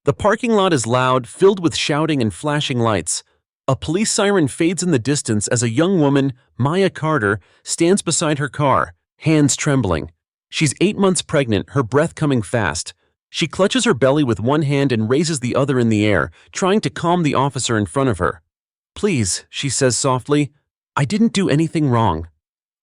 The parking lot is loud, filled with shouting and flashing lights. A police siren fades in the distance as a young woman, Maya Carter, stands beside her car, hands trembling. She's 8 months pregnant, her breath coming fast. She clutches her belly with one hand and raises the other in the air, trying to calm the officer in front of her. "Please," she says softly, "I didn't do anything wrong."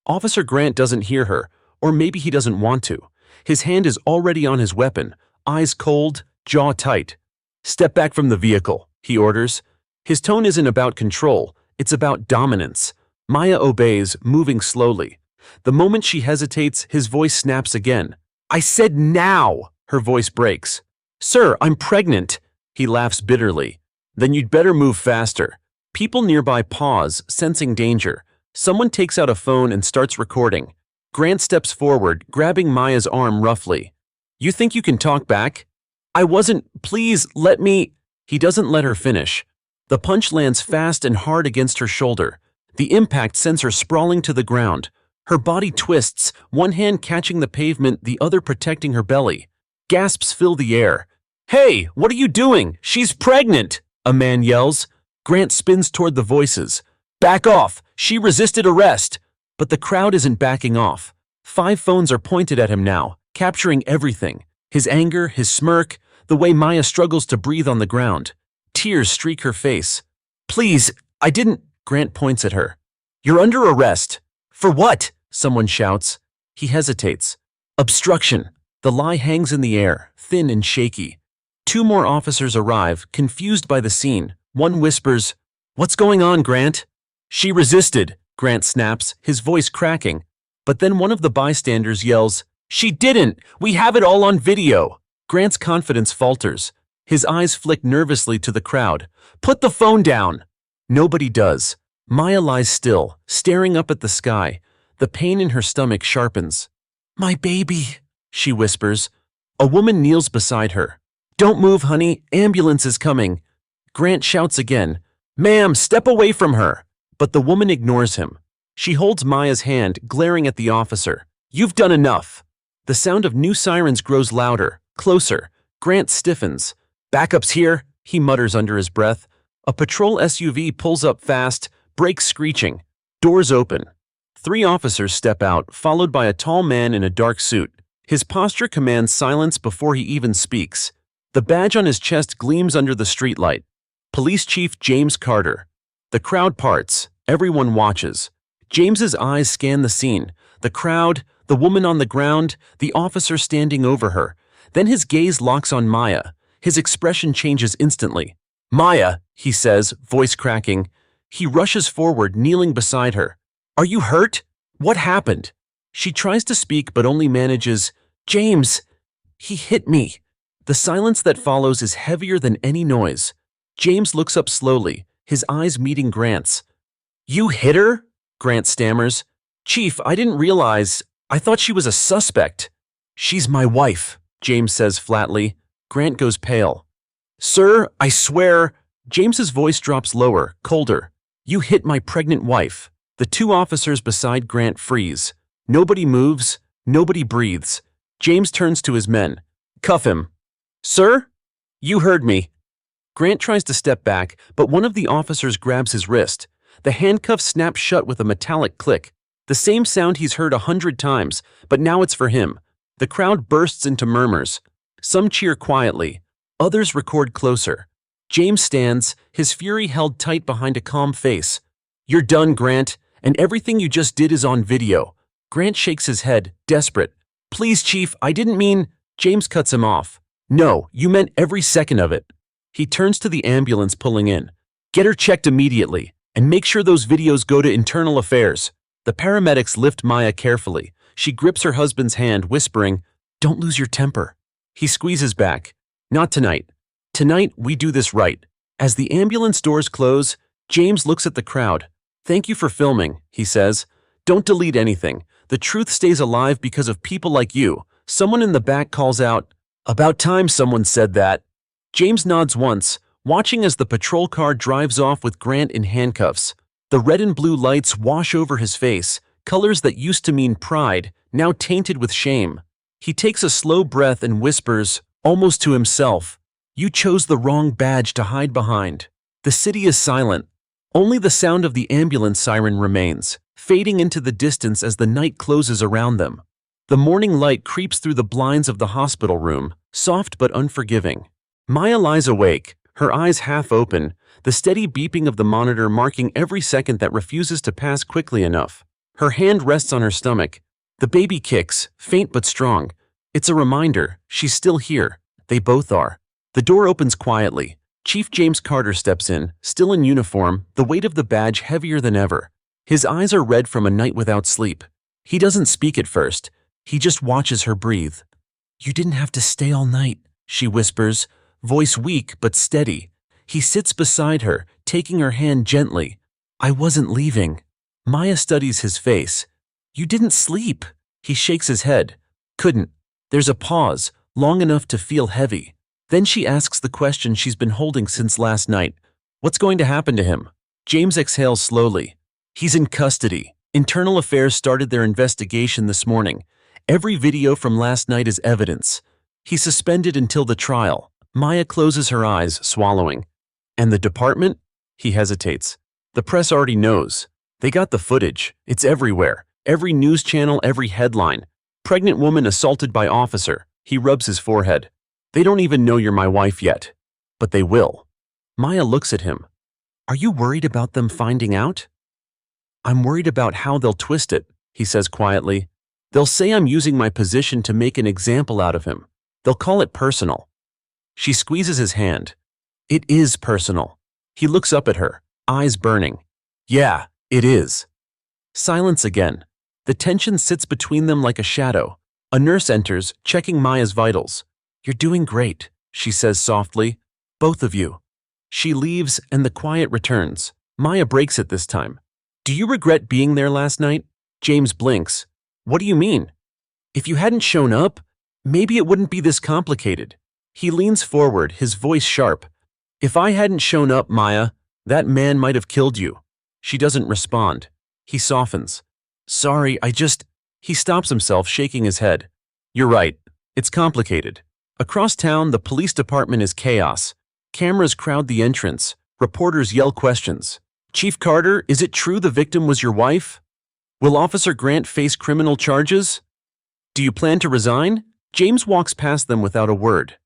Officer Grant doesn't hear her, or maybe he doesn't want to. His hand is already on his weapon, eyes cold, jaw tight. "Step back from the vehicle," he orders. His tone isn't about control, it's about dominance. Maya obeys, moving slowly. The moment she hesitates, his voice snaps again. "I said now!" Her voice breaks. "Sir, I'm pregnant." He laughs bitterly. "Then you'd better move faster." People nearby pause, sensing danger. Someone takes out a phone and starts recording. Grant steps forward, grabbing Maya's arm roughly. "You think you can talk back?" "I wasn't, please, let me." He doesn't let her finish. The punch lands fast and hard against her shoulder. The impact sends her sprawling to the ground. Her body twists, one hand catching the pavement, the other protecting her belly. Gasps fill the air. "Hey, what are you doing? She's pregnant!" a man yells. Grant spins toward the voices. "Back off! She resisted arrest!" But the crowd isn't backing off. 5 phones are pointed at him now, capturing everything. His anger, his smirk, the way Maya struggles to breathe on the ground. Tears streak her face. "Please, I didn't." Grant points at her. "You're under arrest." "For what?" someone shouts. He hesitates. "Obstruction." The lie hangs in the air, thin and shaky. 2 more officers arrive, confused by the scene. One whispers, "What's going on, Grant?" "She resisted," Grant snaps, his voice cracking. But then one of the bystanders yells, "She didn't! We have it all on video!" Grant's confidence falters. His eyes flick nervously to the crowd. "Put the phone down!" Nobody does. Maya lies still, staring up at the sky. The pain in her stomach sharpens. "My baby," she whispers. A woman kneels beside her. "Don't move, honey. Ambulance is coming." Grant shouts again, "Ma'am, step away from her." But the woman ignores him. She holds Maya's hand, glaring at the officer. "You've done enough." The sound of new sirens grows louder, closer. Grant stiffens. "Backup's here," he mutters under his breath. A patrol SUV pulls up fast, brakes screeching. Doors open. 3 officers step out, followed by a tall man in a dark suit. His posture commands silence before he even speaks. The badge on his chest gleams under the streetlight. Police Chief James Carter. The crowd parts. Everyone watches. James's eyes scan the scene. The crowd, the woman on the ground, the officer standing over her. Then his gaze locks on Maya. His expression changes instantly. "Maya," he says, voice cracking. He rushes forward, kneeling beside her. "Are you hurt? What happened?" She tries to speak but only manages, "James, he hit me." The silence that follows is heavier than any noise. James looks up slowly, his eyes meeting Grant's. "You hit her?" Grant stammers. "Chief, I didn't realize. I thought she was a suspect." "She's my wife," James says flatly. Grant goes pale. "Sir, I swear." James's voice drops lower, colder. "You hit my pregnant wife." The 2 officers beside Grant freeze. Nobody moves, nobody breathes. James turns to his men. "Cuff him." "Sir?" "You heard me." Grant tries to step back, but one of the officers grabs his wrist. The handcuffs snap shut with a metallic click. The same sound he's heard 100 times, but now it's for him. The crowd bursts into murmurs. Some cheer quietly. Others record closer. James stands, his fury held tight behind a calm face. "You're done, Grant, and everything you just did is on video." Grant shakes his head, desperate. "Please, Chief, I didn't mean." James cuts him off. "No, you meant every second of it." He turns to the ambulance pulling in. "Get her checked immediately, and make sure those videos go to Internal Affairs." The paramedics lift Maya carefully. She grips her husband's hand, whispering, "Don't lose your temper." He squeezes back. "Not tonight. Tonight, we do this right." As the ambulance doors close, James looks at the crowd. "Thank you for filming," he says. "Don't delete anything. The truth stays alive because of people like you." Someone in the back calls out, "About time someone said that." James nods once, watching as the patrol car drives off with Grant in handcuffs. The red and blue lights wash over his face, colors that used to mean pride, now tainted with shame. He takes a slow breath and whispers, almost to himself, You chose the wrong badge to hide behind. The city is silent. Only the sound of the ambulance siren remains, fading into the distance as the night closes around them. The morning light creeps through the blinds of the hospital room, soft but unforgiving. Maya lies awake, her eyes half open, the steady beeping of the monitor marking every second that refuses to pass quickly enough. Her hand rests on her stomach. The baby kicks, faint but strong. It's a reminder, she's still here. They both are. The door opens quietly. Chief James Carter steps in, still in uniform, the weight of the badge heavier than ever. His eyes are red from a night without sleep. He doesn't speak at first. He just watches her breathe. "You didn't have to stay all night," she whispers, voice weak but steady. He sits beside her, taking her hand gently. "I wasn't leaving." Maya studies his face. "You didn't sleep." He shakes his head. "Couldn't." There's a pause, long enough to feel heavy. Then she asks the question she's been holding since last night. What's going to happen to him? James exhales slowly. He's in custody. Internal Affairs started their investigation this morning. Every video from last night is evidence. He's suspended until the trial. Maya closes her eyes, swallowing. And the department? He hesitates. The press already knows. They got the footage. It's everywhere. Every news channel, every headline. Pregnant woman assaulted by officer. He rubs his forehead. They don't even know you're my wife yet. But they will. Maya looks at him. Are you worried about them finding out? I'm worried about how they'll twist it, he says quietly. They'll say I'm using my position to make an example out of him. They'll call it personal. She squeezes his hand. It is personal. He looks up at her, eyes burning. Yeah, it is. Silence again. The tension sits between them like a shadow. A nurse enters, checking Maya's vitals. You're doing great, she says softly. Both of you. She leaves and the quiet returns. Maya breaks it this time. Do you regret being there last night? James blinks. What do you mean? If you hadn't shown up, maybe it wouldn't be this complicated. He leans forward, his voice sharp. If I hadn't shown up, Maya, that man might have killed you. She doesn't respond. He softens. Sorry, He stops himself, shaking his head. You're right. It's complicated. Across town, the police department is chaos. Cameras crowd the entrance. Reporters yell questions. Chief Carter, is it true the victim was your wife? Will Officer Grant face criminal charges? Do you plan to resign? James walks past them without a word.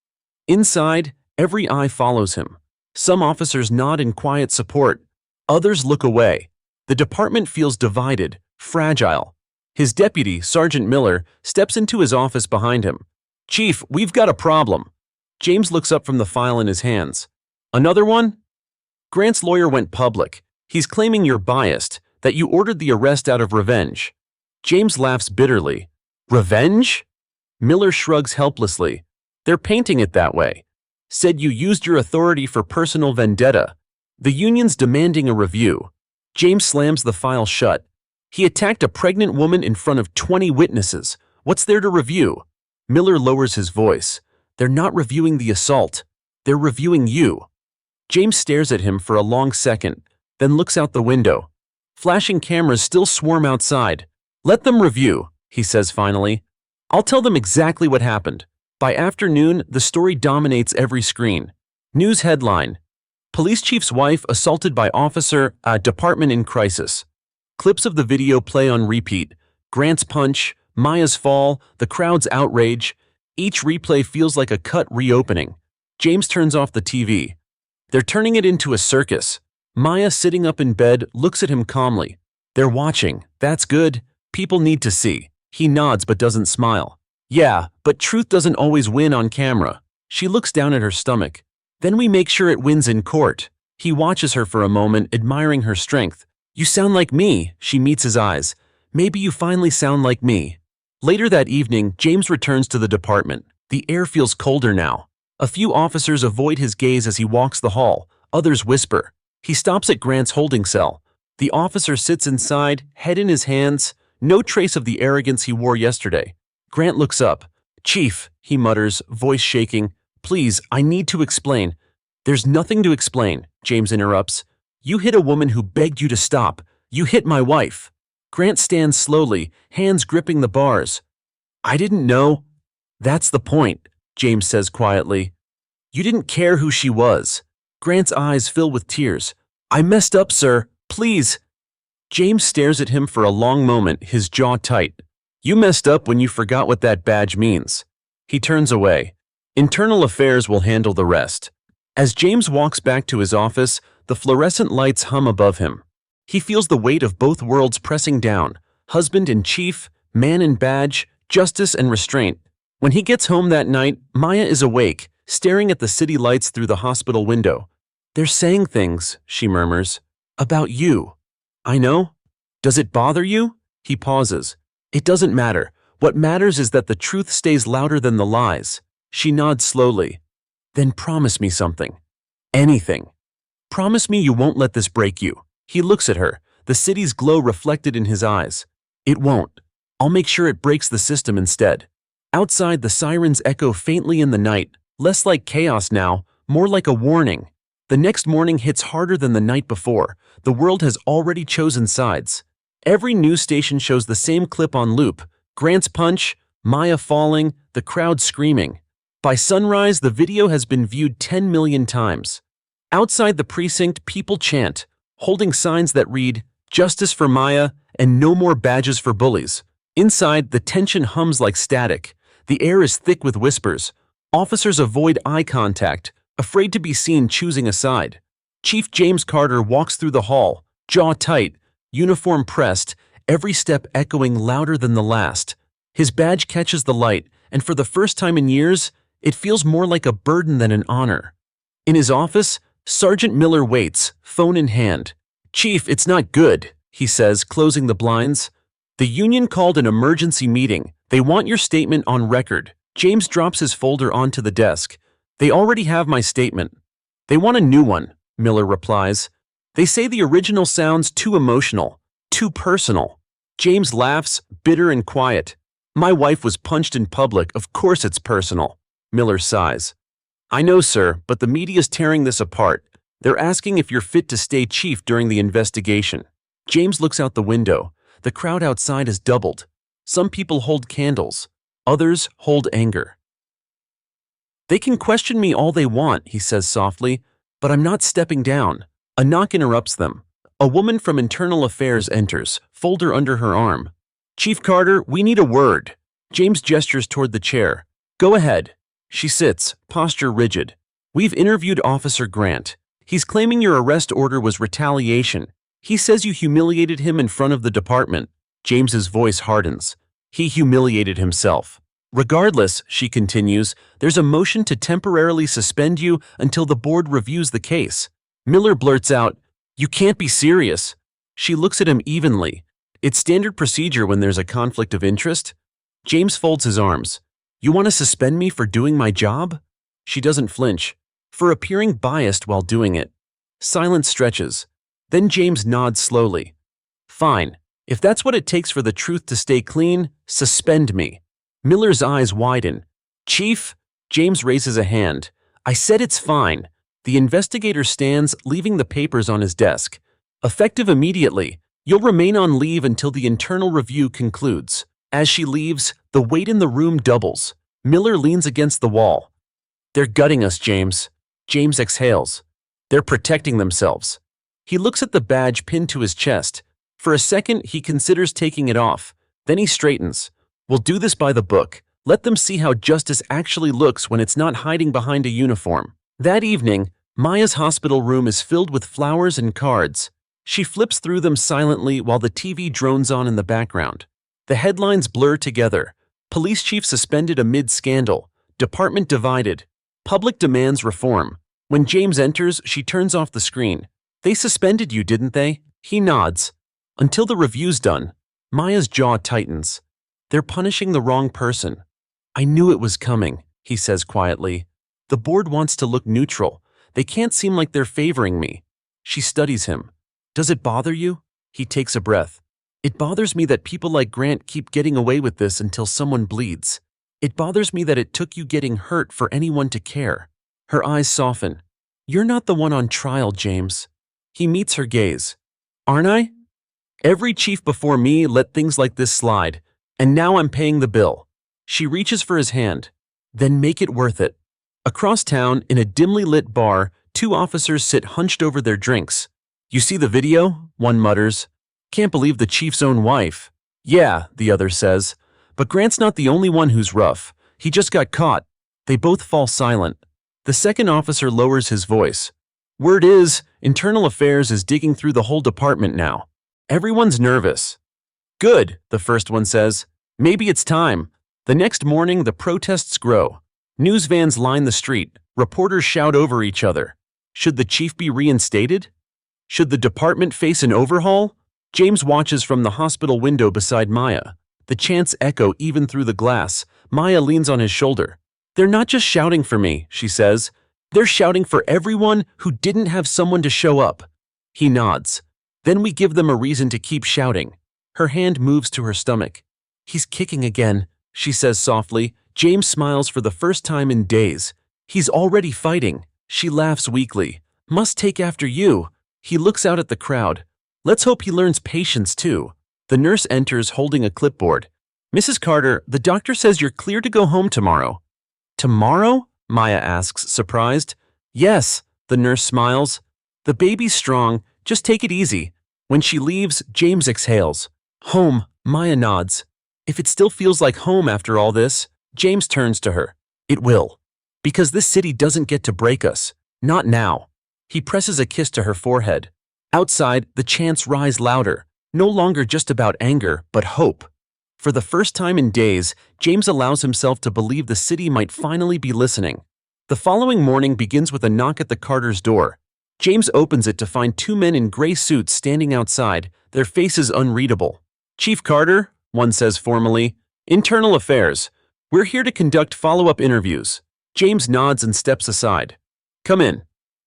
Inside, every eye follows him. Some officers nod in quiet support. Others look away. The department feels divided, fragile. His deputy, Sergeant Miller, steps into his office behind him. Chief, we've got a problem. James looks up from the file in his hands. Another one? Grant's lawyer went public. He's claiming you're biased, that you ordered the arrest out of revenge. James laughs bitterly. Revenge? Miller shrugs helplessly. They're painting it that way. Said you used your authority for personal vendetta. The union's demanding a review. James slams the file shut. He attacked a pregnant woman in front of 20 witnesses. What's there to review? Miller lowers his voice. They're not reviewing the assault. They're reviewing you. James stares at him for a long second, then looks out the window. Flashing cameras still swarm outside. Let them review, he says finally. I'll tell them exactly what happened. By afternoon, the story dominates every screen. News headline. Police chief's wife assaulted by officer, department in crisis. Clips of the video play on repeat. Grant's punch, Maya's fall, the crowd's outrage. Each replay feels like a cut reopening. James turns off the TV. They're turning it into a circus. Maya, sitting up in bed, looks at him calmly. They're watching. That's good. People need to see. He nods but doesn't smile. Yeah, but truth doesn't always win on camera. She looks down at her stomach. Then we make sure it wins in court. He watches her for a moment, admiring her strength. You sound like me, she meets his eyes. Maybe you finally sound like me. Later that evening, James returns to the department. The air feels colder now. A few officers avoid his gaze as he walks the hall. Others whisper. He stops at Grant's holding cell. The officer sits inside, head in his hands, no trace of the arrogance he wore yesterday. Grant looks up. Chief, he mutters, voice shaking. Please, I need to explain. There's nothing to explain, James interrupts. You hit a woman who begged you to stop. You hit my wife. Grant stands slowly, hands gripping the bars. I didn't know. That's the point, James says quietly. You didn't care who she was. Grant's eyes fill with tears. I messed up, sir. Please. James stares at him for a long moment, his jaw tight. You messed up when you forgot what that badge means. He turns away. Internal Affairs will handle the rest. As James walks back to his office, the fluorescent lights hum above him. He feels the weight of both worlds pressing down, husband in chief, man in badge, justice and restraint. When he gets home that night, Maya is awake, staring at the city lights through the hospital window. They're saying things, she murmurs, about you. I know. Does it bother you? He pauses. It doesn't matter. What matters is that the truth stays louder than the lies. She nods slowly. Then promise me something. Anything. Promise me you won't let this break you. He looks at her, the city's glow reflected in his eyes. It won't. I'll make sure it breaks the system instead. Outside, the sirens echo faintly in the night, less like chaos now, more like a warning. The next morning hits harder than the night before. The world has already chosen sides. Every news station shows the same clip on loop. Grant's punch, Maya falling, the crowd screaming. By sunrise, the video has been viewed 10 million times. Outside the precinct, people chant, holding signs that read, "Justice for Maya" and "No more badges for bullies." Inside, the tension hums like static. The air is thick with whispers. Officers avoid eye contact, afraid to be seen choosing a side. Chief James Carter walks through the hall, jaw tight, uniform pressed, every step echoing louder than the last. His badge catches the light, and for the first time in years, it feels more like a burden than an honor. In his office, Sergeant Miller waits, phone in hand. "Chief, it's not good," he says, closing the blinds. "The union called an emergency meeting. They want your statement on record." James drops his folder onto the desk. "They already have my statement." "They want a new one," Miller replies. "They say the original sounds too emotional, too personal." James laughs, bitter and quiet. "My wife was punched in public, of course it's personal." Miller sighs. "I know, sir, but the media's tearing this apart. They're asking if you're fit to stay chief during the investigation." James looks out the window. The crowd outside has doubled. Some people hold candles. Others hold anger. "They can question me all they want," he says softly, "but I'm not stepping down." A knock interrupts them. A woman from Internal Affairs enters, folder under her arm. "Chief Carter, we need a word." James gestures toward the chair. "Go ahead." She sits, posture rigid. "We've interviewed Officer Grant. He's claiming your arrest order was retaliation. He says you humiliated him in front of the department." James's voice hardens. He humiliated himself. "Regardless," she continues, "there's a motion to temporarily suspend you until the board reviews the case." Miller blurts out, "You can't be serious." She looks at him evenly. "It's standard procedure when there's a conflict of interest." James folds his arms. "You want to suspend me for doing my job?" She doesn't flinch. "For appearing biased while doing it." Silence stretches. Then James nods slowly. "Fine. If that's what it takes for the truth to stay clean, suspend me." Miller's eyes widen. "Chief?" James raises a hand. "I said it's fine." The investigator stands, leaving the papers on his desk. "Effective immediately. You'll remain on leave until the internal review concludes." As she leaves, the weight in the room doubles. Miller leans against the wall. "They're gutting us, James." James exhales. "They're protecting themselves." He looks at the badge pinned to his chest. For a second, he considers taking it off. Then he straightens. "We'll do this by the book. Let them see how justice actually looks when it's not hiding behind a uniform." That evening, Maya's hospital room is filled with flowers and cards. She flips through them silently while the TV drones on in the background. The headlines blur together. Police chief suspended amid scandal. Department divided. Public demands reform. When James enters, she turns off the screen. "They suspended you, didn't they?" He nods. "Until the review's done." Maya's jaw tightens. "They're punishing the wrong person." "I knew it was coming," he says quietly. "The board wants to look neutral. They can't seem like they're favoring me." She studies him. "Does it bother you?" He takes a breath. "It bothers me that people like Grant keep getting away with this until someone bleeds. It bothers me that it took you getting hurt for anyone to care." Her eyes soften. "You're not the one on trial, James." He meets her gaze. "Aren't I? Every chief before me let things like this slide, and now I'm paying the bill." She reaches for his hand. "Then make it worth it." Across town, in a dimly lit bar, two officers sit hunched over their drinks. You see the video? One mutters. Can't believe the chief's own wife. Yeah, the other says. But Grant's not the only one who's rough. He just got caught. They both fall silent. The second officer lowers his voice. Word is, Internal Affairs is digging through the whole department now. Everyone's nervous. Good, the first one says. Maybe it's time. The next morning, the protests grow. News vans line the street. Reporters shout over each other. Should the chief be reinstated? Should the department face an overhaul? James watches from the hospital window beside Maya. The chants echo even through the glass. Maya leans on his shoulder. They're not just shouting for me, she says. They're shouting for everyone who didn't have someone to show up. He nods. Then we give them a reason to keep shouting. Her hand moves to her stomach. He's kicking again, she says softly. James smiles for the first time in days. He's already fighting. She laughs weakly. Must take after you. He looks out at the crowd. Let's hope he learns patience too. The nurse enters holding a clipboard. Mrs. Carter, the doctor says you're clear to go home tomorrow. Tomorrow? Maya asks, surprised. Yes, the nurse smiles. The baby's strong. Just take it easy. When she leaves, James exhales. Home, Maya nods. If it still feels like home after all this, James turns to her. It will. Because this city doesn't get to break us. Not now. He presses a kiss to her forehead. Outside, the chants rise louder. No longer just about anger, but hope. For the first time in days, James allows himself to believe the city might finally be listening. The following morning begins with a knock at the Carters' door. James opens it to find two men in gray suits standing outside, their faces unreadable. Chief Carter, one says formally. Internal Affairs. We're here to conduct follow-up interviews. James nods and steps aside. Come in.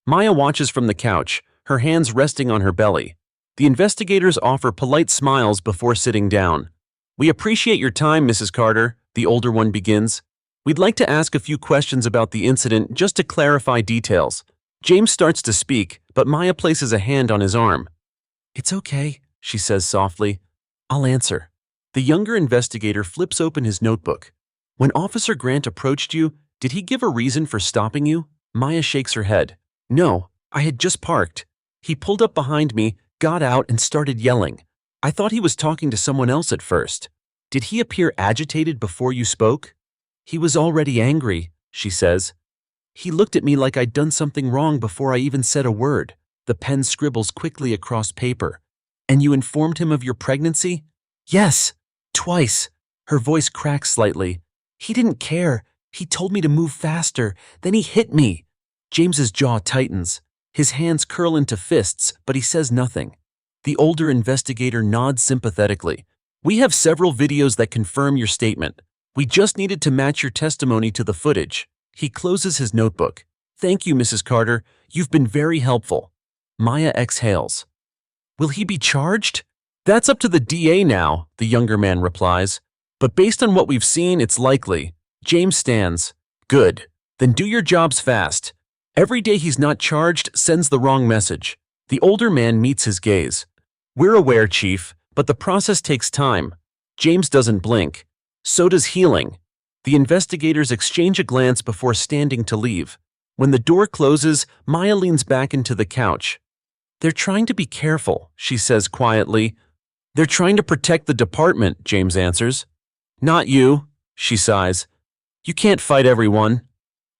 Maya watches from the couch, her hands resting on her belly. The investigators offer polite smiles before sitting down. We appreciate your time, Mrs. Carter, the older one begins. We'd like to ask a few questions about the incident just to clarify details. James starts to speak, but Maya places a hand on his arm. It's okay, she says softly. I'll answer. The younger investigator flips open his notebook. When Officer Grant approached you, did he give a reason for stopping you? Maya shakes her head. No, I had just parked. He pulled up behind me, got out, and started yelling. I thought he was talking to someone else at first. Did he appear agitated before you spoke? He was already angry, she says. He looked at me like I'd done something wrong before I even said a word. The pen scribbles quickly across paper. And you informed him of your pregnancy? Yes, twice. Her voice cracks slightly. He didn't care. He told me to move faster. Then he hit me. James's jaw tightens. His hands curl into fists, but he says nothing. The older investigator nods sympathetically. We have several videos that confirm your statement. We just needed to match your testimony to the footage. He closes his notebook. Thank you, Mrs. Carter. You've been very helpful. Maya exhales. Will he be charged? That's up to the DA now, the younger man replies. But based on what we've seen, it's likely. James stands. Good. Then do your jobs fast. Every day he's not charged sends the wrong message. The older man meets his gaze. We're aware, Chief, but the process takes time. James doesn't blink. So does healing. The investigators exchange a glance before standing to leave. When the door closes, Maya leans back into the couch. They're trying to be careful, she says quietly. They're trying to protect the department, James answers. Not you, she sighs. You can't fight everyone.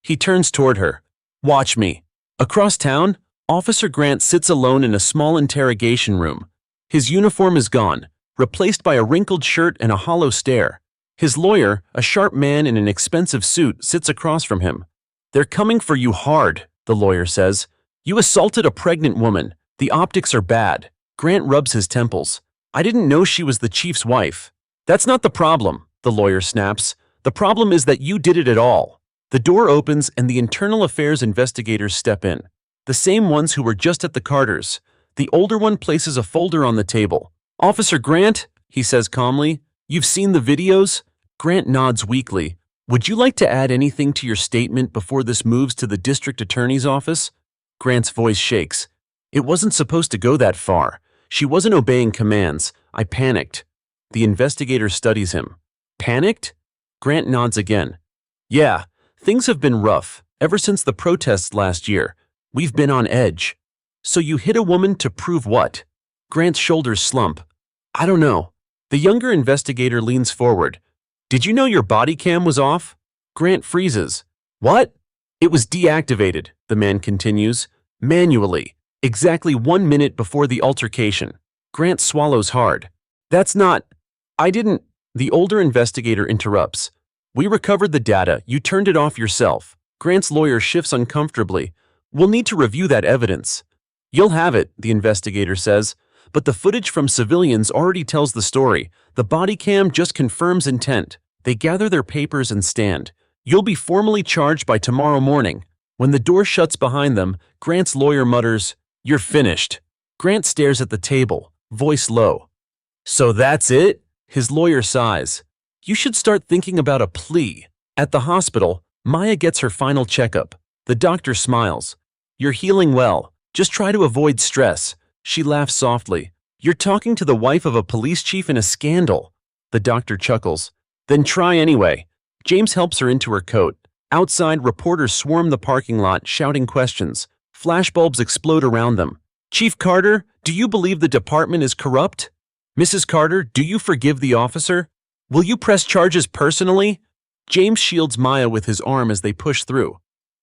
He turns toward her. Watch me. Across town, Officer Grant sits alone in a small interrogation room. His uniform is gone, replaced by a wrinkled shirt and a hollow stare. His lawyer, a sharp man in an expensive suit, sits across from him. They're coming for you hard, the lawyer says. You assaulted a pregnant woman. The optics are bad. Grant rubs his temples. I didn't know she was the chief's wife. That's not the problem, the lawyer snaps. The problem is that you did it at all. The door opens and the Internal Affairs investigators step in. The same ones who were just at the Carters. The older one places a folder on the table. Officer Grant, he says calmly, you've seen the videos? Grant nods weakly. Would you like to add anything to your statement before this moves to the district attorney's office? Grant's voice shakes. It wasn't supposed to go that far. She wasn't obeying commands. I panicked. The investigator studies him. Panicked? Grant nods again. Yeah, things have been rough. Ever since the protests last year, we've been on edge. So you hit a woman to prove what? Grant's shoulders slump. I don't know. The younger investigator leans forward. Did you know your body cam was off? Grant freezes. What? It was deactivated, the man continues. Manually. Exactly 1 minute before the altercation. Grant swallows hard. That's not… I didn't… The older investigator interrupts. We recovered the data. You turned it off yourself. Grant's lawyer shifts uncomfortably. We'll need to review that evidence. You'll have it, the investigator says. But the footage from civilians already tells the story. The body cam just confirms intent. They gather their papers and stand. You'll be formally charged by tomorrow morning. When the door shuts behind them, Grant's lawyer mutters, You're finished. Grant stares at the table, voice low. So that's it? His lawyer sighs. You should start thinking about a plea. At the hospital, Maya gets her final checkup. The doctor smiles. You're healing well. Just try to avoid stress. She laughs softly. You're talking to the wife of a police chief in a scandal. The doctor chuckles. Then try anyway. James helps her into her coat. Outside, reporters swarm the parking lot, shouting questions. Flashbulbs explode around them. Chief Carter, do you believe the department is corrupt? Mrs. Carter, do you forgive the officer? Will you press charges personally? James shields Maya with his arm as they push through.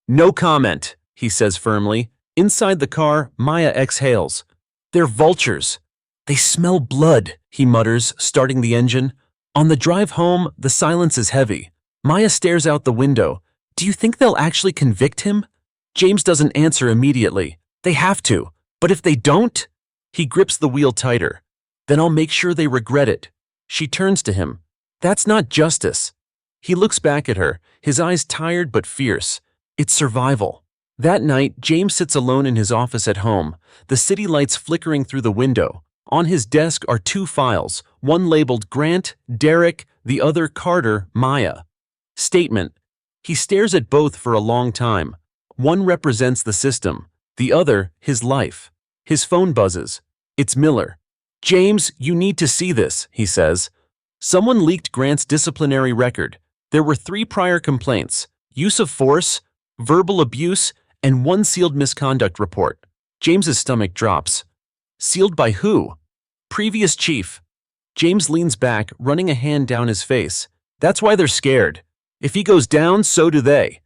No comment, he says firmly. Inside the car, Maya exhales. They're vultures. They smell blood, he mutters, starting the engine. On the drive home, the silence is heavy. Maya stares out the window. Do you think they'll actually convict him? James doesn't answer immediately. They have to. But if they don't? He grips the wheel tighter. Then I'll make sure they regret it. She turns to him. That's not justice. He looks back at her, his eyes tired but fierce. It's survival. That night, James sits alone in his office at home, the city lights flickering through the window. On his desk are 2 files, one labeled Grant, Derek, the other Carter, Maya. Statement. He stares at both for a long time. One represents the system, the other, his life. His phone buzzes. It's Miller. James, you need to see this, he says. Someone leaked Grant's disciplinary record. There were 3 prior complaints, use of force, verbal abuse, and 1 sealed misconduct report. James's stomach drops. Sealed by who? Previous chief. James leans back, running a hand down his face. That's why they're scared. If he goes down, so do they.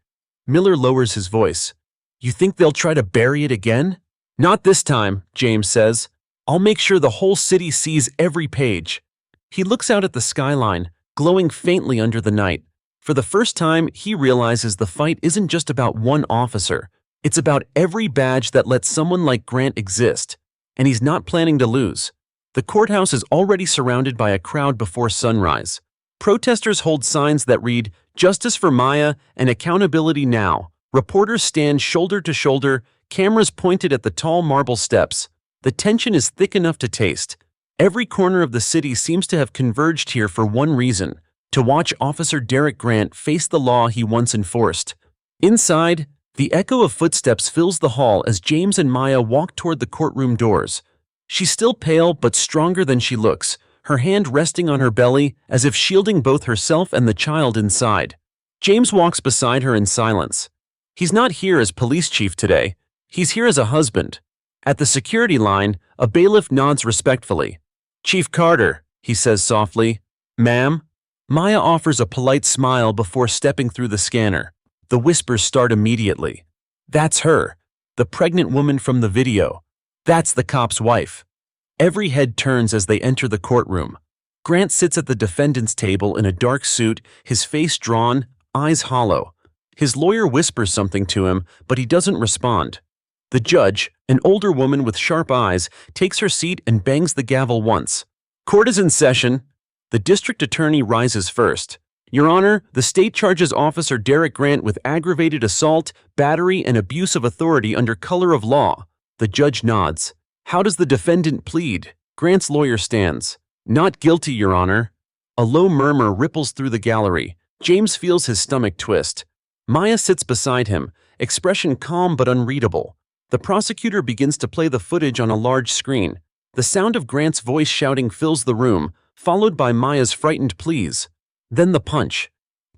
Miller lowers his voice. You think they'll try to bury it again? Not this time, James says. I'll make sure the whole city sees every page. He looks out at the skyline, glowing faintly under the night. For the first time, he realizes the fight isn't just about one officer. It's about every badge that lets someone like Grant exist. And he's not planning to lose. The courthouse is already surrounded by a crowd before sunrise. Protesters hold signs that read, Justice for Maya and accountability now. Reporters stand shoulder to shoulder, cameras pointed at the tall marble steps. The tension is thick enough to taste. Every corner of the city seems to have converged here for one reason, to watch Officer Derek Grant face the law he once enforced. Inside, the echo of footsteps fills the hall as James and Maya walk toward the courtroom doors. She's still pale but stronger than she looks, her hand resting on her belly as if shielding both herself and the child inside. James walks beside her in silence. He's not here as police chief today. He's here as a husband. At the security line, a bailiff nods respectfully. Chief Carter, he says softly. Ma'am? Maya offers a polite smile before stepping through the scanner. The whispers start immediately. That's her, the pregnant woman from the video. That's the cop's wife. Every head turns as they enter the courtroom. Grant sits at the defendant's table in a dark suit, his face drawn, eyes hollow. His lawyer whispers something to him, but he doesn't respond. The judge, an older woman with sharp eyes, takes her seat and bangs the gavel once. Court is in session. The district attorney rises first. Your Honor, the state charges Officer Derek Grant with aggravated assault, battery, and abuse of authority under color of law. The judge nods. How does the defendant plead? Grant's lawyer stands. Not guilty, Your Honor. A low murmur ripples through the gallery. James feels his stomach twist. Maya sits beside him, expression calm but unreadable. The prosecutor begins to play the footage on a large screen. The sound of Grant's voice shouting fills the room, followed by Maya's frightened pleas. Then the punch.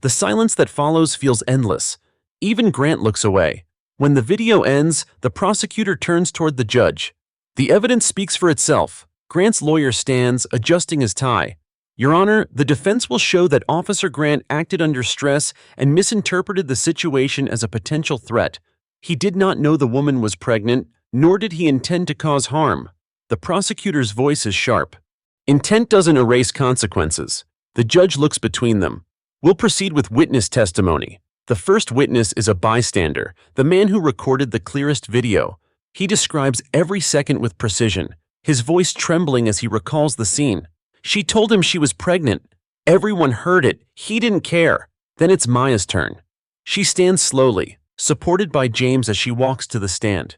The silence that follows feels endless. Even Grant looks away. When the video ends, the prosecutor turns toward the judge. The evidence speaks for itself. Grant's lawyer stands, adjusting his tie. Your Honor, the defense will show that Officer Grant acted under stress and misinterpreted the situation as a potential threat. He did not know the woman was pregnant, nor did he intend to cause harm. The prosecutor's voice is sharp. Intent doesn't erase consequences. The judge looks between them. We'll proceed with witness testimony. The first witness is a bystander, the man who recorded the clearest video. He describes every second with precision, his voice trembling as he recalls the scene. She told him she was pregnant. Everyone heard it. He didn't care. Then it's Maya's turn. She stands slowly, supported by James as she walks to the stand.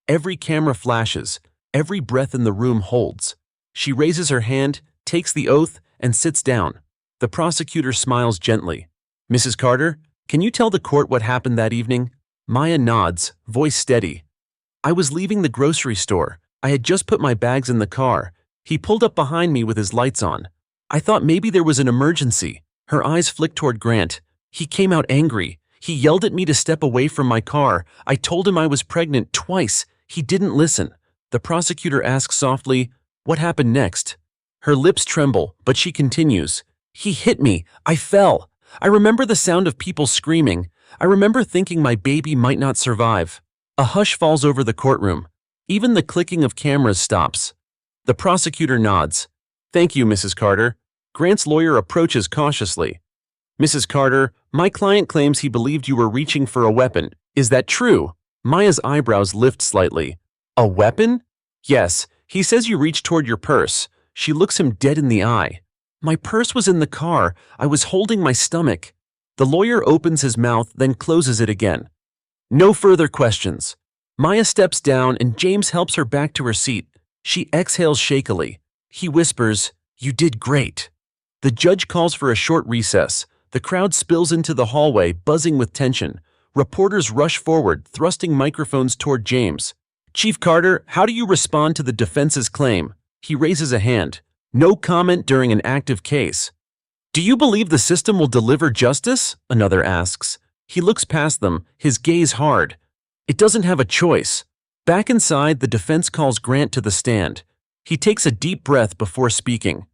Every camera flashes. Every breath in the room holds. She raises her hand, takes the oath, and sits down. The prosecutor smiles gently. Mrs. Carter, can you tell the court what happened that evening? Maya nods, voice steady. I was leaving the grocery store. I had just put my bags in the car. He pulled up behind me with his lights on. I thought maybe there was an emergency. Her eyes flicked toward Grant. He came out angry. He yelled at me to step away from my car. I told him I was pregnant twice. He didn't listen. The prosecutor asks softly, what happened next? Her lips tremble, but she continues. He hit me. I fell. I remember the sound of people screaming. I remember thinking my baby might not survive. A hush falls over the courtroom. Even the clicking of cameras stops. The prosecutor nods. Thank you, Mrs. Carter. Grant's lawyer approaches cautiously. Mrs. Carter, my client claims he believed you were reaching for a weapon. Is that true? Maya's eyebrows lift slightly. A weapon? Yes, he says you reached toward your purse. She looks him dead in the eye. My purse was in the car. I was holding my stomach. The lawyer opens his mouth, then closes it again. No further questions. Maya steps down and James helps her back to her seat. She exhales shakily. He whispers, you did great. The judge calls for a short recess. The crowd spills into the hallway, buzzing with tension. Reporters rush forward, thrusting microphones toward James. Chief Carter, how do you respond to the defense's claim? He raises a hand. No comment during an active case. Do you believe the system will deliver justice? Another asks. He looks past them, his gaze hard. It doesn't have a choice. Back inside, the defense calls Grant to the stand. He takes a deep breath before speaking.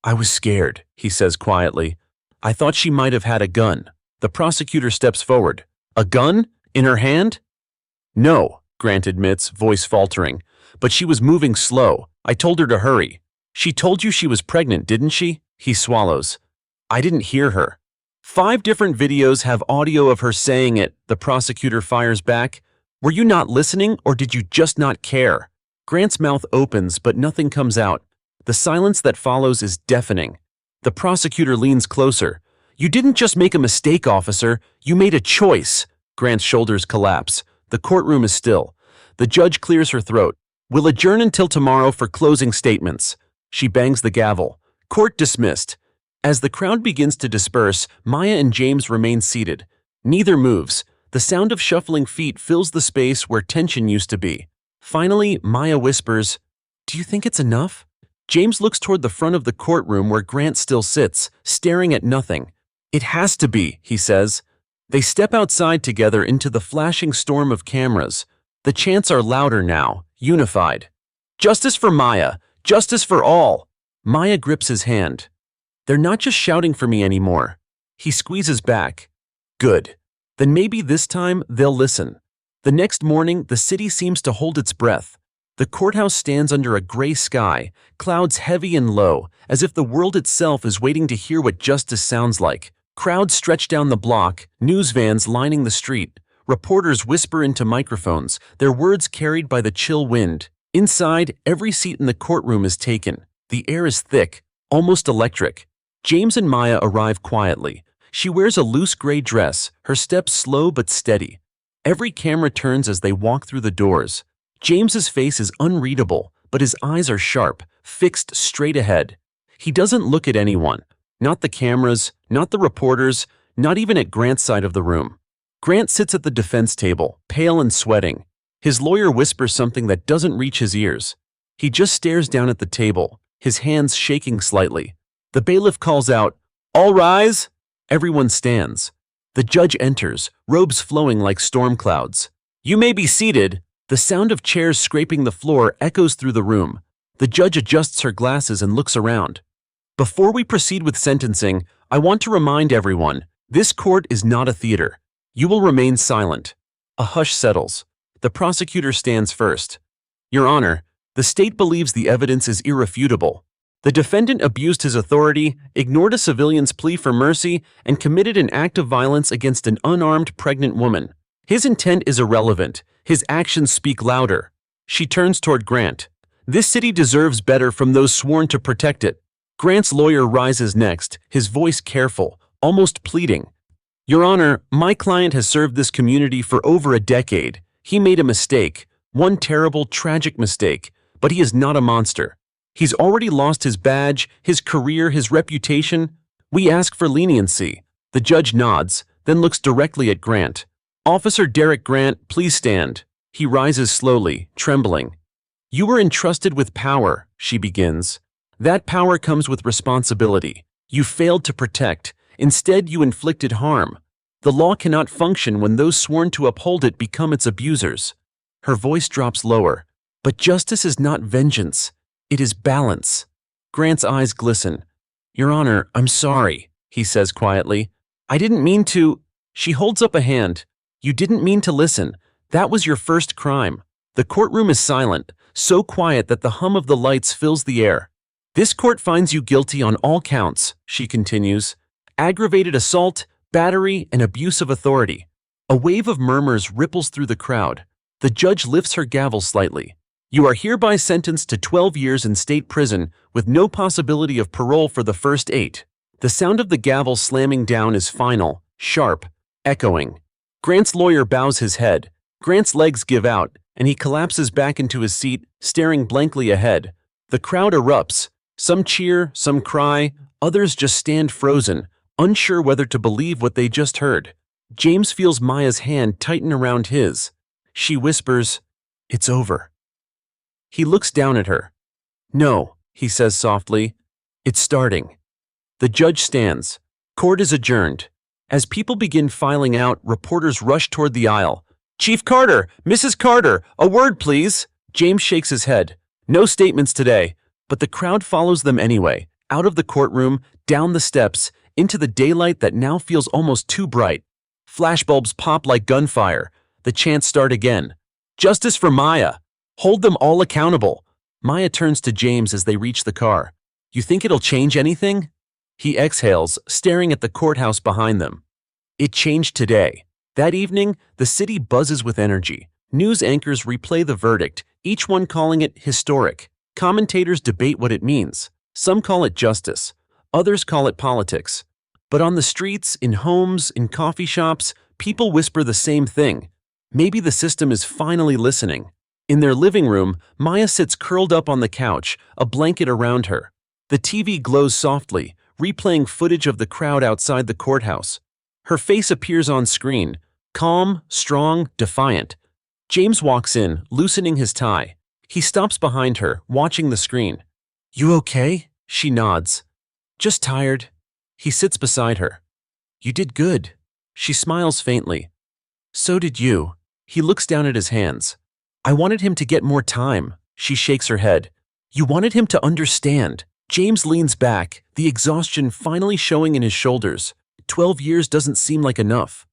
I was scared, he says quietly. I thought she might have had a gun. The prosecutor steps forward. A gun? In her hand? No, Grant admits, voice faltering. But she was moving slow. I told her to hurry. She told you she was pregnant, didn't she? He swallows. I didn't hear her. 5 different videos have audio of her saying it, the prosecutor fires back. Were you not listening, or did you just not care? Grant's mouth opens, but nothing comes out. The silence that follows is deafening. The prosecutor leans closer. You didn't just make a mistake, officer. You made a choice. Grant's shoulders collapse. The courtroom is still. The judge clears her throat. We'll adjourn until tomorrow for closing statements. She bangs the gavel. Court dismissed. As the crowd begins to disperse, Maya and James remain seated. Neither moves. The sound of shuffling feet fills the space where tension used to be. Finally, Maya whispers, Do you think it's enough? James looks toward the front of the courtroom where Grant still sits, staring at nothing. It has to be, he says. They step outside together into the flashing storm of cameras. The chants are louder now, unified. Justice for Maya! Justice for all! Maya grips his hand. They're not just shouting for me anymore. He squeezes back. Good. Then maybe this time they'll listen. The next morning, the city seems to hold its breath. The courthouse stands under a gray sky, clouds heavy and low, as if the world itself is waiting to hear what justice sounds like. Crowds stretch down the block, news vans lining the street. Reporters whisper into microphones, their words carried by the chill wind. Inside, every seat in the courtroom is taken. The air is thick, almost electric. James and Maya arrive quietly. She wears a loose gray dress, her steps slow but steady. Every camera turns as they walk through the doors. James's face is unreadable, but his eyes are sharp, fixed straight ahead. He doesn't look at anyone. Not the cameras, not the reporters, not even at Grant's side of the room. Grant sits at the defense table, pale and sweating. His lawyer whispers something that doesn't reach his ears. He just stares down at the table, his hands shaking slightly. The bailiff calls out, All rise! Everyone stands. The judge enters, robes flowing like storm clouds. "You may be seated." The sound of chairs scraping the floor echoes through the room. The judge adjusts her glasses and looks around. "Before we proceed with sentencing, I want to remind everyone, this court is not a theater. You will remain silent." A hush settles. The prosecutor stands first. "Your Honor, the state believes the evidence is irrefutable. The defendant abused his authority, ignored a civilian's plea for mercy, and committed an act of violence against an unarmed pregnant woman. His intent is irrelevant. His actions speak louder." She turns toward Grant. "This city deserves better from those sworn to protect it." Grant's lawyer rises next, his voice careful, almost pleading. "Your Honor, my client has served this community for over a decade. He made a mistake, one terrible, tragic mistake, but he is not a monster. He's already lost his badge, his career, his reputation. We ask for leniency." The judge nods, then looks directly at Grant. "Officer Derek Grant, please stand." He rises slowly, trembling. "You were entrusted with power," she begins. "That power comes with responsibility. You failed to protect. Instead, you inflicted harm. The law cannot function when those sworn to uphold it become its abusers." Her voice drops lower. "But justice is not vengeance. It is balance." Grant's eyes glisten. "Your Honor, I'm sorry," he says quietly. "I didn't mean to—" She holds up a hand. "You didn't mean to listen. That was your first crime." The courtroom is silent, so quiet that the hum of the lights fills the air. "This court finds you guilty on all counts," she continues. "Aggravated assault, battery, and abuse of authority." A wave of murmurs ripples through the crowd. The judge lifts her gavel slightly. "You are hereby sentenced to 12 years in state prison with no possibility of parole for the first 8. The sound of the gavel slamming down is final, sharp, echoing. Grant's lawyer bows his head. Grant's legs give out, and he collapses back into his seat, staring blankly ahead. The crowd erupts. Some cheer, some cry, others just stand frozen, unsure whether to believe what they just heard. James feels Maya's hand tighten around his. She whispers, "It's over." He looks down at her. "No," he says softly. "It's starting." The judge stands. Court is adjourned. As people begin filing out, reporters rush toward the aisle. "Chief Carter! Mrs. Carter! A word, please!" James shakes his head. "No statements today." But the crowd follows them anyway, out of the courtroom, down the steps, into the daylight that now feels almost too bright. Flashbulbs pop like gunfire. The chants start again. "Justice for Maya! Hold them all accountable!" Maya turns to James as they reach the car. "You think it'll change anything?" He exhales, staring at the courthouse behind them. It changed today. That evening, the city buzzes with energy. News anchors replay the verdict, each one calling it historic. Commentators debate what it means. Some call it justice. Others call it politics. But on the streets, in homes, in coffee shops, people whisper the same thing. Maybe the system is finally listening. In their living room, Maya sits curled up on the couch, a blanket around her. The TV glows softly, replaying footage of the crowd outside the courthouse. Her face appears on screen, calm, strong, defiant. James walks in, loosening his tie. He stops behind her, watching the screen. "You okay?" She nods. "Just tired." He sits beside her. "You did good." She smiles faintly. "So did you." He looks down at his hands. "I wanted him to get more time." She shakes her head. "You wanted him to understand." James leans back, the exhaustion finally showing in his shoulders. 12 years doesn't seem like enough.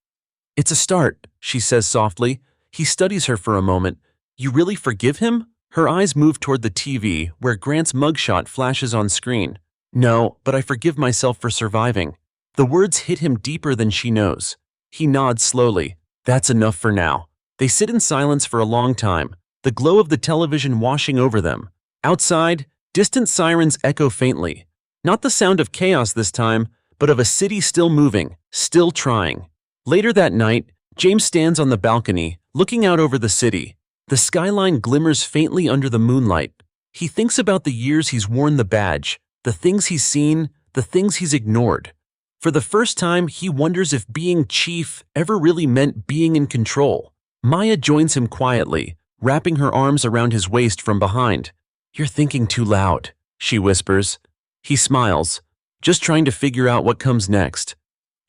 "It's a start," she says softly. He studies her for a moment. "You really forgive him?" Her eyes move toward the TV, where Grant's mugshot flashes on screen. "No, but I forgive myself for surviving." The words hit him deeper than she knows. He nods slowly. "That's enough for now." They sit in silence for a long time, the glow of the television washing over them. Outside, distant sirens echo faintly. Not the sound of chaos this time, but of a city still moving, still trying. Later that night, James stands on the balcony, looking out over the city. The skyline glimmers faintly under the moonlight. He thinks about the years he's worn the badge, the things he's seen, the things he's ignored. For the first time, he wonders if being chief ever really meant being in control. Maya joins him quietly, wrapping her arms around his waist from behind. "You're thinking too loud," she whispers. He smiles, just trying to figure out what comes next.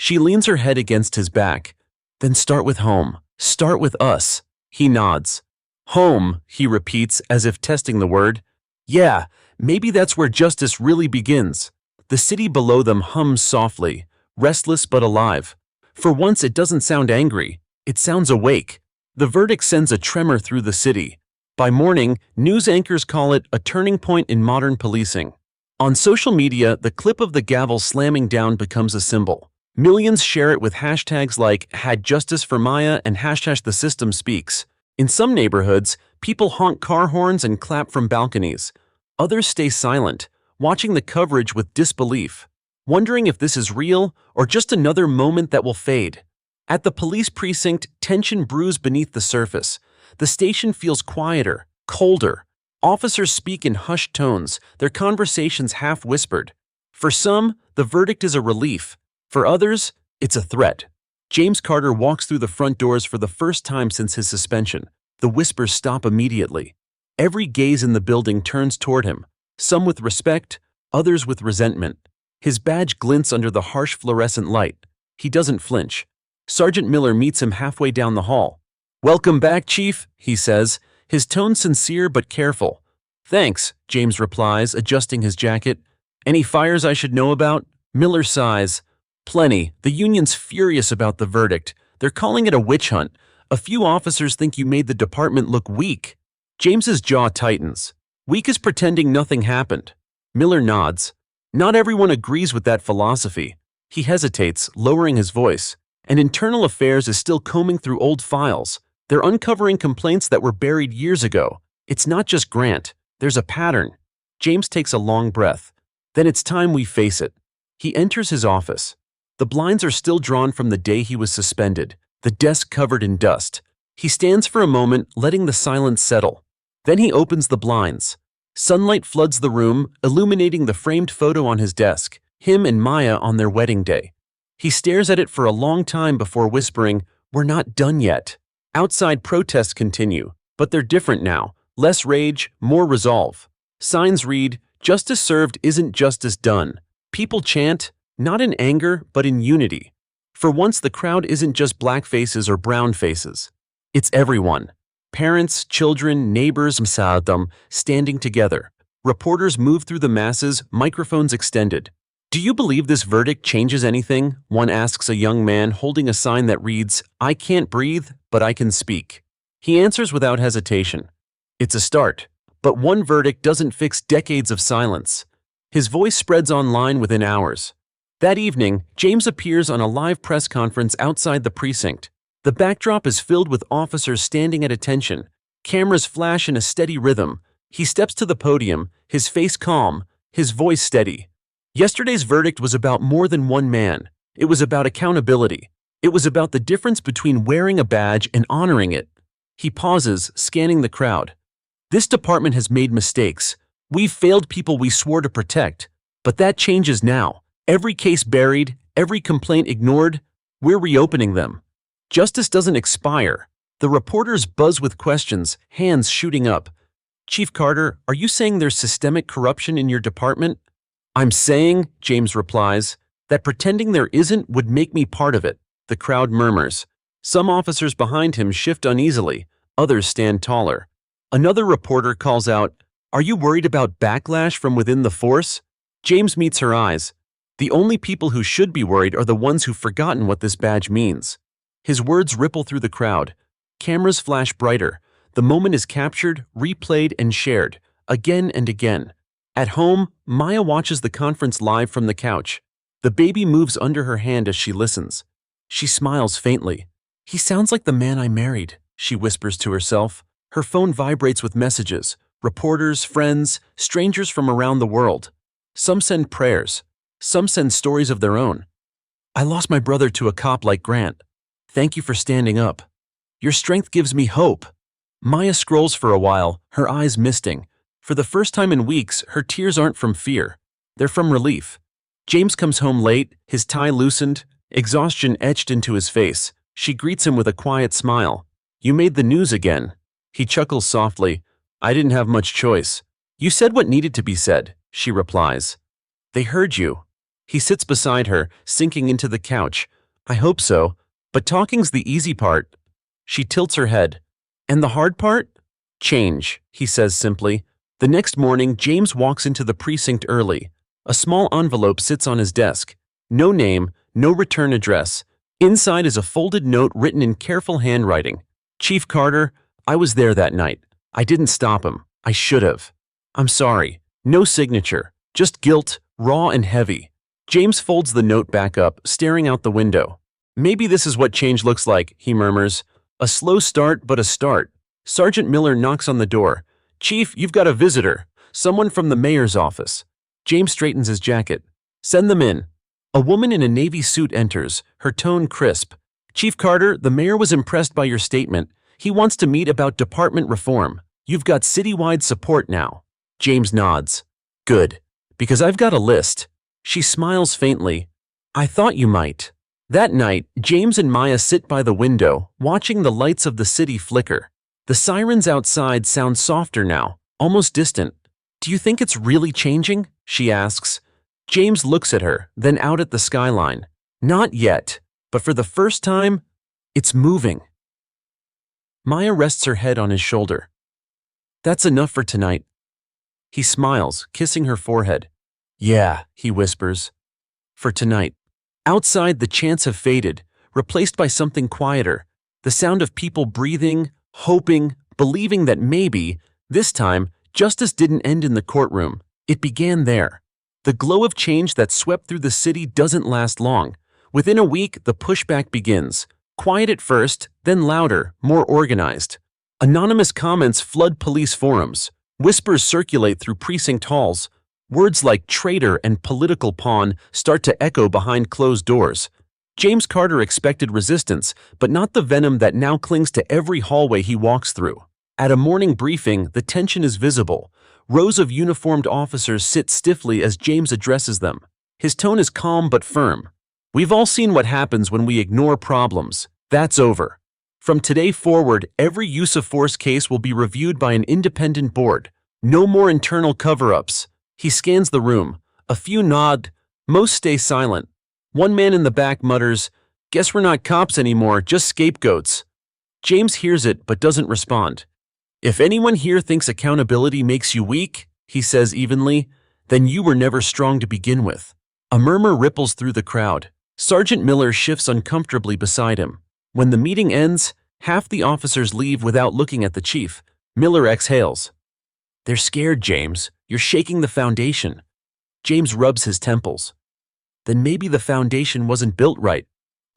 She leans her head against his back. Then start with home. Start with us. He nods. Home, he repeats as if testing the word. Yeah, maybe that's where justice really begins. The city below them hums softly, restless but alive. For once it doesn't sound angry. It sounds awake. The verdict sends a tremor through the city. By morning, news anchors call it a turning point in modern policing. On social media, the clip of the gavel slamming down becomes a symbol. Millions share it with hashtags like #HadJusticeForMaya and #TheSystemSpeaks. In some neighborhoods, people honk car horns and clap from balconies. Others stay silent, watching the coverage with disbelief, wondering if this is real or just another moment that will fade. At the police precinct, tension brews beneath the surface. The station feels quieter, colder. Officers speak in hushed tones, their conversations half-whispered. For some, the verdict is a relief. For others, it's a threat. James Carter walks through the front doors for the first time since his suspension. The whispers stop immediately. Every gaze in the building turns toward him, some with respect, others with resentment. His badge glints under the harsh fluorescent light. He doesn't flinch. Sergeant Miller meets him halfway down the hall. "Welcome back, Chief," he says, his tone sincere but careful. "Thanks," James replies, adjusting his jacket. "Any fires I should know about?" Miller sighs. "Plenty. The union's furious about the verdict. They're calling it a witch hunt. A few officers think you made the department look weak." James's jaw tightens. Weak is pretending nothing happened. Miller nods. Not everyone agrees with that philosophy. He hesitates, lowering his voice. And Internal Affairs is still combing through old files. They're uncovering complaints that were buried years ago. It's not just Grant. There's a pattern. James takes a long breath. Then it's time we face it. He enters his office. The blinds are still drawn from the day he was suspended, the desk covered in dust. He stands for a moment, letting the silence settle. Then he opens the blinds. Sunlight floods the room, illuminating the framed photo on his desk, him and Maya on their wedding day. He stares at it for a long time before whispering, "We're not done yet." Outside protests continue, but they're different now. Less rage, more resolve. Signs read, "Justice served isn't justice done." People chant, not in anger, but in unity. For once, the crowd isn't just black faces or brown faces. It's everyone. Parents, children, neighbors, msadam, standing together. Reporters move through the masses, microphones extended. "Do you believe this verdict changes anything?" one asks a young man holding a sign that reads, "I can't breathe, but I can speak." He answers without hesitation. It's a start. But one verdict doesn't fix decades of silence. His voice spreads online within hours. That evening, James appears on a live press conference outside the precinct. The backdrop is filled with officers standing at attention. Cameras flash in a steady rhythm. He steps to the podium, his face calm, his voice steady. Yesterday's verdict was about more than one man. It was about accountability. It was about the difference between wearing a badge and honoring it. He pauses, scanning the crowd. This department has made mistakes. We've failed people we swore to protect. But that changes now. Every case buried, every complaint ignored, we're reopening them. Justice doesn't expire. The reporters buzz with questions, hands shooting up. "Chief Carter, are you saying there's systemic corruption in your department?" "I'm saying," James replies, "that pretending there isn't would make me part of it." The crowd murmurs. Some officers behind him shift uneasily. Others stand taller. Another reporter calls out, "Are you worried about backlash from within the force?" James meets her eyes. The only people who should be worried are the ones who've forgotten what this badge means. His words ripple through the crowd. Cameras flash brighter. The moment is captured, replayed, and shared, again and again. At home, Maya watches the conference live from the couch. The baby moves under her hand as she listens. She smiles faintly. "He sounds like the man I married," she whispers to herself. Her phone vibrates with messages. Reporters, friends, strangers from around the world. Some send prayers. Some send stories of their own. "I lost my brother to a cop like Grant. Thank you for standing up. Your strength gives me hope." Maya scrolls for a while, her eyes misting. For the first time in weeks, her tears aren't from fear. They're from relief. James comes home late, his tie loosened, exhaustion etched into his face. She greets him with a quiet smile. "You made the news again." He chuckles softly. "I didn't have much choice." "You said what needed to be said," she replies. "They heard you." He sits beside her, sinking into the couch. I hope so, but talking's the easy part. She tilts her head. And the hard part? Change, he says simply. The next morning, James walks into the precinct early. A small envelope sits on his desk. No name, no return address. Inside is a folded note written in careful handwriting. Chief Carter, I was there that night. I didn't stop him. I should have. I'm sorry. No signature. Just guilt, raw and heavy. James folds the note back up, staring out the window. Maybe this is what change looks like, he murmurs. A slow start, but a start. Sergeant Miller knocks on the door. Chief, you've got a visitor. Someone from the mayor's office. James straightens his jacket. Send them in. A woman in a navy suit enters, her tone crisp. Chief Carter, the mayor was impressed by your statement. He wants to meet about department reform. You've got citywide support now. James nods. Good. Because I've got a list. She smiles faintly. I thought you might. That night, James and Maya sit by the window, watching the lights of the city flicker. The sirens outside sound softer now, almost distant. Do you think it's really changing? She asks. James looks at her, then out at the skyline. Not yet, but for the first time, it's moving. Maya rests her head on his shoulder. That's enough for tonight. He smiles, kissing her forehead. Yeah, he whispers. For tonight. Outside, the chants have faded, replaced by something quieter. The sound of people breathing, hoping, believing that maybe, this time, justice didn't end in the courtroom. It began there. The glow of change that swept through the city doesn't last long. Within a week, the pushback begins. Quiet at first, then louder, more organized. Anonymous comments flood police forums. Whispers circulate through precinct halls. Words like traitor and political pawn start to echo behind closed doors. James Carter expected resistance, but not the venom that now clings to every hallway he walks through. At a morning briefing, the tension is visible. Rows of uniformed officers sit stiffly as James addresses them. His tone is calm but firm. We've all seen what happens when we ignore problems. That's over. From today forward, every use of force case will be reviewed by an independent board. No more internal cover-ups. He scans the room. A few nod. Most stay silent. One man in the back mutters, "Guess we're not cops anymore, just scapegoats." James hears it but doesn't respond. If anyone here thinks accountability makes you weak, he says evenly, then you were never strong to begin with. A murmur ripples through the crowd. Sergeant Miller shifts uncomfortably beside him. When the meeting ends, half the officers leave without looking at the chief. Miller exhales. They're scared, James. You're shaking the foundation. James rubs his temples. Then maybe the foundation wasn't built right.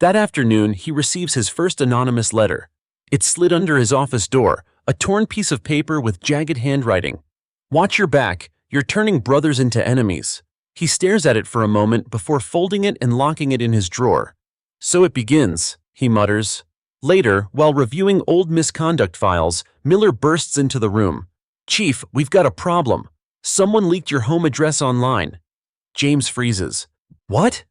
That afternoon, he receives his first anonymous letter. It slid under his office door, a torn piece of paper with jagged handwriting. Watch your back. You're turning brothers into enemies. He stares at it for a moment before folding it and locking it in his drawer. So it begins, he mutters. Later, while reviewing old misconduct files, Miller bursts into the room. Chief, we've got a problem. Someone leaked your home address online. James freezes. What?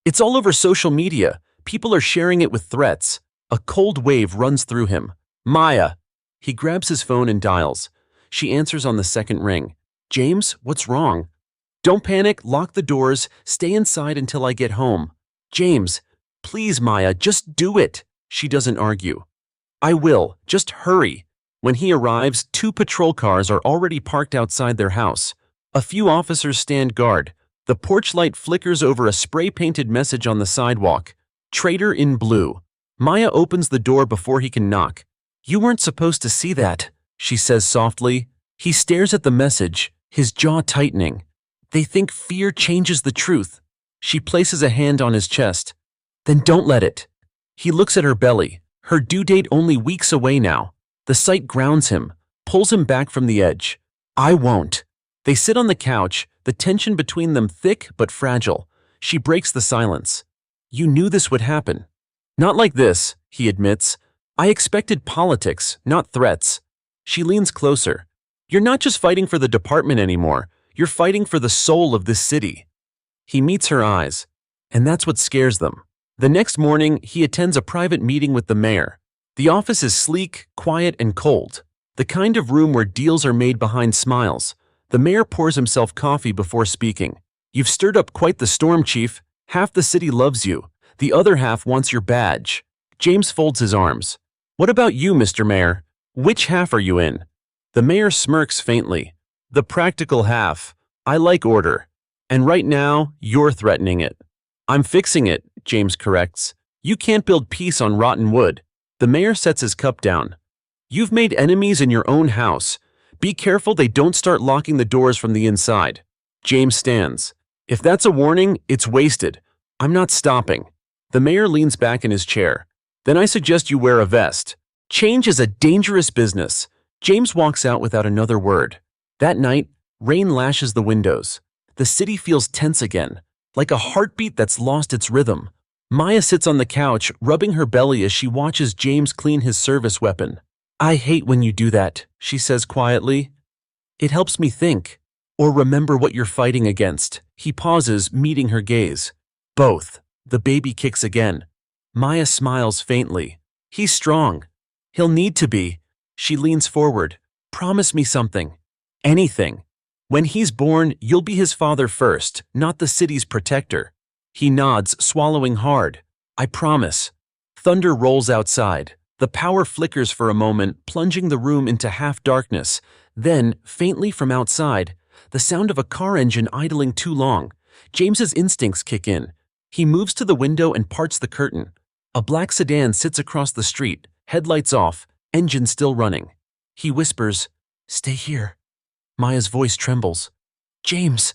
It's all over social media. People are sharing it with threats. A cold wave runs through him. Maya. He grabs his phone and dials. She answers on the second ring. James, what's wrong? Don't panic, lock the doors, stay inside until I get home. James, please, Maya, just do it. She doesn't argue. I will, just hurry. When he arrives, 2 patrol cars are already parked outside their house. A few officers stand guard. The porch light flickers over a spray-painted message on the sidewalk. Traitor in blue. Maya opens the door before he can knock. You weren't supposed to see that, she says softly. He stares at the message, his jaw tightening. They think fear changes the truth. She places a hand on his chest. Then don't let it. He looks at her belly, her due date only weeks away now. The sight grounds him, pulls him back from the edge. I won't. They sit on the couch, the tension between them thick but fragile. She breaks the silence. You knew this would happen. Not like this, he admits. I expected politics, not threats. She leans closer. You're not just fighting for the department anymore. You're fighting for the soul of this city. He meets her eyes, and that's what scares them. The next morning, he attends a private meeting with the mayor. The office is sleek, quiet, and cold. The kind of room where deals are made behind smiles. The mayor pours himself coffee before speaking. You've stirred up quite the storm, Chief. Half the city loves you. The other half wants your badge. James folds his arms. What about you, Mr. Mayor? Which half are you in? The mayor smirks faintly. The practical half. I like order. And right now, you're threatening it. I'm fixing it, James corrects. You can't build peace on rotten wood. The mayor sets his cup down. You've made enemies in your own house. Be careful they don't start locking the doors from the inside. James stands. If that's a warning, it's wasted. I'm not stopping. The mayor leans back in his chair. Then I suggest you wear a vest. Change is a dangerous business. James walks out without another word. That night, rain lashes the windows. The city feels tense again, like a heartbeat that's lost its rhythm. Maya sits on the couch, rubbing her belly as she watches James clean his service weapon. I hate when you do that, she says quietly. It helps me think, or remember what you're fighting against. He pauses, meeting her gaze. Both. The baby kicks again. Maya smiles faintly. He's strong. He'll need to be. She leans forward. Promise me something. Anything. When he's born, you'll be his father first, not the city's protector. He nods, swallowing hard. I promise. Thunder rolls outside. The power flickers for a moment, plunging the room into half-darkness. Then, faintly from outside, the sound of a car engine idling too long. James's instincts kick in. He moves to the window and parts the curtain. A black sedan sits across the street, headlights off, engine still running. He whispers, Stay here. Maya's voice trembles. James!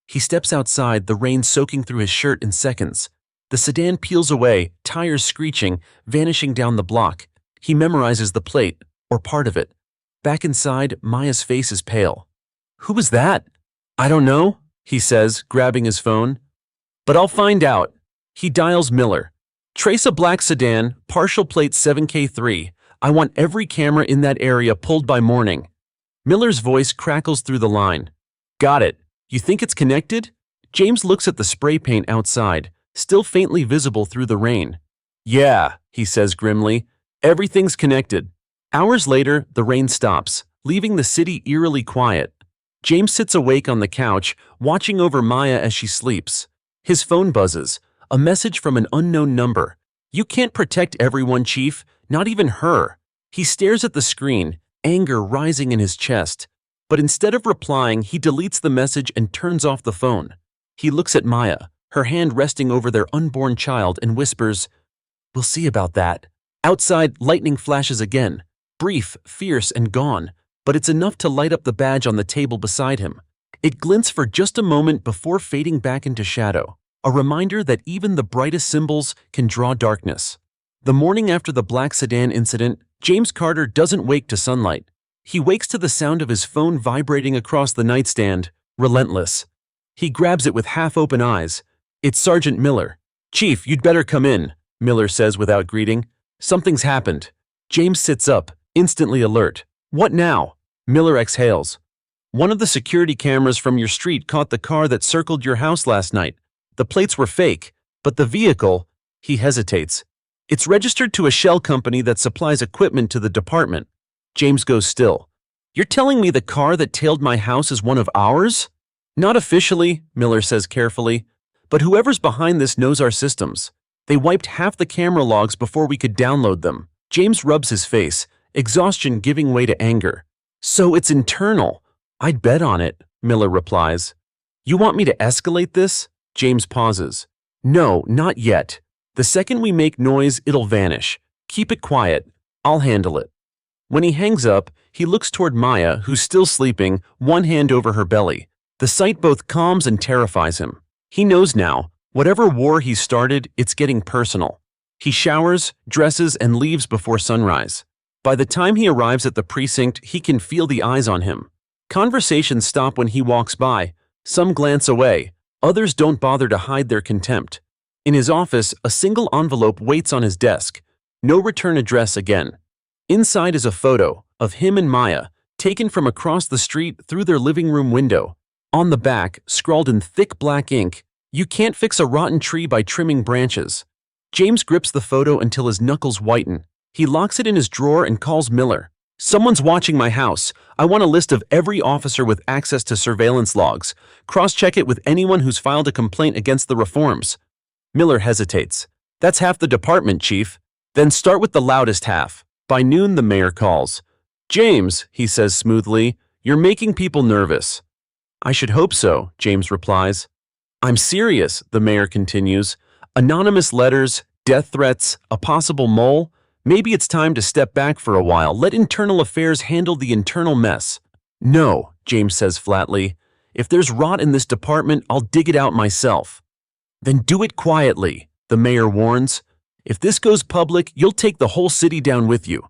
He steps outside, the rain soaking through his shirt in seconds. The sedan peels away, tires screeching, vanishing down the block. He memorizes the plate, or part of it. Back inside, Maya's face is pale. Who was that? I don't know, he says, grabbing his phone. But I'll find out. He dials Miller. Trace a black sedan, partial plate 7K3. I want every camera in that area pulled by morning. Miller's voice crackles through the line. Got it. You think it's connected? James looks at the spray paint outside, still faintly visible through the rain. Yeah, he says grimly. Everything's connected. Hours later, the rain stops, leaving the city eerily quiet. James sits awake on the couch, watching over Maya as she sleeps. His phone buzzes, a message from an unknown number. You can't protect everyone, Chief, not even her. He stares at the screen, anger rising in his chest. But instead of replying, he deletes the message and turns off the phone. He looks at Maya, her hand resting over their unborn child, and whispers, We'll see about that. Outside, lightning flashes again, brief, fierce, and gone, but it's enough to light up the badge on the table beside him. It glints for just a moment before fading back into shadow, a reminder that even the brightest symbols can draw darkness. The morning after the black sedan incident, James Carter doesn't wake to sunlight. He wakes to the sound of his phone vibrating across the nightstand, relentless. He grabs it with half-open eyes. It's Sergeant Miller. Chief, you'd better come in, Miller says without greeting. Something's happened. James sits up, instantly alert. What now? Miller exhales. One of the security cameras from your street caught the car that circled your house last night. The plates were fake, but the vehicle, he hesitates. It's registered to a shell company that supplies equipment to the department. James goes still. You're telling me the car that tailed my house is one of ours? Not officially, Miller says carefully, but whoever's behind this knows our systems. They wiped half the camera logs before we could download them. James rubs his face, exhaustion giving way to anger. So it's internal. I'd bet on it, Miller replies. You want me to escalate this? James pauses. No, not yet. The second we make noise, it'll vanish. Keep it quiet. I'll handle it. When he hangs up, he looks toward Maya, who's still sleeping, one hand over her belly. The sight both calms and terrifies him. He knows now, whatever war he started, it's getting personal. He showers, dresses, and leaves before sunrise. By the time he arrives at the precinct, he can feel the eyes on him. Conversations stop when he walks by. Some glance away. Others don't bother to hide their contempt. In his office, a single envelope waits on his desk. No return address again. Inside is a photo of him and Maya, taken from across the street through their living room window. On the back, scrawled in thick black ink, "You can't fix a rotten tree by trimming branches." James grips the photo until his knuckles whiten. He locks it in his drawer and calls Miller. Someone's watching my house. I want a list of every officer with access to surveillance logs. Cross-check it with anyone who's filed a complaint against the reforms. Miller hesitates. That's half the department, Chief. Then start with the loudest half. By noon, the mayor calls. James, he says smoothly, you're making people nervous. I should hope so, James replies. I'm serious, the mayor continues. Anonymous letters, death threats, a possible mole. Maybe it's time to step back for a while. Let internal affairs handle the internal mess. No, James says flatly. If there's rot in this department, I'll dig it out myself. Then do it quietly, the mayor warns. If this goes public, you'll take the whole city down with you.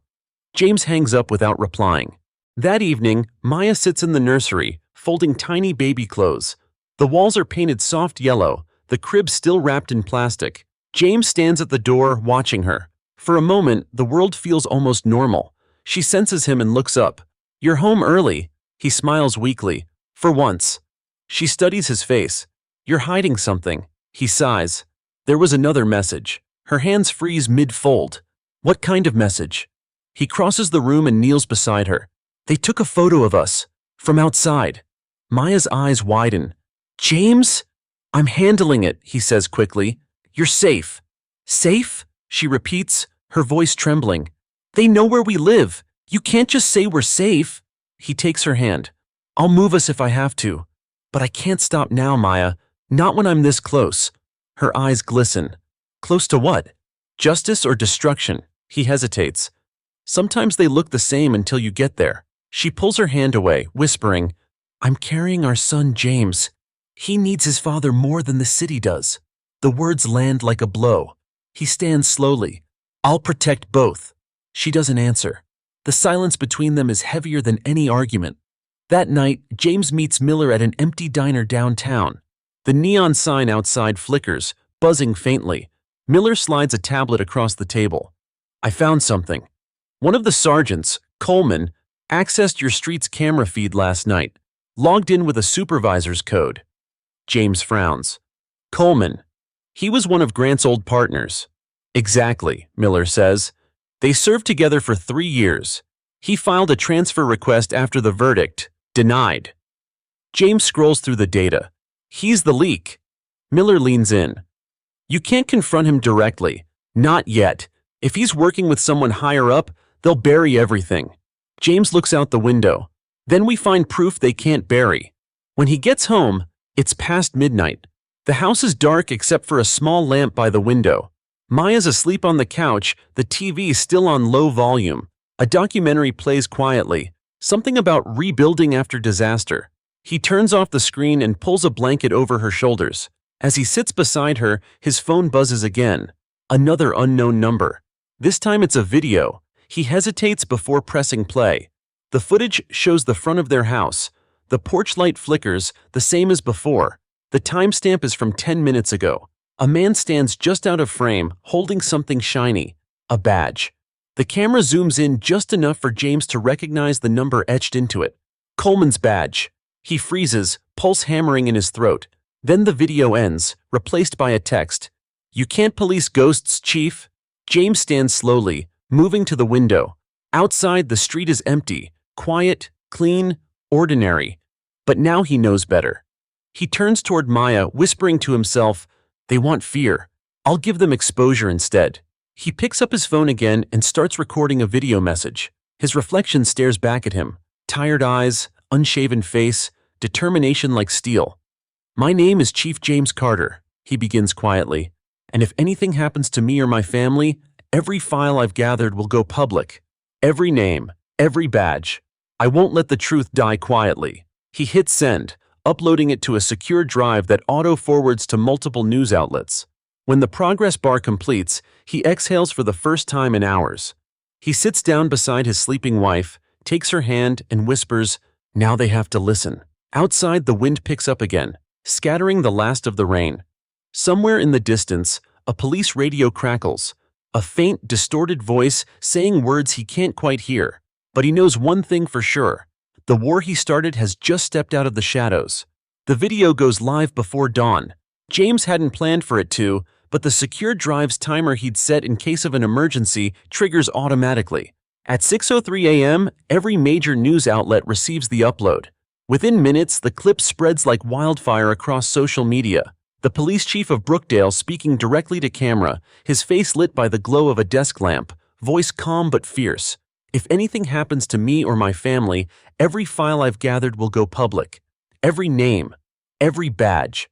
James hangs up without replying. That evening, Maya sits in the nursery, folding tiny baby clothes. The walls are painted soft yellow, the crib still wrapped in plastic. James stands at the door, watching her. For a moment, the world feels almost normal. She senses him and looks up. You're home early. He smiles weakly. For once. She studies his face. You're hiding something. He sighs. There was another message. Her hands freeze mid-fold. What kind of message? He crosses the room and kneels beside her. They took a photo of us. From outside. Maya's eyes widen. James? I'm handling it, he says quickly. You're safe. Safe? She repeats, her voice trembling. They know where we live. You can't just say we're safe. He takes her hand. I'll move us if I have to. But I can't stop now, Maya. Not when I'm this close. Her eyes glisten. Close to what? Justice or destruction? He hesitates. Sometimes they look the same until you get there. She pulls her hand away, whispering, I'm carrying our son, James. He needs his father more than the city does. The words land like a blow. He stands slowly. I'll protect both. She doesn't answer. The silence between them is heavier than any argument. That night, James meets Miller at an empty diner downtown. The neon sign outside flickers, buzzing faintly. Miller slides a tablet across the table. I found something. One of the sergeants, Coleman, accessed your street's camera feed last night, logged in with a supervisor's code. James frowns. Coleman. He was one of Grant's old partners. Exactly, Miller says. They served together for 3 years. He filed a transfer request after the verdict. Denied. James scrolls through the data. He's the leak. Miller leans in. You can't confront him directly. Not yet. If he's working with someone higher up, they'll bury everything. James looks out the window. Then we find proof they can't bury. When he gets home, it's past midnight. The house is dark except for a small lamp by the window. Maya's asleep on the couch, the TV still on low volume. A documentary plays quietly, something about rebuilding after disaster. He turns off the screen and pulls a blanket over her shoulders. As he sits beside her, his phone buzzes again. Another unknown number. This time it's a video. He hesitates before pressing play. The footage shows the front of their house. The porch light flickers, the same as before. The timestamp is from 10 minutes ago. A man stands just out of frame, holding something shiny. A badge. The camera zooms in just enough for James to recognize the number etched into it. Coleman's badge. He freezes, pulse hammering in his throat. Then the video ends, replaced by a text. You can't police ghosts, Chief. James stands slowly, moving to the window. Outside, the street is empty, quiet, clean, ordinary. But now he knows better. He turns toward Maya, whispering to himself, they want fear. I'll give them exposure instead. He picks up his phone again and starts recording a video message. His reflection stares back at him. Tired eyes, unshaven face, determination like steel. My name is Chief James Carter, he begins quietly. And if anything happens to me or my family, every file I've gathered will go public. Every name, every badge. I won't let the truth die quietly. He hits send, uploading it to a secure drive that auto-forwards to multiple news outlets. When the progress bar completes, he exhales for the first time in hours. He sits down beside his sleeping wife, takes her hand, and whispers, now they have to listen. Outside, the wind picks up again, scattering the last of the rain. Somewhere in the distance, a police radio crackles, a faint, distorted voice saying words he can't quite hear. But he knows one thing for sure. The war he started has just stepped out of the shadows. The video goes live before dawn. James hadn't planned for it to, but the secure drive's timer he'd set in case of an emergency triggers automatically. At 6:03 a.m., every major news outlet receives the upload. Within minutes, the clip spreads like wildfire across social media. The police chief of Brookdale speaking directly to camera, his face lit by the glow of a desk lamp, voice calm but fierce. If anything happens to me or my family, every file I've gathered will go public. Every name, every badge.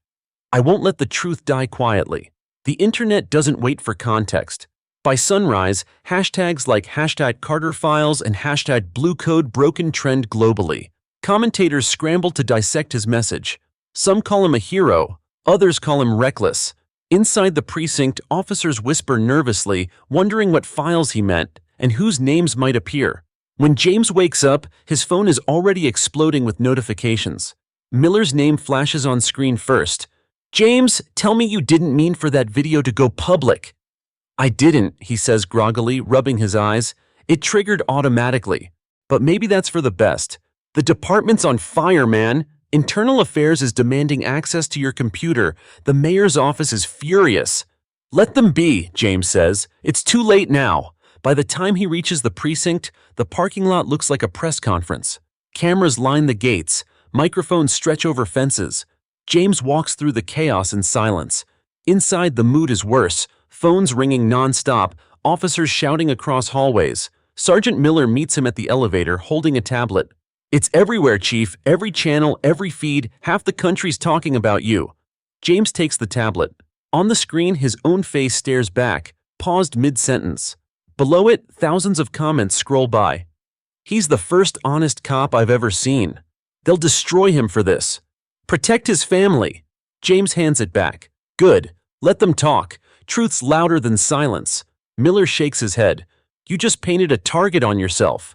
I won't let the truth die quietly. The internet doesn't wait for context. By sunrise, hashtags like #CarterFiles and #BlueCode broken trend globally. Commentators scramble to dissect his message. Some call him a hero, others call him reckless. Inside the precinct, officers whisper nervously, wondering what files he meant and whose names might appear. When James wakes up, his phone is already exploding with notifications. Miller's name flashes on screen first. "James, tell me you didn't mean for that video to go public." "I didn't," he says groggily, rubbing his eyes. "It triggered automatically. But maybe that's for the best. The department's on fire, man. Internal Affairs is demanding access to your computer. The mayor's office is furious." "Let them be," James says. "It's too late now." By the time he reaches the precinct, the parking lot looks like a press conference. Cameras line the gates. Microphones stretch over fences. James walks through the chaos in silence. Inside, the mood is worse. Phones ringing non-stop, officers shouting across hallways. Sergeant Miller meets him at the elevator, holding a tablet. "It's everywhere, Chief. Every channel, every feed. Half the country's talking about you." James takes the tablet. On the screen, his own face stares back, paused mid-sentence. Below it, thousands of comments scroll by. "He's the first honest cop I've ever seen. They'll destroy him for this. Protect his family." James hands it back. "Good. Let them talk. Truth's louder than silence." Miller shakes his head. "You just painted a target on yourself."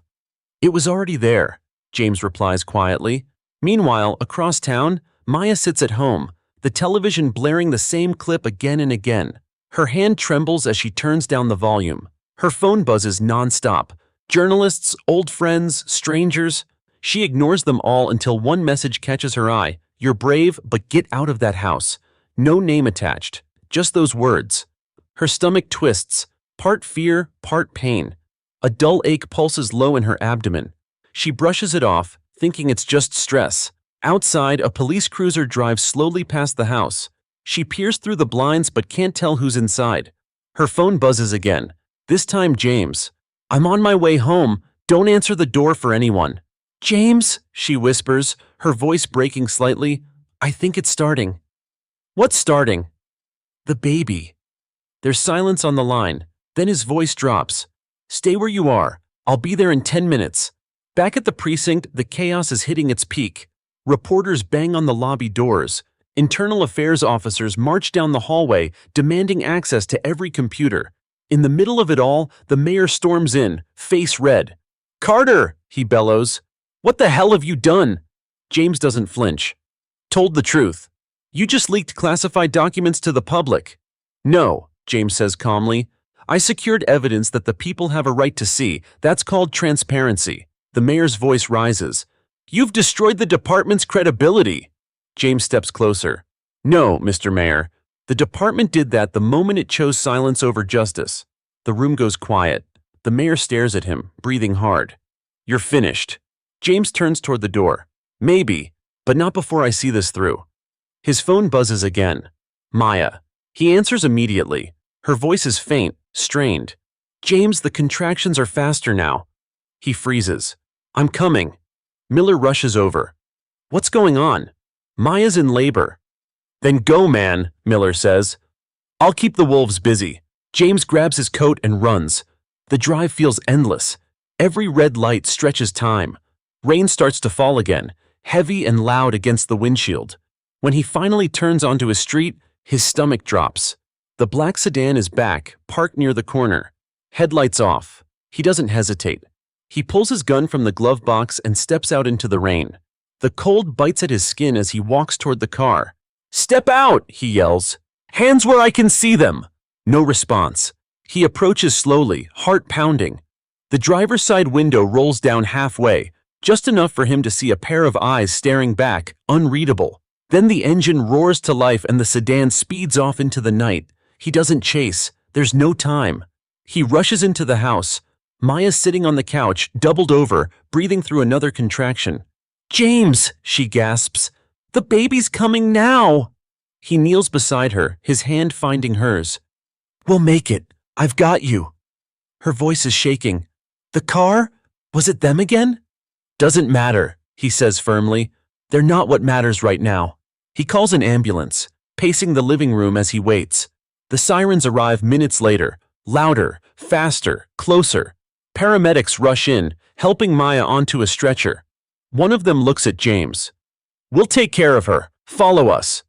"It was already there," James replies quietly. Meanwhile, across town, Maya sits at home, the television blaring the same clip again and again. Her hand trembles as she turns down the volume. Her phone buzzes non-stop. Journalists, old friends, strangers. She ignores them all until one message catches her eye. "You're brave, but get out of that house." No name attached, just those words. Her stomach twists, part fear, part pain. A dull ache pulses low in her abdomen. She brushes it off, thinking it's just stress. Outside, a police cruiser drives slowly past the house. She peers through the blinds but can't tell who's inside. Her phone buzzes again. This time James. "I'm on my way home. Don't answer the door for anyone." "James," she whispers, her voice breaking slightly. "I think it's starting." "What's starting?" "The baby." There's silence on the line. Then his voice drops. "Stay where you are. I'll be there in 10 minutes. Back at the precinct, the chaos is hitting its peak. Reporters bang on the lobby doors. Internal Affairs officers march down the hallway, demanding access to every computer. In the middle of it all, the mayor storms in, face red. "Carter!" he bellows. "What the hell have you done?" James doesn't flinch. "Told the truth. You just leaked classified documents to the public." "No," James says calmly. "I secured evidence that the people have a right to see. That's called transparency." The mayor's voice rises. "You've destroyed the department's credibility." James steps closer. "No, Mr. Mayor. The department did that the moment it chose silence over justice." The room goes quiet. The mayor stares at him, breathing hard. "You're finished." James turns toward the door. "Maybe, but not before I see this through." His phone buzzes again. Maya. He answers immediately. Her voice is faint, strained. "James, the contractions are faster now." He freezes. "I'm coming." Miller rushes over. "What's going on?" "Maya's in labor." "Then go, man," Miller says. "I'll keep the wolves busy." James grabs his coat and runs. The drive feels endless. Every red light stretches time. Rain starts to fall again, heavy and loud against the windshield. When he finally turns onto a street, his stomach drops. The black sedan is back, parked near the corner. Headlights off. He doesn't hesitate. He pulls his gun from the glove box and steps out into the rain. The cold bites at his skin as he walks toward the car. "Step out!" he yells. "Hands where I can see them!" No response. He approaches slowly, heart pounding. The driver's side window rolls down halfway, just enough for him to see a pair of eyes staring back, unreadable. Then the engine roars to life and the sedan speeds off into the night. He doesn't chase. There's no time. He rushes into the house. Maya's sitting on the couch, doubled over, breathing through another contraction. "James," she gasps. "The baby's coming now!" He kneels beside her, his hand finding hers. "We'll make it. I've got you." Her voice is shaking. "The car? Was it them again?" "Doesn't matter," he says firmly. "They're not what matters right now." He calls an ambulance, pacing the living room as he waits. The sirens arrive minutes later, louder, faster, closer. Paramedics rush in, helping Maya onto a stretcher. One of them looks at James. "We'll take care of her. Follow us."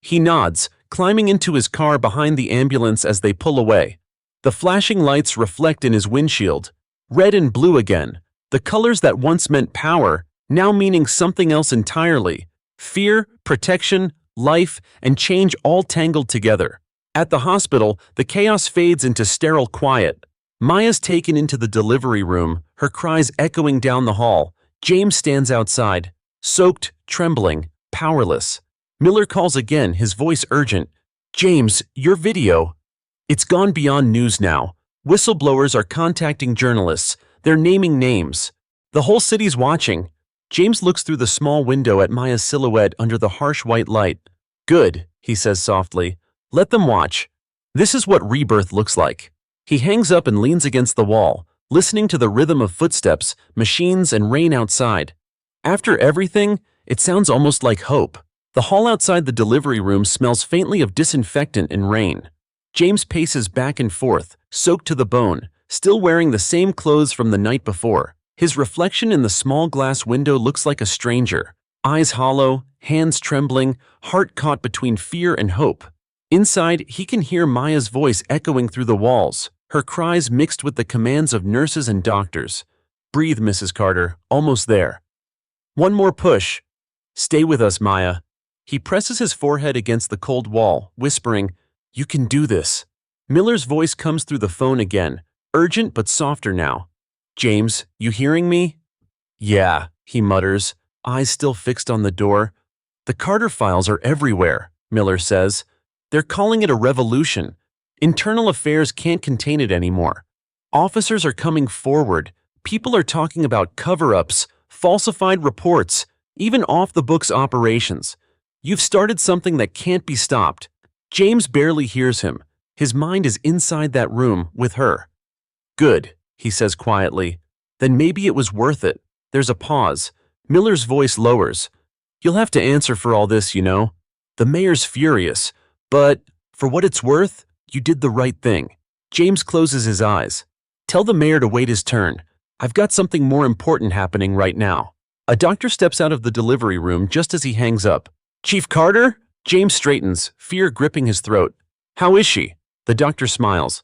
He nods, climbing into his car behind the ambulance as they pull away. The flashing lights reflect in his windshield. Red and blue again. The colors that once meant power, now meaning something else entirely. Fear, protection, life, and change all tangled together. At the hospital, the chaos fades into sterile quiet. Maya's taken into the delivery room, her cries echoing down the hall. James stands outside, soaked, trembling, powerless. Miller calls again, his voice urgent. "James, your video." It's gone beyond news now. Whistleblowers are contacting journalists. They're naming names. The whole city's watching. James looks through the small window at Maya's silhouette under the harsh white light. "Good," he says softly. "Let them watch. This is what rebirth looks like." He hangs up and leans against the wall, listening to the rhythm of footsteps, machines, and rain outside. After everything, it sounds almost like hope. The hall outside the delivery room smells faintly of disinfectant and rain. James paces back and forth, soaked to the bone, still wearing the same clothes from the night before. His reflection in the small glass window looks like a stranger. Eyes hollow, hands trembling, heart caught between fear and hope. Inside, he can hear Maya's voice echoing through the walls, her cries mixed with the commands of nurses and doctors. "Breathe, Mrs. Carter, almost there. One more push. Stay with us, Maya." He presses his forehead against the cold wall, whispering, "You can do this." Miller's voice comes through the phone again, urgent but softer now. "James, you hearing me?" "Yeah," he mutters, eyes still fixed on the door. "The Carter files are everywhere," Miller says. "They're calling it a revolution. Internal affairs can't contain it anymore. Officers are coming forward. People are talking about cover-ups, falsified reports, even off-the-books operations. You've started something that can't be stopped." James barely hears him. His mind is inside that room with her. "Good," he says quietly. "Then maybe it was worth it." There's a pause. Miller's voice lowers. "You'll have to answer for all this, you know. The mayor's furious, but for what it's worth, you did the right thing." James closes his eyes. "Tell the mayor to wait his turn. I've got something more important happening right now." A doctor steps out of the delivery room just as he hangs up. "Chief Carter?" James straightens, fear gripping his throat. "How is she?" The doctor smiles.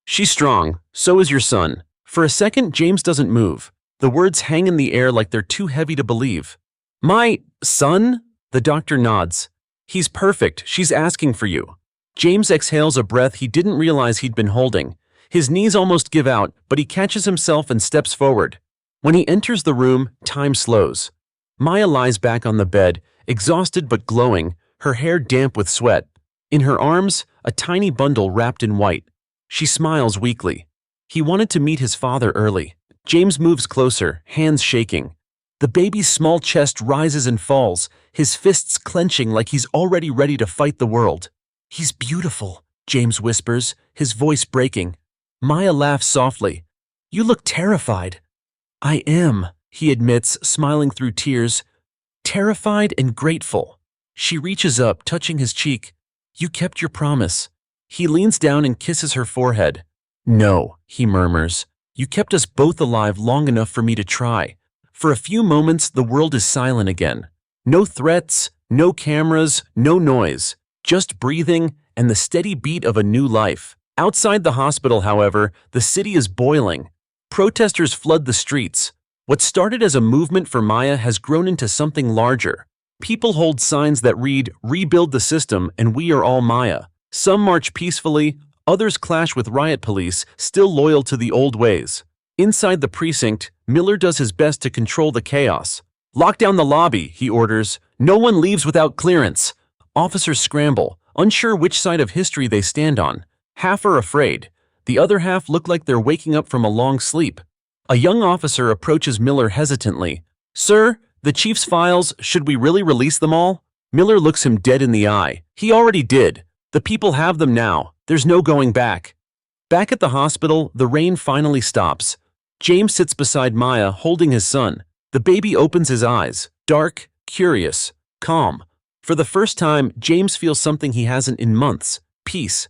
"She's strong. So is your son." For a second, James doesn't move. The words hang in the air like they're too heavy to believe. "My son?" The doctor nods. "He's perfect. She's asking for you." James exhales a breath he didn't realize he'd been holding. His knees almost give out, but he catches himself and steps forward. When he enters the room, time slows. Maya lies back on the bed, exhausted but glowing, her hair damp with sweat. In her arms, a tiny bundle wrapped in white. She smiles weakly. He wanted to meet his father early. James moves closer, hands shaking. The baby's small chest rises and falls, his fists clenching like he's already ready to fight the world. "He's beautiful," James whispers, his voice breaking. Maya laughs softly. "You look terrified." "I am," he admits, smiling through tears. "Terrified and grateful." She reaches up, touching his cheek. "You kept your promise." He leans down and kisses her forehead. "No," he murmurs. "You kept us both alive long enough for me to try." For a few moments, the world is silent again. No threats, no cameras, no noise. Just breathing and the steady beat of a new life. Outside the hospital, however, the city is boiling. Protesters flood the streets. What started as a movement for Maya has grown into something larger. People hold signs that read, "Rebuild the system and we are all Maya." Some march peacefully, others clash with riot police, still loyal to the old ways. Inside the precinct, Miller does his best to control the chaos. "Lock down the lobby," he orders. "No one leaves without clearance." Officers scramble, unsure which side of history they stand on. Half are afraid. The other half look like they're waking up from a long sleep. A young officer approaches Miller hesitantly. "Sir, the chief's files, should we really release them all?" Miller looks him dead in the eye. "He already did. The people have them now. There's no going back." Back at the hospital, the rain finally stops. James sits beside Maya, holding his son. The baby opens his eyes, dark, curious, calm. For the first time, James feels something he hasn't in months: peace.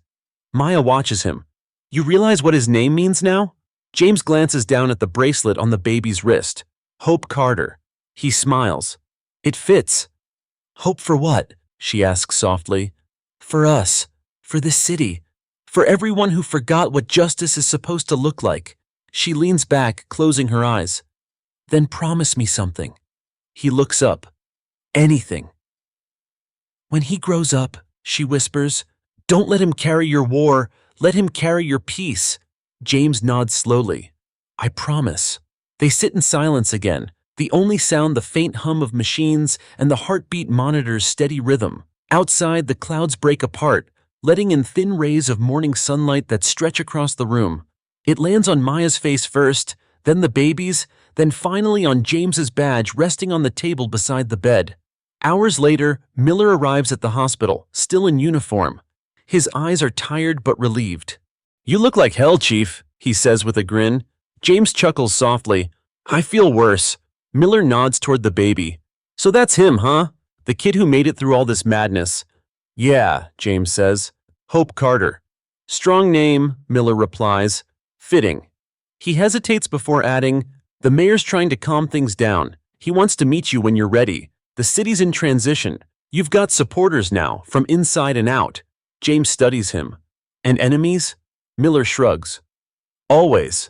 Maya watches him. "You realize what his name means now?" James glances down at the bracelet on the baby's wrist. Hope Carter. He smiles. "It fits." "Hope for what?" she asks softly. "For us. For this city. For everyone who forgot what justice is supposed to look like." She leans back, closing her eyes. "Then promise me something." He looks up. "Anything." "When he grows up," she whispers, "don't let him carry your war. Let him carry your peace." James nods slowly. "I promise." They sit in silence again, the only sound the faint hum of machines and the heartbeat monitor's steady rhythm. Outside, the clouds break apart, letting in thin rays of morning sunlight that stretch across the room. It lands on Maya's face first, then the baby's, then finally on James's badge resting on the table beside the bed. Hours later, Miller arrives at the hospital, still in uniform. His eyes are tired but relieved. "You look like hell, Chief," he says with a grin. James chuckles softly. "I feel worse." Miller nods toward the baby. "So that's him, huh? The kid who made it through all this madness." "Yeah," James says. "Hope Carter." "Strong name," Miller replies. "Fitting." He hesitates before adding, "The mayor's trying to calm things down. He wants to meet you when you're ready. The city's in transition. You've got supporters now, from inside and out." James studies him. "And enemies?" Miller shrugs. "Always."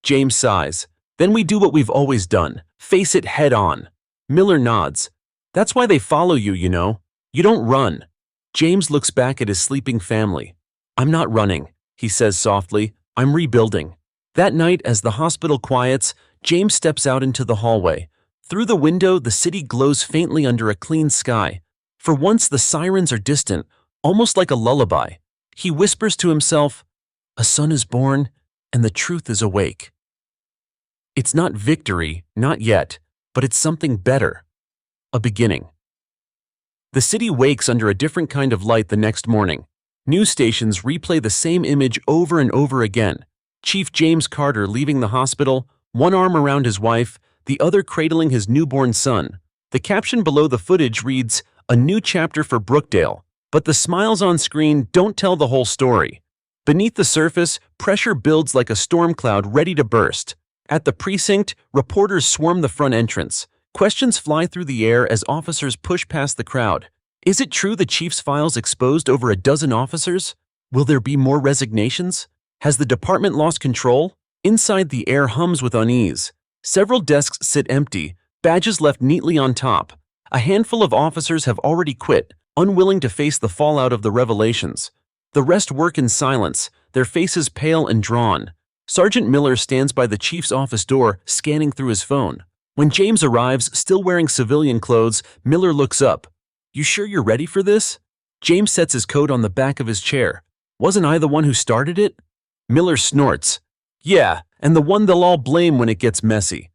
James sighs. "Then we do what we've always done. Face it head on." Miller nods. "That's why they follow you, you know. You don't run." James looks back at his sleeping family. "I'm not running," he says softly. "I'm rebuilding." That night, as the hospital quiets, James steps out into the hallway. Through the window, the city glows faintly under a clean sky. For once, the sirens are distant, almost like a lullaby. He whispers to himself, "A son is born, and the truth is awake." It's not victory, not yet, but it's something better. A beginning. The city wakes under a different kind of light the next morning. News stations replay the same image over and over again. Chief James Carter leaving the hospital, one arm around his wife, the other cradling his newborn son. The caption below the footage reads, "A new chapter for Brookdale," but the smiles on screen don't tell the whole story. Beneath the surface, pressure builds like a storm cloud ready to burst. At the precinct, reporters swarm the front entrance. Questions fly through the air as officers push past the crowd. Is it true the chief's files exposed over a dozen officers? Will there be more resignations? Has the department lost control? Inside, the air hums with unease. Several desks sit empty, badges left neatly on top. A handful of officers have already quit, unwilling to face the fallout of the revelations. The rest work in silence, their faces pale and drawn. Sergeant Miller stands by the chief's office door, scanning through his phone. When James arrives, still wearing civilian clothes, Miller looks up. "You sure you're ready for this?" James sets his coat on the back of his chair. "Wasn't I the one who started it?" Miller snorts. "Yeah, and the one they'll all blame when it gets messy."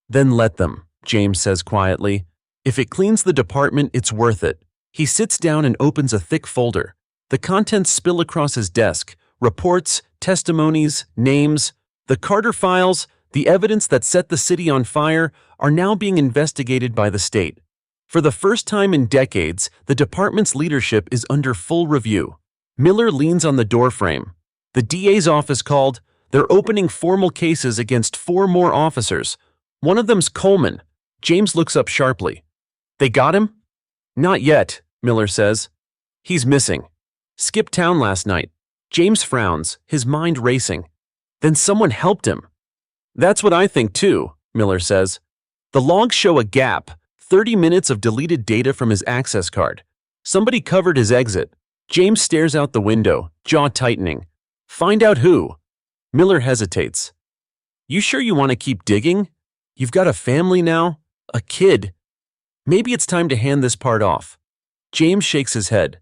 "Then let them," James says quietly. "If it cleans the department, it's worth it." He sits down and opens a thick folder. The contents spill across his desk. Reports, testimonies, names. The Carter files, the evidence that set the city on fire, are now being investigated by the state. For the first time in decades, the department's leadership is under full review. Miller leans on the doorframe. The DA's office called. They're opening formal cases against 4 more officers. One of them's Coleman. James looks up sharply. "They got him?" "Not yet," Miller says. "He's missing. Skipped town last night." James frowns, his mind racing. "Then someone helped him." "That's what I think too," Miller says. The logs show a gap, 30 minutes of deleted data from his access card. Somebody covered his exit. James stares out the window, jaw tightening. "Find out who." Miller hesitates. "You sure you want to keep digging? You've got a family now, a kid. Maybe it's time to hand this part off." James shakes his head.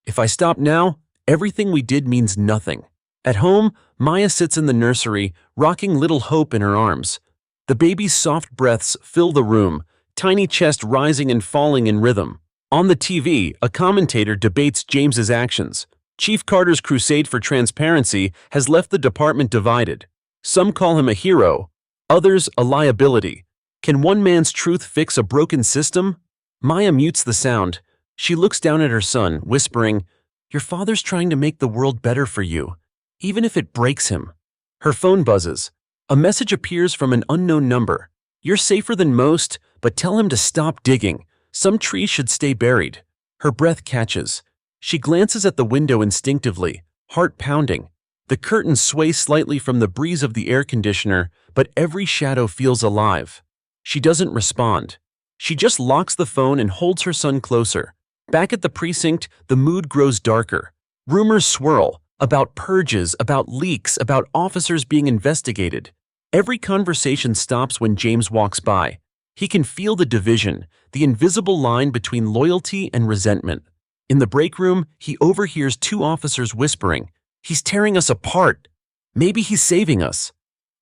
"If I stop now, everything we did means nothing." At home, Maya sits in the nursery, rocking little Hope in her arms. The baby's soft breaths fill the room, tiny chest rising and falling in rhythm. On the TV, a commentator debates James's actions. Chief Carter's crusade for transparency has left the department divided. Some call him a hero, others a liability. Can one man's truth fix a broken system? Maya mutes the sound. She looks down at her son, whispering, "Your father's trying to make the world better for you, even if it breaks him." Her phone buzzes. A message appears from an unknown number. "You're safer than most, but tell him to stop digging. Some trees should stay buried." Her breath catches. She glances at the window instinctively, heart pounding. The curtains sway slightly from the breeze of the air conditioner, but every shadow feels alive. She doesn't respond. She just locks the phone and holds her son closer. Back at the precinct, the mood grows darker. Rumors swirl about purges, about leaks, about officers being investigated. Every conversation stops when James walks by. He can feel the division, the invisible line between loyalty and resentment. In the break room, he overhears two officers whispering, "He's tearing us apart. Maybe he's saving us."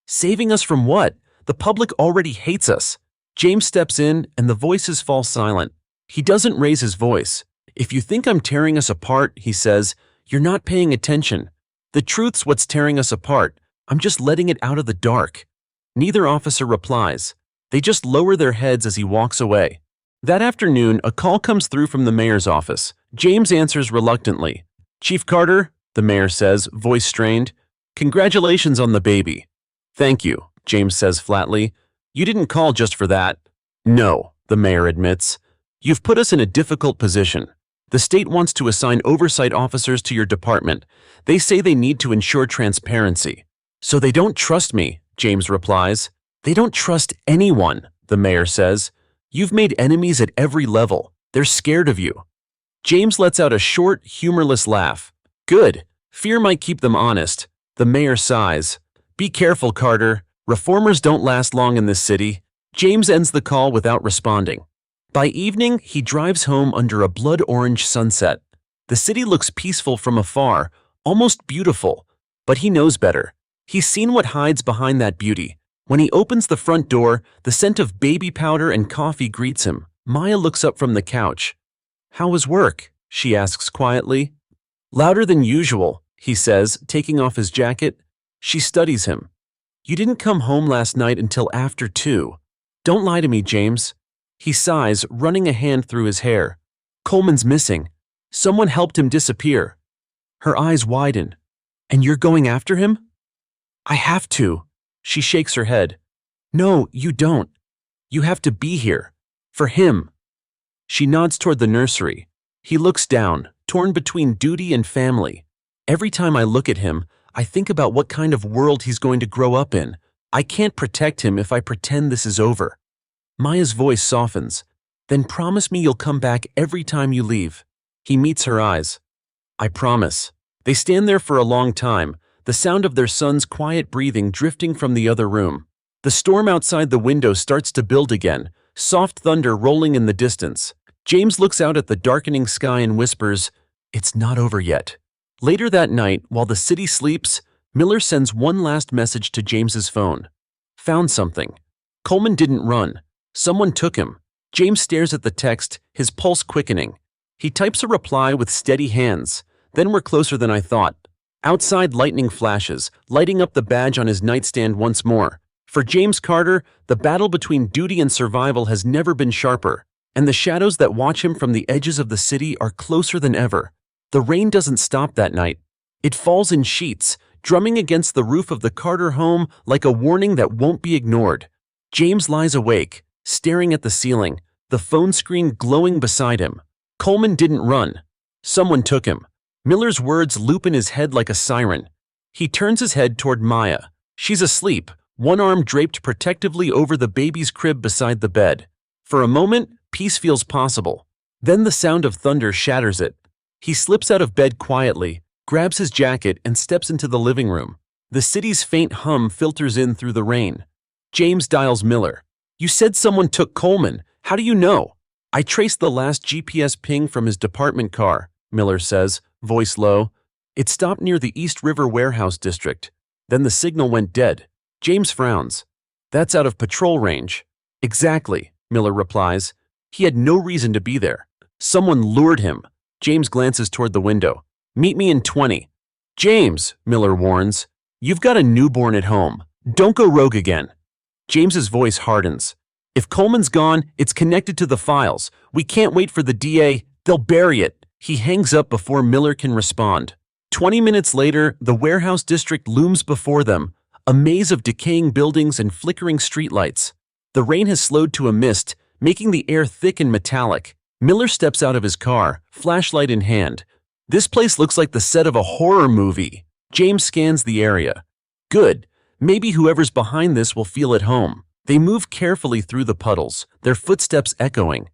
Saving us from what? The public already hates us. James steps in, and the voices fall silent. He doesn't raise his voice. "If you think I'm tearing us apart," he says, "you're not paying attention. The truth's what's tearing us apart. I'm just letting it out of the dark." Neither officer replies. They just lower their heads as he walks away. That afternoon, a call comes through from the mayor's office. James answers reluctantly. "Chief Carter," the mayor says, voice strained, "congratulations on the baby." "Thank you," James says flatly. "You didn't call just for that." "No," the mayor admits. "You've put us in a difficult position. The state wants to assign oversight officers to your department. They say they need to ensure transparency." "So they don't trust me," James replies. "They don't trust anyone," the mayor says. "You've made enemies at every level. They're scared of you." James lets out a short, humorless laugh. "Good. Fear might keep them honest." The mayor sighs. "Be careful, Carter. Reformers don't last long in this city." James ends the call without responding. By evening, he drives home under a blood-orange sunset. The city looks peaceful from afar, almost beautiful, but he knows better. He's seen what hides behind that beauty. When he opens the front door, the scent of baby powder and coffee greets him. Maya looks up from the couch. "How was work?" she asks quietly. "Louder than usual," he says, taking off his jacket. She studies him. "You didn't come home last night until after 2. Don't lie to me, James." He sighs, running a hand through his hair. "Coleman's missing. Someone helped him disappear." Her eyes widen. "And you're going after him?" "I have to." She shakes her head. "No, you don't. You have to be here. For him." She nods toward the nursery. He looks down, torn between duty and family. "Every time I look at him, I think about what kind of world he's going to grow up in. I can't protect him if I pretend this is over." Maya's voice softens. "Then promise me you'll come back every time you leave." He meets her eyes. "I promise." They stand there for a long time, the sound of their son's quiet breathing drifting from the other room. The storm outside the window starts to build again, soft thunder rolling in the distance. James looks out at the darkening sky and whispers, "It's not over yet." Later that night, while the city sleeps, Miller sends one last message to James's phone. "Found something. Coleman didn't run. Someone took him." James stares at the text, his pulse quickening. He types a reply with steady hands. "Then we're closer than I thought." Outside, lightning flashes, lighting up the badge on his nightstand once more. For James Carter, the battle between duty and survival has never been sharper, and the shadows that watch him from the edges of the city are closer than ever. The rain doesn't stop that night. It falls in sheets, drumming against the roof of the Carter home like a warning that won't be ignored. James lies awake, staring at the ceiling, the phone screen glowing beside him. Coleman didn't run. Someone took him. Miller's words loop in his head like a siren. He turns his head toward Maya. She's asleep, one arm draped protectively over the baby's crib beside the bed. For a moment, peace feels possible. Then the sound of thunder shatters it. He slips out of bed quietly, grabs his jacket, and steps into the living room. The city's faint hum filters in through the rain. James dials Miller. "You said someone took Coleman. How do you know?" "I traced the last GPS ping from his department car," Miller says, voice low. It stopped near the East River Warehouse District. Then the signal went dead. James frowns. That's out of patrol range. Exactly, Miller replies. He had no reason to be there. Someone lured him. James glances toward the window. Meet me in 20. James, Miller warns. You've got a newborn at home. Don't go rogue again. James's voice hardens. If Coleman's gone, it's connected to the files. We can't wait for the DA. They'll bury it. He hangs up before Miller can respond. 20 minutes later, the warehouse district looms before them, a maze of decaying buildings and flickering streetlights. The rain has slowed to a mist, making the air thick and metallic. Miller steps out of his car, flashlight in hand. This place looks like the set of a horror movie. James scans the area. Good. Maybe whoever's behind this will feel at home. They move carefully through the puddles, their footsteps echoing.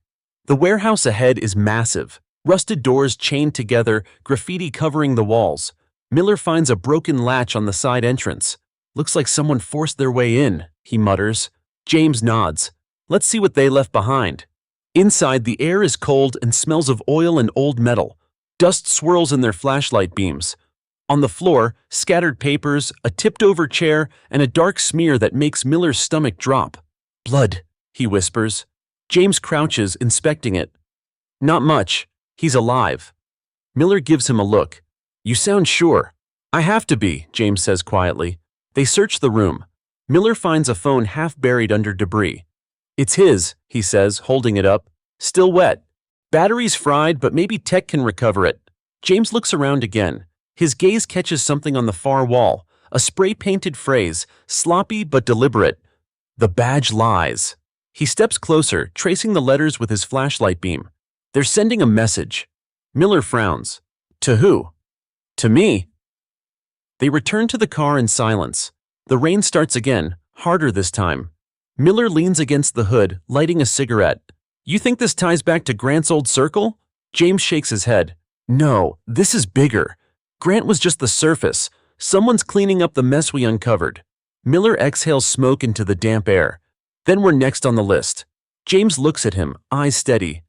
The warehouse ahead is massive. Rusted doors chained together, graffiti covering the walls. Miller finds a broken latch on the side entrance. Looks like someone forced their way in, he mutters. James nods. Let's see what they left behind. Inside, the air is cold and smells of oil and old metal. Dust swirls in their flashlight beams. On the floor, scattered papers, a tipped-over chair, and a dark smear that makes Miller's stomach drop. Blood, he whispers. James crouches, inspecting it. Not much. He's alive. Miller gives him a look. You sound sure. I have to be, James says quietly. They search the room. Miller finds a phone half buried under debris. It's his, he says, holding it up. Still wet. Battery's fried, but maybe tech can recover it. James looks around again. His gaze catches something on the far wall, a spray-painted phrase, sloppy but deliberate. The badge lies. He steps closer, tracing the letters with his flashlight beam. They're sending a message. Miller frowns. To who? To me. They return to the car in silence. The rain starts again, harder this time. Miller leans against the hood, lighting a cigarette. You think this ties back to Grant's old circle? James shakes his head. No, this is bigger. Grant was just the surface. Someone's cleaning up the mess we uncovered. Miller exhales smoke into the damp air. Then we're next on the list. James looks at him, eyes steady.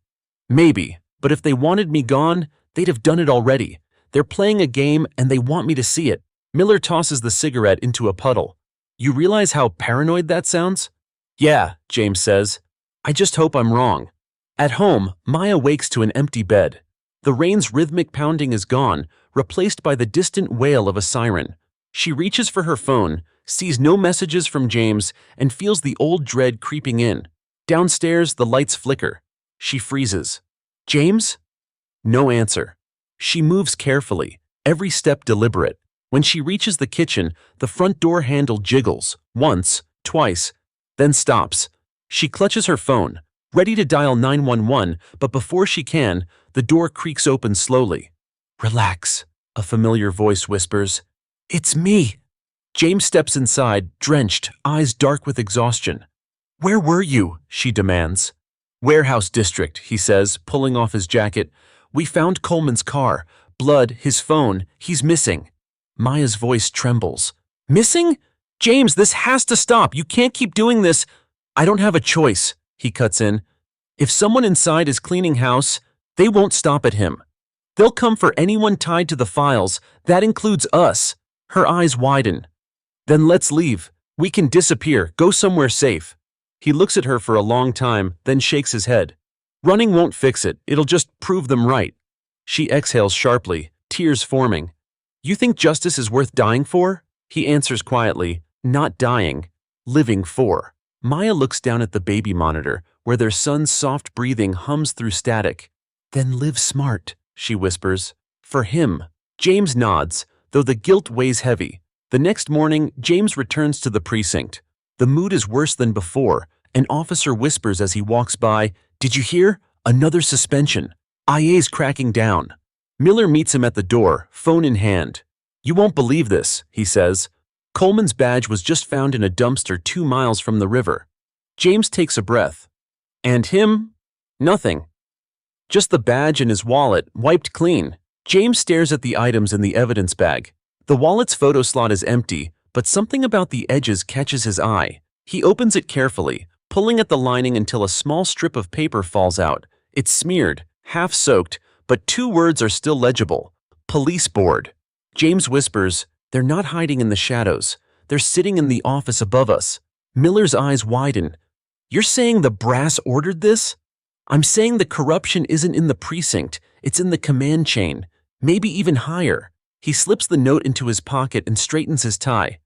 Maybe, but if they wanted me gone, they'd have done it already. They're playing a game and they want me to see it. Miller tosses the cigarette into a puddle. You realize how paranoid that sounds? Yeah, James says. I just hope I'm wrong. At home, Maya wakes to an empty bed. The rain's rhythmic pounding is gone, replaced by the distant wail of a siren. She reaches for her phone, sees no messages from James, and feels the old dread creeping in. Downstairs, the lights flicker. She freezes. James? No answer. She moves carefully, every step deliberate. When she reaches the kitchen, the front door handle jiggles, once, twice, then stops. She clutches her phone, ready to dial 911, but before she can, the door creaks open slowly. Relax, a familiar voice whispers. It's me. James steps inside, drenched, eyes dark with exhaustion. Where were you? She demands. Warehouse district, he says, pulling off his jacket. We found Coleman's car. Blood, his phone. He's missing. Maya's voice trembles. Missing? James, this has to stop. You can't keep doing this. I don't have a choice, he cuts in. If someone inside is cleaning house, they won't stop at him. They'll come for anyone tied to the files. That includes us. Her eyes widen. Then let's leave. We can disappear, go somewhere safe. He looks at her for a long time, then shakes his head. Running won't fix it. It'll just prove them right. She exhales sharply, tears forming. You think justice is worth dying for? He answers quietly, not dying, living for. Maya looks down at the baby monitor, where their son's soft breathing hums through static. Then live smart, she whispers. For him. James nods, though the guilt weighs heavy. The next morning, James returns to the precinct. The mood is worse than before. An officer whispers as he walks by, Did you hear? Another suspension. IA's cracking down. Miller meets him at the door, phone in hand. You won't believe this, he says. Coleman's badge was just found in a dumpster 2 miles from the river. James takes a breath. And him? Nothing. Just the badge and his wallet, wiped clean. James stares at the items in the evidence bag. The wallet's photo slot is empty, but something about the edges catches his eye. He opens it carefully, pulling at the lining until a small strip of paper falls out. It's smeared, half soaked, but 2 words are still legible. Police board. James whispers, "They're not hiding in the shadows. They're sitting in the office above us." Miller's eyes widen. "You're saying the brass ordered this?" "I'm saying the corruption isn't in the precinct, it's in the command chain, maybe even higher." He slips the note into his pocket and straightens his tie.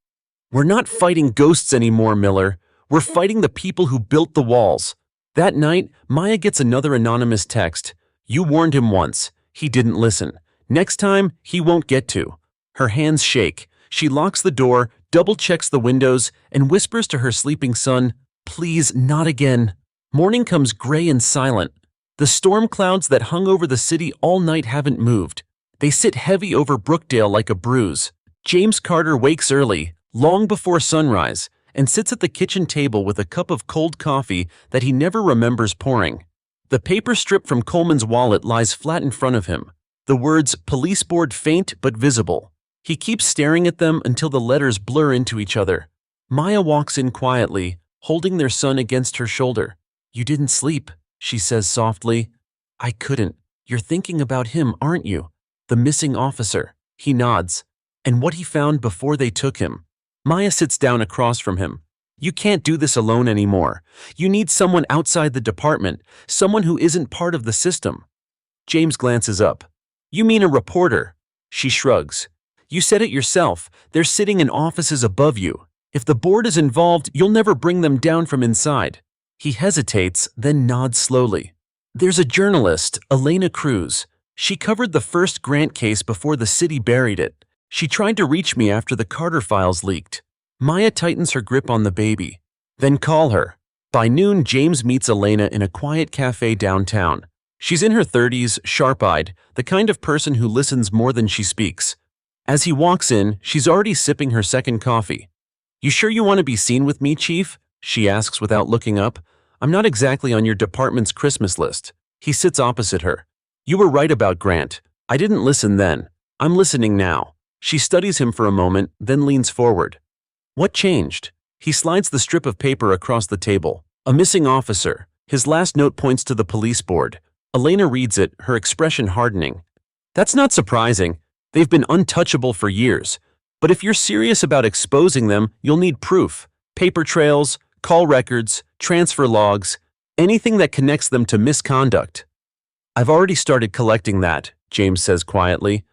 "We're not fighting ghosts anymore, Miller. We're fighting the people who built the walls." That night, Maya gets another anonymous text. "You warned him once. He didn't listen. Next time, he won't get to." Her hands shake. She locks the door, double-checks the windows, and whispers to her sleeping son, "Please, not again." Morning comes gray and silent. The storm clouds that hung over the city all night haven't moved. They sit heavy over Brookdale like a bruise. James Carter wakes early, long before sunrise, and sits at the kitchen table with a cup of cold coffee that he never remembers pouring. The paper strip from Coleman's wallet lies flat in front of him. The words "police board" faint but visible. He keeps staring at them until the letters blur into each other. Maya walks in quietly, holding their son against her shoulder. "You didn't sleep," she says softly. "I couldn't. You're thinking about him, aren't you? The missing officer." He nods. "And what he found before they took him." Maya sits down across from him. "You can't do this alone anymore. You need someone outside the department, someone who isn't part of the system." James glances up. "You mean a reporter?" She shrugs. "You said it yourself. They're sitting in offices above you. If the board is involved, you'll never bring them down from inside." He hesitates, then nods slowly. "There's a journalist, Elena Cruz. She covered the first Grant case before the city buried it. She tried to reach me after the Carter files leaked." Maya tightens her grip on the baby. "Then call her." By noon, James meets Elena in a quiet cafe downtown. She's in her 30s, sharp-eyed, the kind of person who listens more than she speaks. As he walks in, she's already sipping her second coffee. "You sure you want to be seen with me, Chief?" she asks without looking up. "I'm not exactly on your department's Christmas list." He sits opposite her. "You were right about Grant. I didn't listen then. I'm listening now." She studies him for a moment, then leans forward. "What changed?" He slides the strip of paper across the table. "A missing officer. His last note points to the police board." Elena reads it, her expression hardening. "That's not surprising. They've been untouchable for years. But if you're serious about exposing them, you'll need proof. Paper trails, call records, transfer logs, anything that connects them to misconduct." "I've already started collecting that," James says quietly.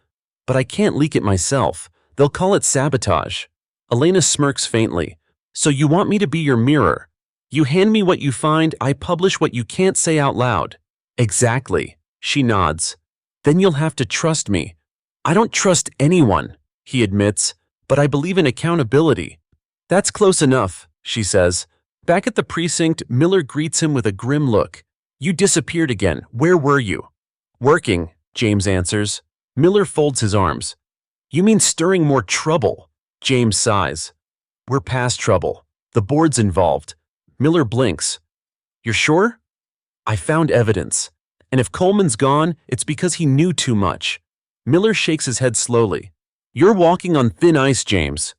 "But I can't leak it myself. They'll call it sabotage." Elena smirks faintly. "So you want me to be your mirror? You hand me what you find, I publish what you can't say out loud." "Exactly." She nods. "Then you'll have to trust me." "I don't trust anyone," he admits, "but I believe in accountability." "That's close enough," she says. Back at the precinct, Miller greets him with a grim look. "You disappeared again. Where were you?" "Working," James answers. Miller folds his arms. "You mean stirring more trouble?" James sighs. "We're past trouble. The board's involved." Miller blinks. "You're sure?" "I found evidence. And if Coleman's gone, it's because he knew too much." Miller shakes his head slowly. "You're walking on thin ice, James.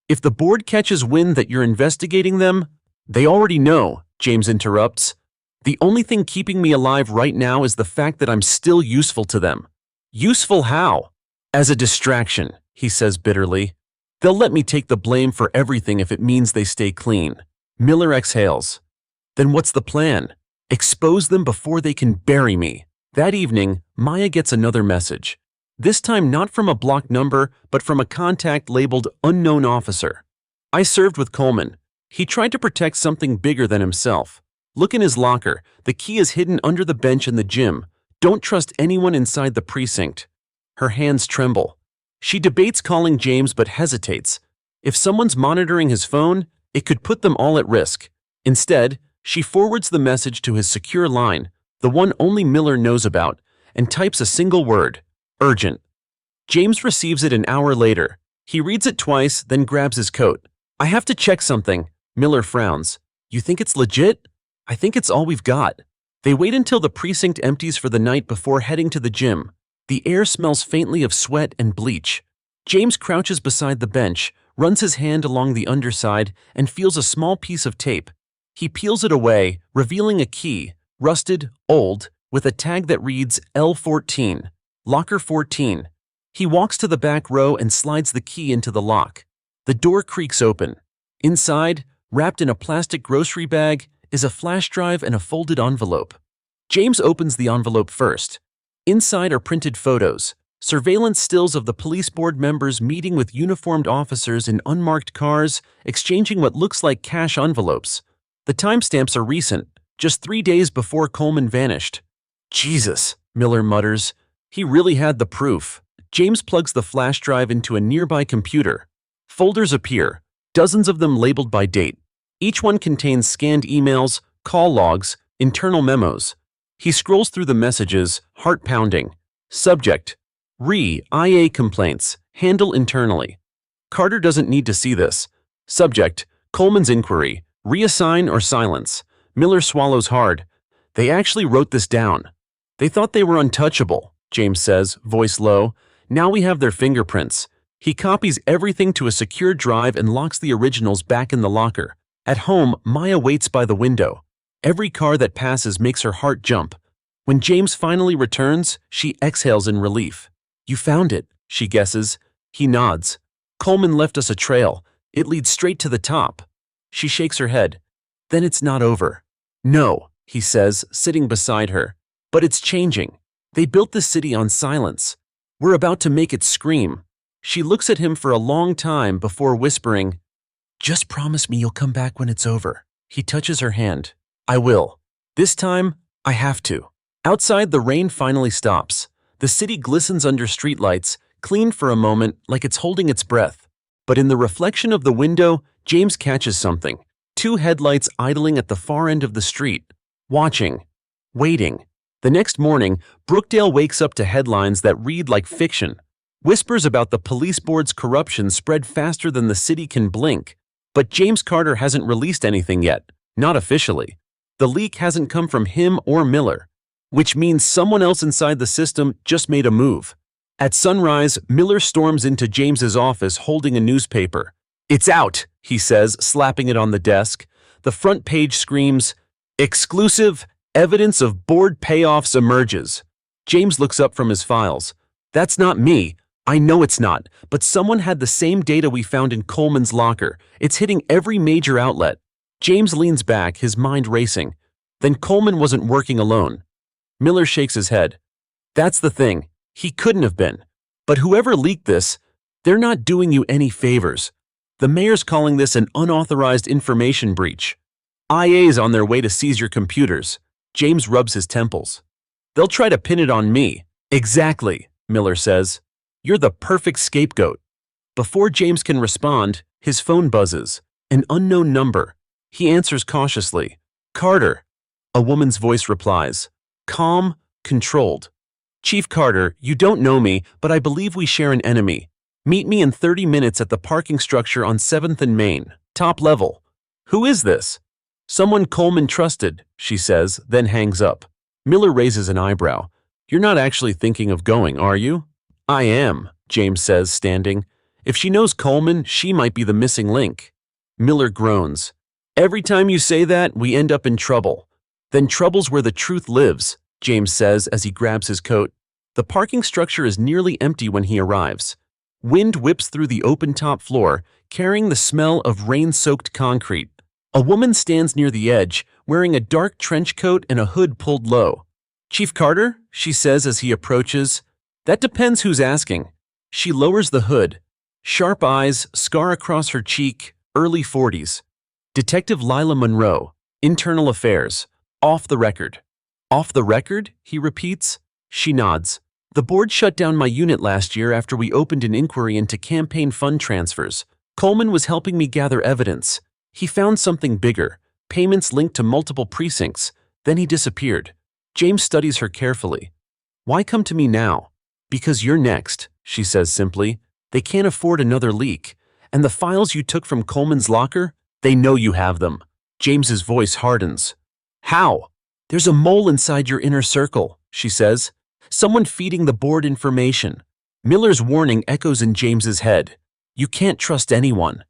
If the board catches wind that you're investigating them—" "They already know," James interrupts. "The only thing keeping me alive right now is the fact that I'm still useful to them." "Useful how?" "As a distraction," he says bitterly. "They'll let me take the blame for everything if it means they stay clean." Miller exhales. "Then what's the plan?" "Expose them before they can bury me." That evening, Maya gets another message. This time not from a blocked number, but from a contact labeled "Unknown Officer." "I served with Coleman. He tried to protect something bigger than himself. Look in his locker. The key is hidden under the bench in the gym. Don't trust anyone inside the precinct." Her hands tremble. She debates calling James but hesitates. If someone's monitoring his phone, it could put them all at risk. Instead, she forwards the message to his secure line, the one only Miller knows about, and types a single word: urgent. James receives it an hour later. He reads it twice, then grabs his coat. "I have to check something." Miller frowns. "You think it's legit?" "I think it's all we've got." They wait until the precinct empties for the night before heading to the gym. The air smells faintly of sweat and bleach. James crouches beside the bench, runs his hand along the underside, and feels a small piece of tape. He peels it away, revealing a key, rusted, old, with a tag that reads L14, Locker 14. He walks to the back row and slides the key into the lock. The door creaks open. Inside, wrapped in a plastic grocery bag, is a flash drive and a folded envelope. James opens the envelope first. Inside are printed photos, surveillance stills of the police board members meeting with uniformed officers in unmarked cars, exchanging what looks like cash envelopes. The timestamps are recent, just 3 days before Coleman vanished. Jesus, Miller mutters. He really had the proof. James plugs the flash drive into a nearby computer. Folders appear, dozens of them labeled by date. Each one contains scanned emails, call logs, internal memos. He scrolls through the messages, heart pounding. Subject: IA complaints, handle internally. Carter doesn't need to see this. Subject: Coleman's inquiry, reassign or silence. Miller swallows hard. They actually wrote this down. They thought they were untouchable, James says, voice low. Now we have their fingerprints. He copies everything to a secure drive and locks the originals back in the locker. At home, Maya waits by the window. Every car that passes makes her heart jump. When James finally returns, she exhales in relief. You found it, she guesses. He nods. Coleman left us a trail. It leads straight to the top. She shakes her head. Then it's not over. No, he says, sitting beside her. But it's changing. They built the city on silence. We're about to make it scream. She looks at him for a long time before whispering, Just promise me you'll come back when it's over. He touches her hand. I will. This time, I have to. Outside, the rain finally stops. The city glistens under streetlights, clean for a moment like it's holding its breath. But in the reflection of the window, James catches something. 2 headlights idling at the far end of the street. Watching. Waiting. The next morning, Brookdale wakes up to headlines that read like fiction. Whispers about the police board's corruption spread faster than the city can blink. But James Carter hasn't released anything yet. Not officially. The leak hasn't come from him or Miller, which means someone else inside the system just made a move. At sunrise, Miller storms into James's office holding a newspaper. It's out, he says, slapping it on the desk. The front page screams, Exclusive, evidence of board payoffs emerges. James looks up from his files. That's not me. I know it's not, but someone had the same data we found in Coleman's locker. It's hitting every major outlet. James leans back, his mind racing. Then Coleman wasn't working alone. Miller shakes his head. That's the thing. He couldn't have been. But whoever leaked this, they're not doing you any favors. The mayor's calling this an unauthorized information breach. IA's on their way to seize your computers. James rubs his temples. They'll try to pin it on me. Exactly, Miller says. You're the perfect scapegoat. Before James can respond, his phone buzzes. An unknown number. He answers cautiously. Carter. A woman's voice replies. Calm, controlled. Chief Carter, you don't know me, but I believe we share an enemy. Meet me in 30 minutes at the parking structure on 7th and Main, top level. Who is this? Someone Coleman trusted, she says, then hangs up. Miller raises an eyebrow. You're not actually thinking of going, are you? I am, James says, standing. If she knows Coleman, she might be the missing link. Miller groans. Every time you say that, we end up in trouble. Then trouble's where the truth lives, James says as he grabs his coat. The parking structure is nearly empty when he arrives. Wind whips through the open-top floor, carrying the smell of rain-soaked concrete. A woman stands near the edge, wearing a dark trench coat and a hood pulled low. Chief Carter, she says as he approaches. That depends who's asking. She lowers the hood. Sharp eyes, scar across her cheek, early 40s. Detective Lila Monroe, Internal Affairs. Off the record. Off the record? He repeats. She nods. The board shut down my unit last year after we opened an inquiry into campaign fund transfers. Coleman was helping me gather evidence. He found something bigger, payments linked to multiple precincts. Then he disappeared. James studies her carefully. Why come to me now? Because you're next, she says simply. They can't afford another leak. And the files you took from Coleman's locker? They know you have them. James's voice hardens. How? There's a mole inside your inner circle, she says. Someone feeding the board information. Miller's warning echoes in James's head. You can't trust anyone.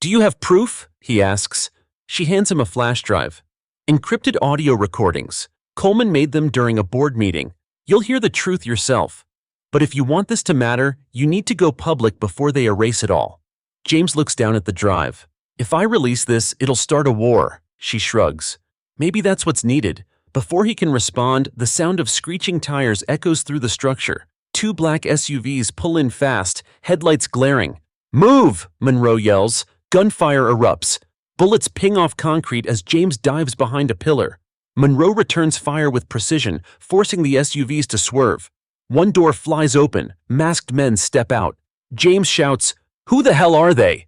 Do you have proof? He asks. She hands him a flash drive. Encrypted audio recordings. Coleman made them during a board meeting. You'll hear the truth yourself. But if you want this to matter, you need to go public before they erase it all. James looks down at the drive. If I release this, it'll start a war. She shrugs. Maybe that's what's needed. Before he can respond, the sound of screeching tires echoes through the structure. Two black SUVs pull in fast, headlights glaring. Move! Monroe yells. Gunfire erupts. Bullets ping off concrete as James dives behind a pillar. Monroe returns fire with precision, forcing the SUVs to swerve. One door flies open. Masked men step out. James shouts, "Who the hell are they?"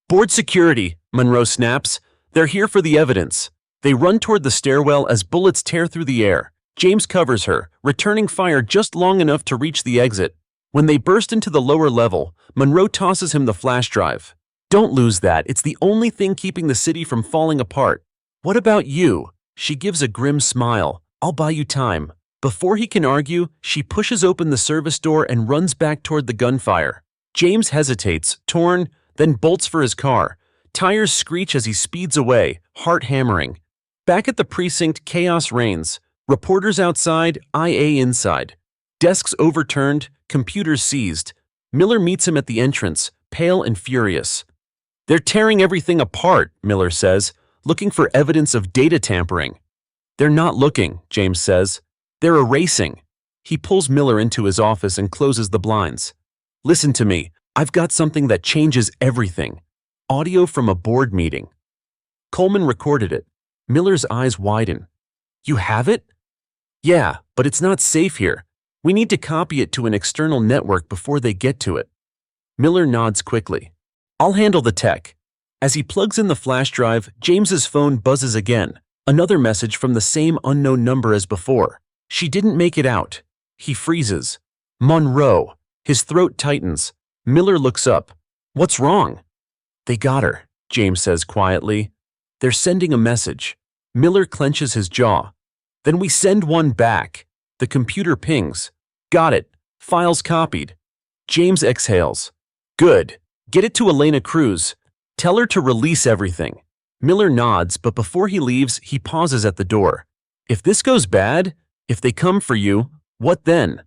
"Board security," Monroe snaps. "They're here for the evidence." They run toward the stairwell as bullets tear through the air. James covers her, returning fire just long enough to reach the exit. When they burst into the lower level, Monroe tosses him the flash drive. "Don't lose that. It's the only thing keeping the city from falling apart." "What about you?" She gives a grim smile. "I'll buy you time." Before he can argue, she pushes open the service door and runs back toward the gunfire. James hesitates, torn, then bolts for his car. Tires screech as he speeds away, heart hammering. Back at the precinct, chaos reigns. Reporters outside, IA inside. Desks overturned, computers seized. Miller meets him at the entrance, pale and furious. "They're tearing everything apart," Miller says, "looking for evidence of data tampering." "They're not looking," James says. "They're erasing." He pulls Miller into his office and closes the blinds. "Listen to me. I've got something that changes everything." Audio from a board meeting. Coleman recorded it. Miller's eyes widen. "You have it?" "Yeah, but it's not safe here. We need to copy it to an external network before they get to it." Miller nods quickly. "I'll handle the tech." As he plugs in the flash drive, James's phone buzzes again. Another message from the same unknown number as before. She didn't make it out. He freezes. Monroe. His throat tightens. Miller looks up. "What's wrong?" "They got her," James says quietly. "They're sending a message." Miller clenches his jaw. "Then we send one back." The computer pings. "Got it. Files copied." James exhales. "Good. Get it to Elena Cruz. Tell her to release everything." Miller nods, but before he leaves, he pauses at the door. "If this goes bad, if they come for you, what then?"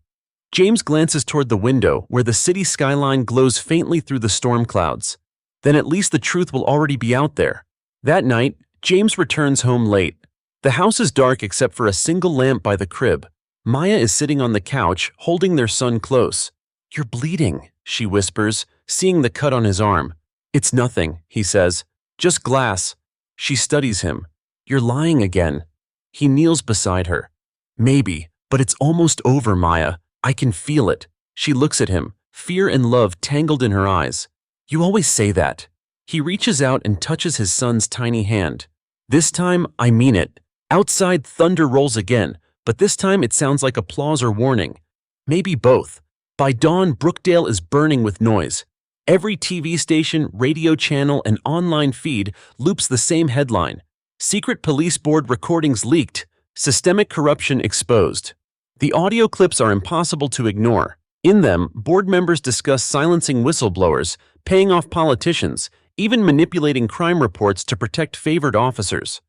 James glances toward the window, where the city skyline glows faintly through the storm clouds. Then at least the truth will already be out there. That night, James returns home late. The house is dark except for a single lamp by the crib. Maya is sitting on the couch, holding their son close. "You're bleeding," she whispers, seeing the cut on his arm. "It's nothing," he says. "Just glass." She studies him. "You're lying again." He kneels beside her. "Maybe, but it's almost over, Maya. I can feel it." She looks at him, fear and love tangled in her eyes. "You always say that." He reaches out and touches his son's tiny hand. "This time, I mean it." Outside, thunder rolls again, but this time it sounds like applause or warning. Maybe both. By dawn, Brookdale is burning with noise. Every TV station, radio channel, and online feed loops the same headline. Secret police board recordings leaked. Systemic corruption exposed. The audio clips are impossible to ignore. In them, board members discuss silencing whistleblowers, paying off politicians, even manipulating crime reports to protect favored officers.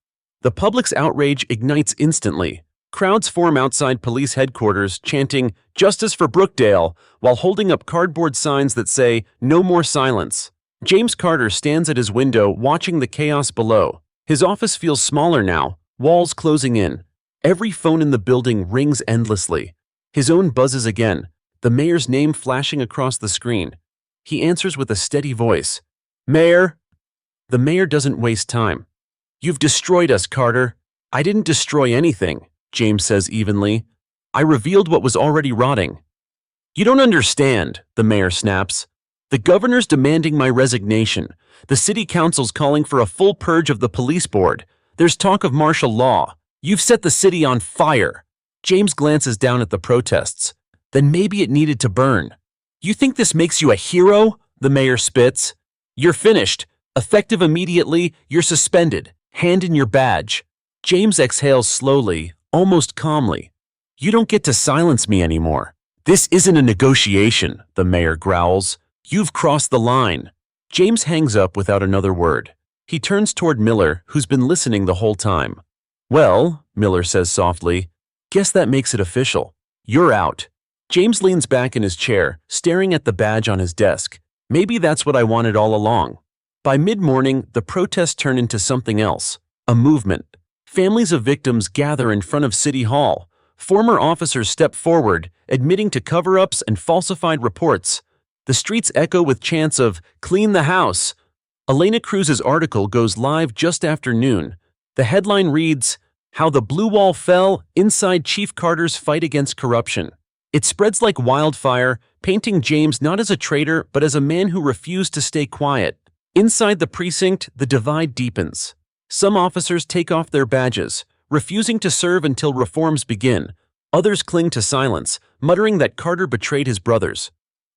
The public's outrage ignites instantly. Crowds form outside police headquarters, chanting, "Justice for Brookdale," while holding up cardboard signs that say, "No more silence." James Carter stands at his window watching the chaos below. His office feels smaller now, walls closing in. Every phone in the building rings endlessly. His own buzzes again, the mayor's name flashing across the screen. He answers with a steady voice. "Mayor?" The mayor doesn't waste time. "You've destroyed us, Carter." "I didn't destroy anything," James says evenly. "I revealed what was already rotting." "You don't understand," the mayor snaps. "The governor's demanding my resignation. The city council's calling for a full purge of the police board. There's talk of martial law. You've set the city on fire." James glances down at the protests. "Then maybe it needed to burn." "You think this makes you a hero?" the mayor spits. "You're finished. Effective immediately, you're suspended. Hand in your badge." James exhales slowly, almost calmly. "You don't get to silence me anymore." "This isn't a negotiation," the mayor growls. "You've crossed the line." James hangs up without another word. He turns toward Miller, who's been listening the whole time. "Well," Miller says softly, "guess that makes it official. You're out." James leans back in his chair, staring at the badge on his desk. Maybe that's what I wanted all along. By mid-morning, the protests turn into something else. A movement. Families of victims gather in front of City Hall. Former officers step forward, admitting to cover-ups and falsified reports. The streets echo with chants of, "Clean the house." Elena Cruz's article goes live just after noon. The headline reads, "How the Blue Wall Fell Inside Chief Carter's Fight Against Corruption." It spreads like wildfire, painting James not as a traitor but as a man who refused to stay quiet. Inside the precinct, the divide deepens. Some officers take off their badges, refusing to serve until reforms begin. Others cling to silence, muttering that Carter betrayed his brothers.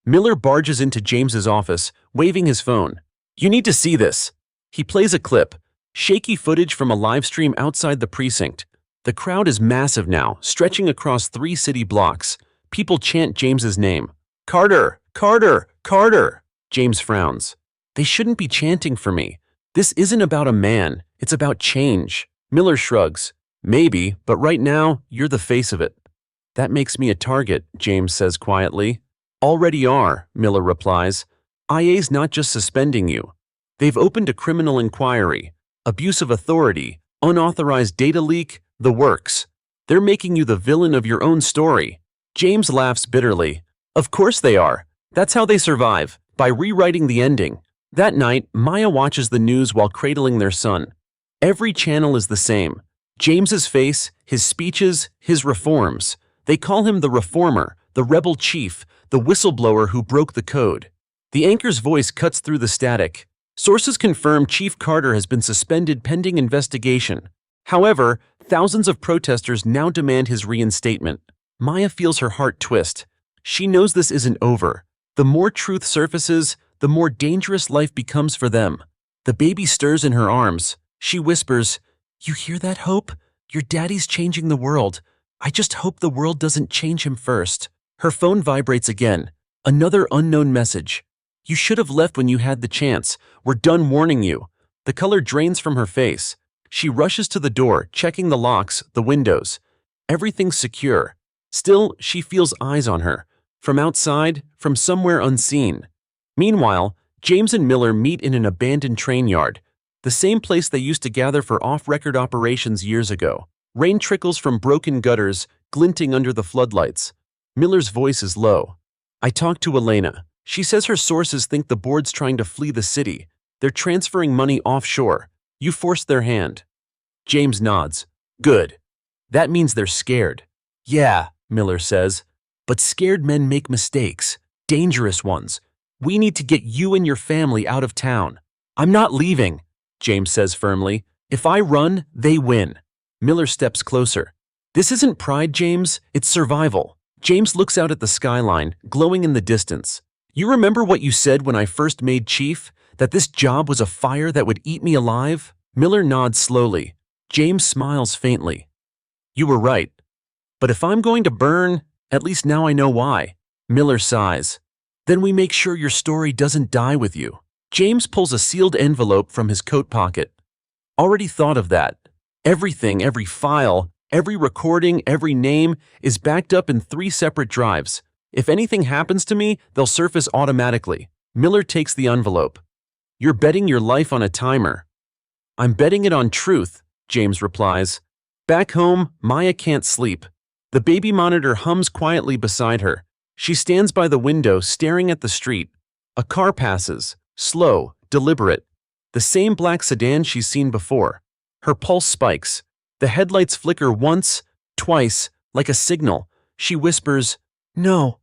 Miller barges into James's office, waving his phone. "You need to see this." He plays a clip, shaky footage from a live stream outside the precinct. The crowd is massive now, stretching across 3 city blocks. People chant James's name. "Carter! Carter! Carter!" James frowns. "They shouldn't be chanting for me. This isn't about a man, it's about change." Miller shrugs. "Maybe, but right now, you're the face of it." "That makes me a target," James says quietly. "Already are," Miller replies. "IA's not just suspending you. They've opened a criminal inquiry. Abuse of authority, unauthorized data leak, the works. They're making you the villain of your own story." James laughs bitterly. "Of course they are. That's how they survive, by rewriting the ending." That night, Maya watches the news while cradling their son. Every channel is the same. James's face, his speeches, his reforms. They call him the reformer, the rebel chief, the whistleblower who broke the code. The anchor's voice cuts through the static. Sources confirm Chief Carter has been suspended pending investigation. However, thousands of protesters now demand his reinstatement. Maya feels her heart twist. She knows this isn't over. The more truth surfaces, the more dangerous life becomes for them. The baby stirs in her arms. She whispers, "You hear that, Hope? Your daddy's changing the world. I just hope the world doesn't change him first." Her phone vibrates again. Another unknown message. "You should have left when you had the chance. We're done warning you." The color drains from her face. She rushes to the door, checking the locks, the windows. Everything's secure. Still, she feels eyes on her. From outside, from somewhere unseen. Meanwhile, James and Miller meet in an abandoned train yard. The same place they used to gather for off-record operations years ago. Rain trickles from broken gutters, glinting under the floodlights. Miller's voice is low. "I talked to Elena. She says her sources think the board's trying to flee the city. They're transferring money offshore. You forced their hand." James nods. "Good. That means they're scared." "Yeah," Miller says. "But scared men make mistakes. Dangerous ones. We need to get you and your family out of town." "I'm not leaving," James says firmly. "If I run, they win." Miller steps closer. "This isn't pride, James. It's survival." James looks out at the skyline, glowing in the distance. "You remember what you said when I first made chief? That this job was a fire that would eat me alive?" Miller nods slowly. James smiles faintly. "You were right. But if I'm going to burn, at least now I know why." Miller sighs. "Then we make sure your story doesn't die with you." James pulls a sealed envelope from his coat pocket. "Already thought of that. Everything, every file, every recording, every name is backed up in 3 separate drives. If anything happens to me, they'll surface automatically." Miller takes the envelope. "You're betting your life on a timer." "I'm betting it on truth," James replies. Back home, Maya can't sleep. The baby monitor hums quietly beside her. She stands by the window, staring at the street. A car passes, slow, deliberate. The same black sedan she's seen before. Her pulse spikes. The headlights flicker once, twice, like a signal. She whispers, "No,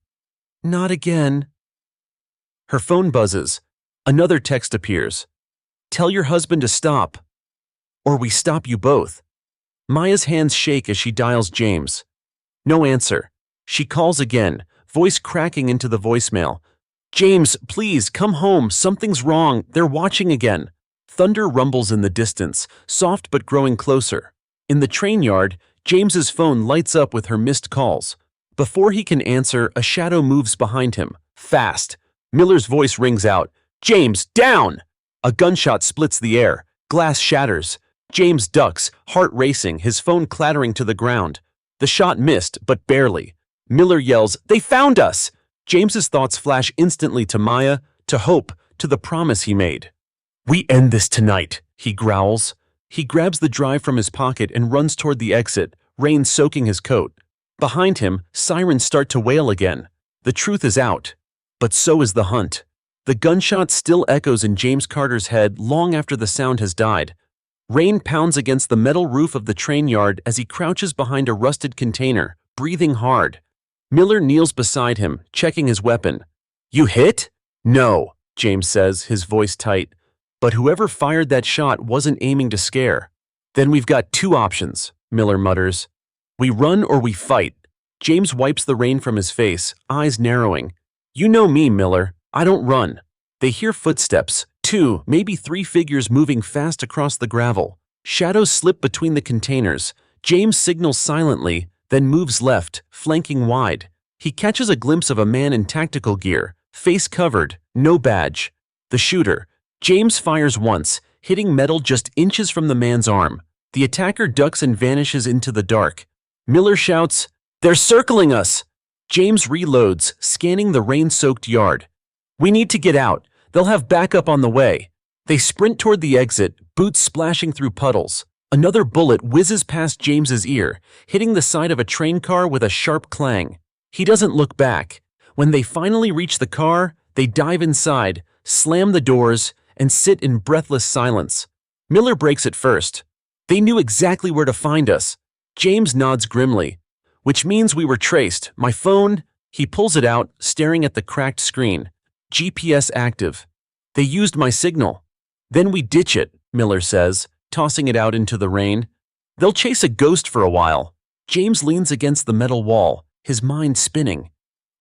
not again." Her phone buzzes. Another text appears. "Tell your husband to stop, or we stop you both." Maya's hands shake as she dials James. No answer. She calls again, voice cracking into the voicemail. "James, please, come home. Something's wrong. They're watching again." Thunder rumbles in the distance, soft but growing closer. In the train yard, James's phone lights up with her missed calls. Before he can answer, a shadow moves behind him, fast. Miller's voice rings out, "James, down!" A gunshot splits the air. Glass shatters. James ducks, heart racing, his phone clattering to the ground. The shot missed, but barely. Miller yells, "They found us!" James's thoughts flash instantly to Maya, to hope, to the promise he made. "We end this tonight," he growls. He grabs the drive from his pocket and runs toward the exit, rain soaking his coat. Behind him, sirens start to wail again. The truth is out. But so is the hunt. The gunshot still echoes in James Carter's head long after the sound has died. Rain pounds against the metal roof of the train yard as he crouches behind a rusted container, breathing hard. Miller kneels beside him, checking his weapon. "You hit?" "No," James says, his voice tight. "But whoever fired that shot wasn't aiming to scare." "Then we've got two options," Miller mutters. "We run or we fight." James wipes the rain from his face, eyes narrowing. "You know me, Miller. I don't run." They hear footsteps, 2, maybe 3 figures moving fast across the gravel. Shadows slip between the containers. James signals silently, then moves left, flanking wide. He catches a glimpse of a man in tactical gear, face covered, no badge. The shooter. James fires once, hitting metal just inches from the man's arm. The attacker ducks and vanishes into the dark. Miller shouts, "They're circling us!" James reloads, scanning the rain-soaked yard. "We need to get out. They'll have backup on the way." They sprint toward the exit, boots splashing through puddles. Another bullet whizzes past James's ear, hitting the side of a train car with a sharp clang. He doesn't look back. When they finally reach the car, they dive inside, slam the doors, and sit in breathless silence. Miller breaks it first. "They knew exactly where to find us." James nods grimly. "Which means we were traced. My phone..." He pulls it out, staring at the cracked screen. "GPS active. They used my signal." "Then we ditch it," Miller says, tossing it out into the rain. "They'll chase a ghost for a while." James leans against the metal wall, his mind spinning.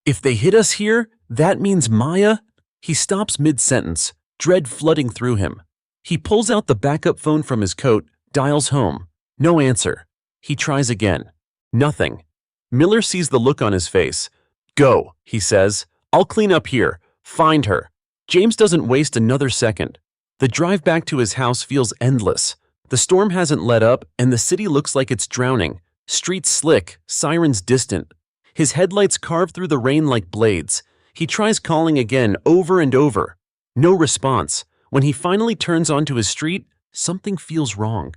"If they hit us here, that means Maya..." He stops mid-sentence, dread flooding through him. He pulls out the backup phone from his coat, dials home. No answer. He tries again. Nothing. Miller sees the look on his face. "Go," he says. "I'll clean up here. Find her." James doesn't waste another second. The drive back to his house feels endless. The storm hasn't let up, and the city looks like it's drowning. Streets slick, sirens distant. His headlights carve through the rain like blades. He tries calling again, over and over. No response. When he finally turns onto his street, something feels wrong.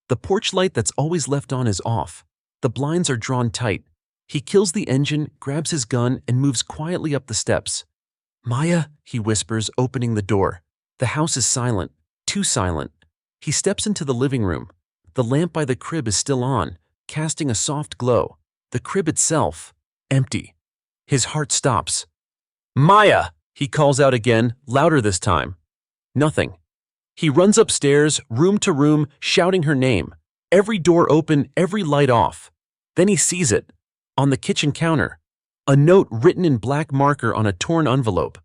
The porch light that's always left on is off. The blinds are drawn tight. He kills the engine, grabs his gun, and moves quietly up the steps. "Maya," he whispers, opening the door. The house is silent, too silent. He steps into the living room. The lamp by the crib is still on, casting a soft glow. The crib itself, empty. His heart stops. "Maya!" he calls out again, louder this time. Nothing. He runs upstairs, room to room, shouting her name. Every door open, every light off. Then he sees it. On the kitchen counter. A note written in black marker on a torn envelope.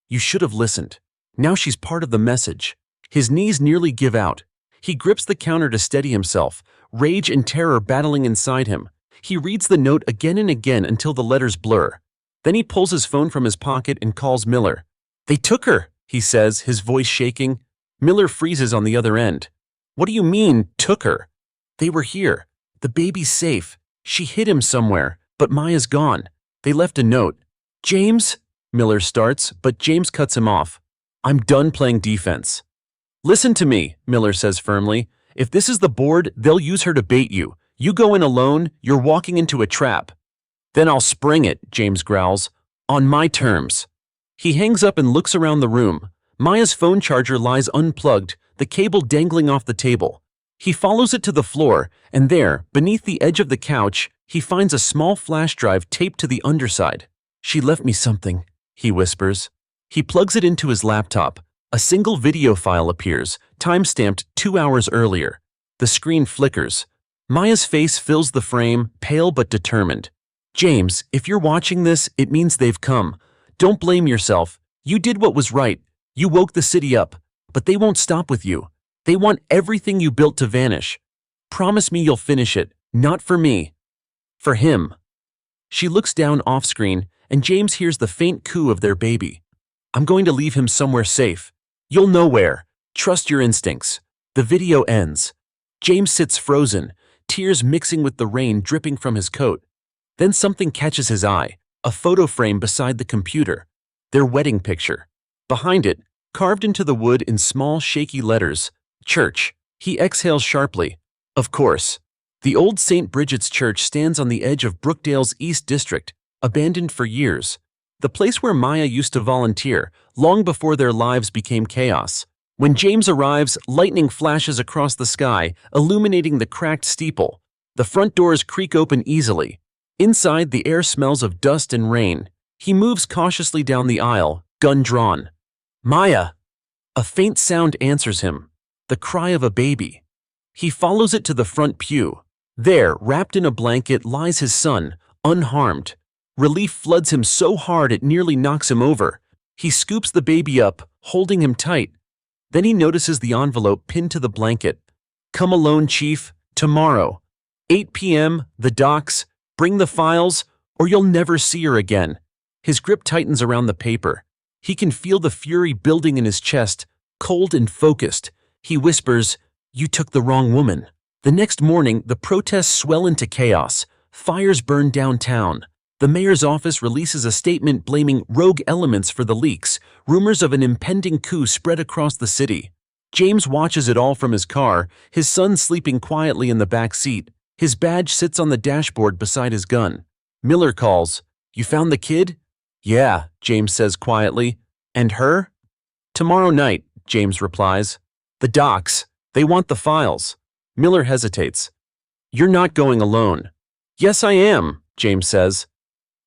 "You should have listened." Now she's part of the message. His knees nearly give out. He grips the counter to steady himself, rage and terror battling inside him. He reads the note again and again until the letters blur. Then he pulls his phone from his pocket and calls Miller. "They took her," he says, his voice shaking. Miller freezes on the other end. "What do you mean, took her?" "They were here. The baby's safe. She hid him somewhere, but Maya's gone. They left a note." "James?" Miller starts, but James cuts him off. "I'm done playing defense." "Listen to me," Miller says firmly. "If this is the board, they'll use her to bait you. You go in alone, you're walking into a trap." "Then I'll spring it," James growls. "On my terms." He hangs up and looks around the room. Maya's phone charger lies unplugged, the cable dangling off the table. He follows it to the floor, and there, beneath the edge of the couch, he finds a small flash drive taped to the underside. "She left me something," he whispers. He plugs it into his laptop. A single video file appears, time-stamped 2 hours earlier. The screen flickers. Maya's face fills the frame, pale but determined. "James, if you're watching this, it means they've come. Don't blame yourself. You did what was right. You woke the city up. But they won't stop with you. They want everything you built to vanish. Promise me you'll finish it. Not for me. For him." She looks down off-screen, and James hears the faint coo of their baby. "I'm going to leave him somewhere safe. You'll know where. Trust your instincts." The video ends. James sits frozen, tears mixing with the rain dripping from his coat. Then something catches his eye, a photo frame beside the computer. Their wedding picture. Behind it, carved into the wood in small, shaky letters, Church. He exhales sharply. Of course. The old St. Bridget's Church stands on the edge of Brookdale's East District, abandoned for years. The place where Maya used to volunteer, long before their lives became chaos. When James arrives, lightning flashes across the sky, illuminating the cracked steeple. The front doors creak open easily. Inside, the air smells of dust and rain. He moves cautiously down the aisle, gun drawn. Maya! A faint sound answers him. The cry of a baby. He follows it to the front pew. There, wrapped in a blanket, lies his son, unharmed. Relief floods him so hard it nearly knocks him over. He scoops the baby up, holding him tight. Then he notices the envelope pinned to the blanket. Come alone, Chief, tomorrow. 8 p.m., the docks, bring the files, or you'll never see her again. His grip tightens around the paper. He can feel the fury building in his chest, cold and focused. He whispers, "You took the wrong woman." The next morning, the protests swell into chaos. Fires burn downtown. The mayor's office releases a statement blaming rogue elements for the leaks. Rumors of an impending coup spread across the city. James watches it all from his car, his son sleeping quietly in the back seat. His badge sits on the dashboard beside his gun. Miller calls. "You found the kid?" "Yeah," James says quietly. "And her?" "Tomorrow night," James replies. "The docs. They want the files." Miller hesitates. "You're not going alone." "Yes, I am," James says.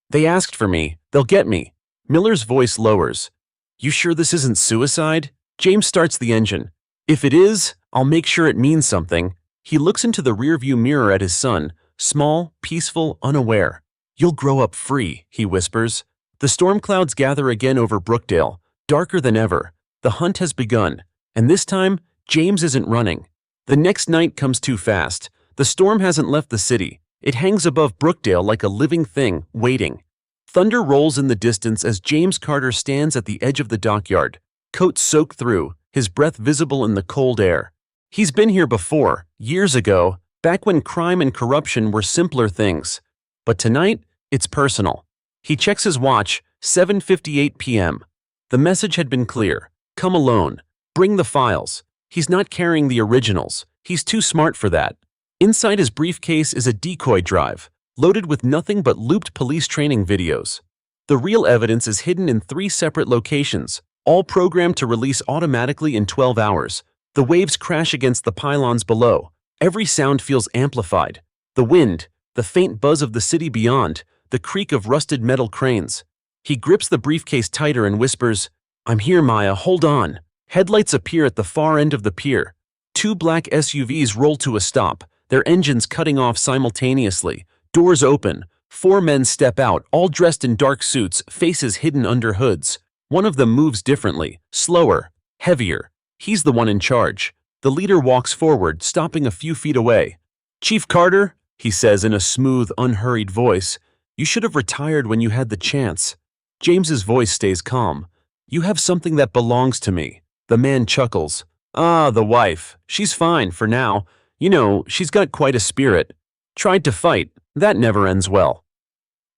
"They asked for me. They'll get me." Miller's voice lowers. "You sure this isn't suicide?" James starts the engine. "If it is, I'll make sure it means something." He looks into the rearview mirror at his son, small, peaceful, unaware. "You'll grow up free," he whispers. The storm clouds gather again over Brookdale, darker than ever. The hunt has begun, and this time, James isn't running. The next night comes too fast. The storm hasn't left the city. It hangs above Brookdale like a living thing, waiting. Thunder rolls in the distance as James Carter stands at the edge of the dockyard, coat soaked through, his breath visible in the cold air. He's been here before, years ago, back when crime and corruption were simpler things. But tonight, it's personal. He checks his watch, 7:58 p.m. The message had been clear. Come alone. Bring the files. He's not carrying the originals. He's too smart for that. Inside his briefcase is a decoy drive, loaded with nothing but looped police training videos. The real evidence is hidden in 3 separate locations, all programmed to release automatically in 12 hours. The waves crash against the pylons below. Every sound feels amplified. The wind, the faint buzz of the city beyond, the creak of rusted metal cranes. He grips the briefcase tighter and whispers, "I'm here, Maya, hold on." Headlights appear at the far end of the pier. 2 black SUVs roll to a stop, their engines cutting off simultaneously. Doors open. 4 men step out, all dressed in dark suits, faces hidden under hoods. One of them moves differently, slower, heavier. He's the one in charge. The leader walks forward, stopping a few feet away. "Chief Carter," he says in a smooth, unhurried voice, "you should have retired when you had the chance." James's voice stays calm. "You have something that belongs to me." The man chuckles. "Ah, the wife. She's fine for now. You know, she's got quite a spirit. Tried to fight. That never ends well."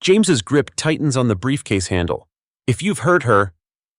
James's grip tightens on the briefcase handle. "If you've hurt her—"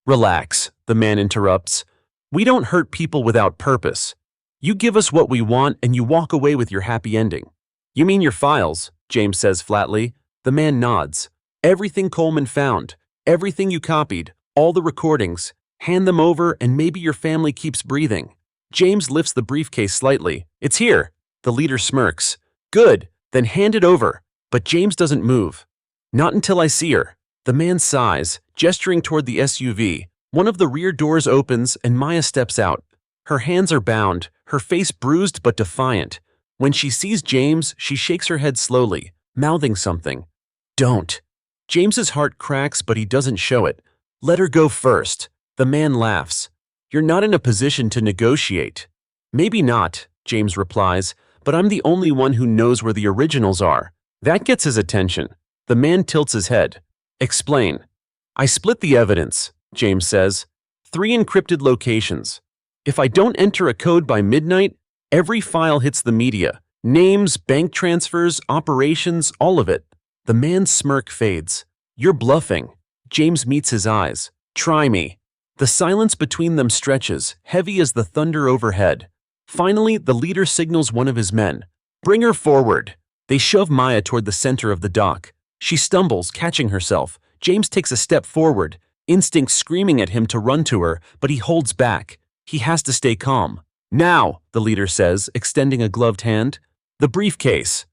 "Relax," the man interrupts. "We don't hurt people without purpose. You give us what we want and you walk away with your happy ending." "You mean your files?" James says flatly. The man nods. "Everything Coleman found, everything you copied, all the recordings. Hand them over and maybe your family keeps breathing." James lifts the briefcase slightly. "It's here." The leader smirks. "Good, then hand it over." But James doesn't move. "Not until I see her." The man sighs, gesturing toward the SUV. One of the rear doors opens and Maya steps out. Her hands are bound, her face bruised but defiant. When she sees James, she shakes her head slowly, mouthing something. "Don't." James's heart cracks, but he doesn't show it. "Let her go first." The man laughs. "You're not in a position to negotiate." "Maybe not," James replies, "but I'm the only one who knows where the originals are." That gets his attention. The man tilts his head. "Explain." "I split the evidence," James says. 3 encrypted locations. If I don't enter a code by midnight, every file hits the media. Names, bank transfers, operations, all of it. The man's smirk fades. "You're bluffing." James meets his eyes. "Try me." The silence between them stretches, heavy as the thunder overhead. Finally, the leader signals one of his men. "Bring her forward." They shove Maya toward the center of the dock. She stumbles, catching herself. James takes a step forward, instinct screaming at him to run to her, but he holds back. He has to stay calm. "Now," the leader says, extending a gloved hand. "The briefcase."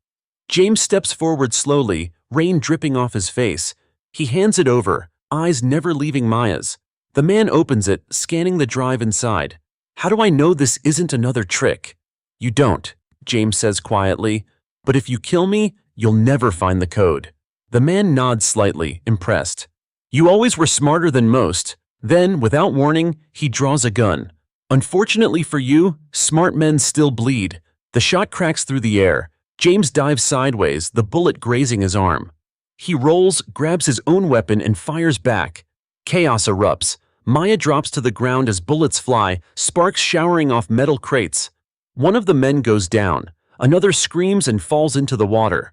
James steps forward slowly, rain dripping off his face. He hands it over, eyes never leaving Maya's. The man opens it, scanning the drive inside. "How do I know this isn't another trick?" "You don't," James says quietly. "But if you kill me, you'll never find the code." The man nods slightly, impressed. "You always were smarter than most." Then, without warning, he draws a gun. Unfortunately for you, smart men still bleed. The shot cracks through the air. James dives sideways, the bullet grazing his arm. He rolls, grabs his own weapon, and fires back. Chaos erupts. Maya drops to the ground as bullets fly, sparks showering off metal crates. One of the men goes down. Another screams and falls into the water.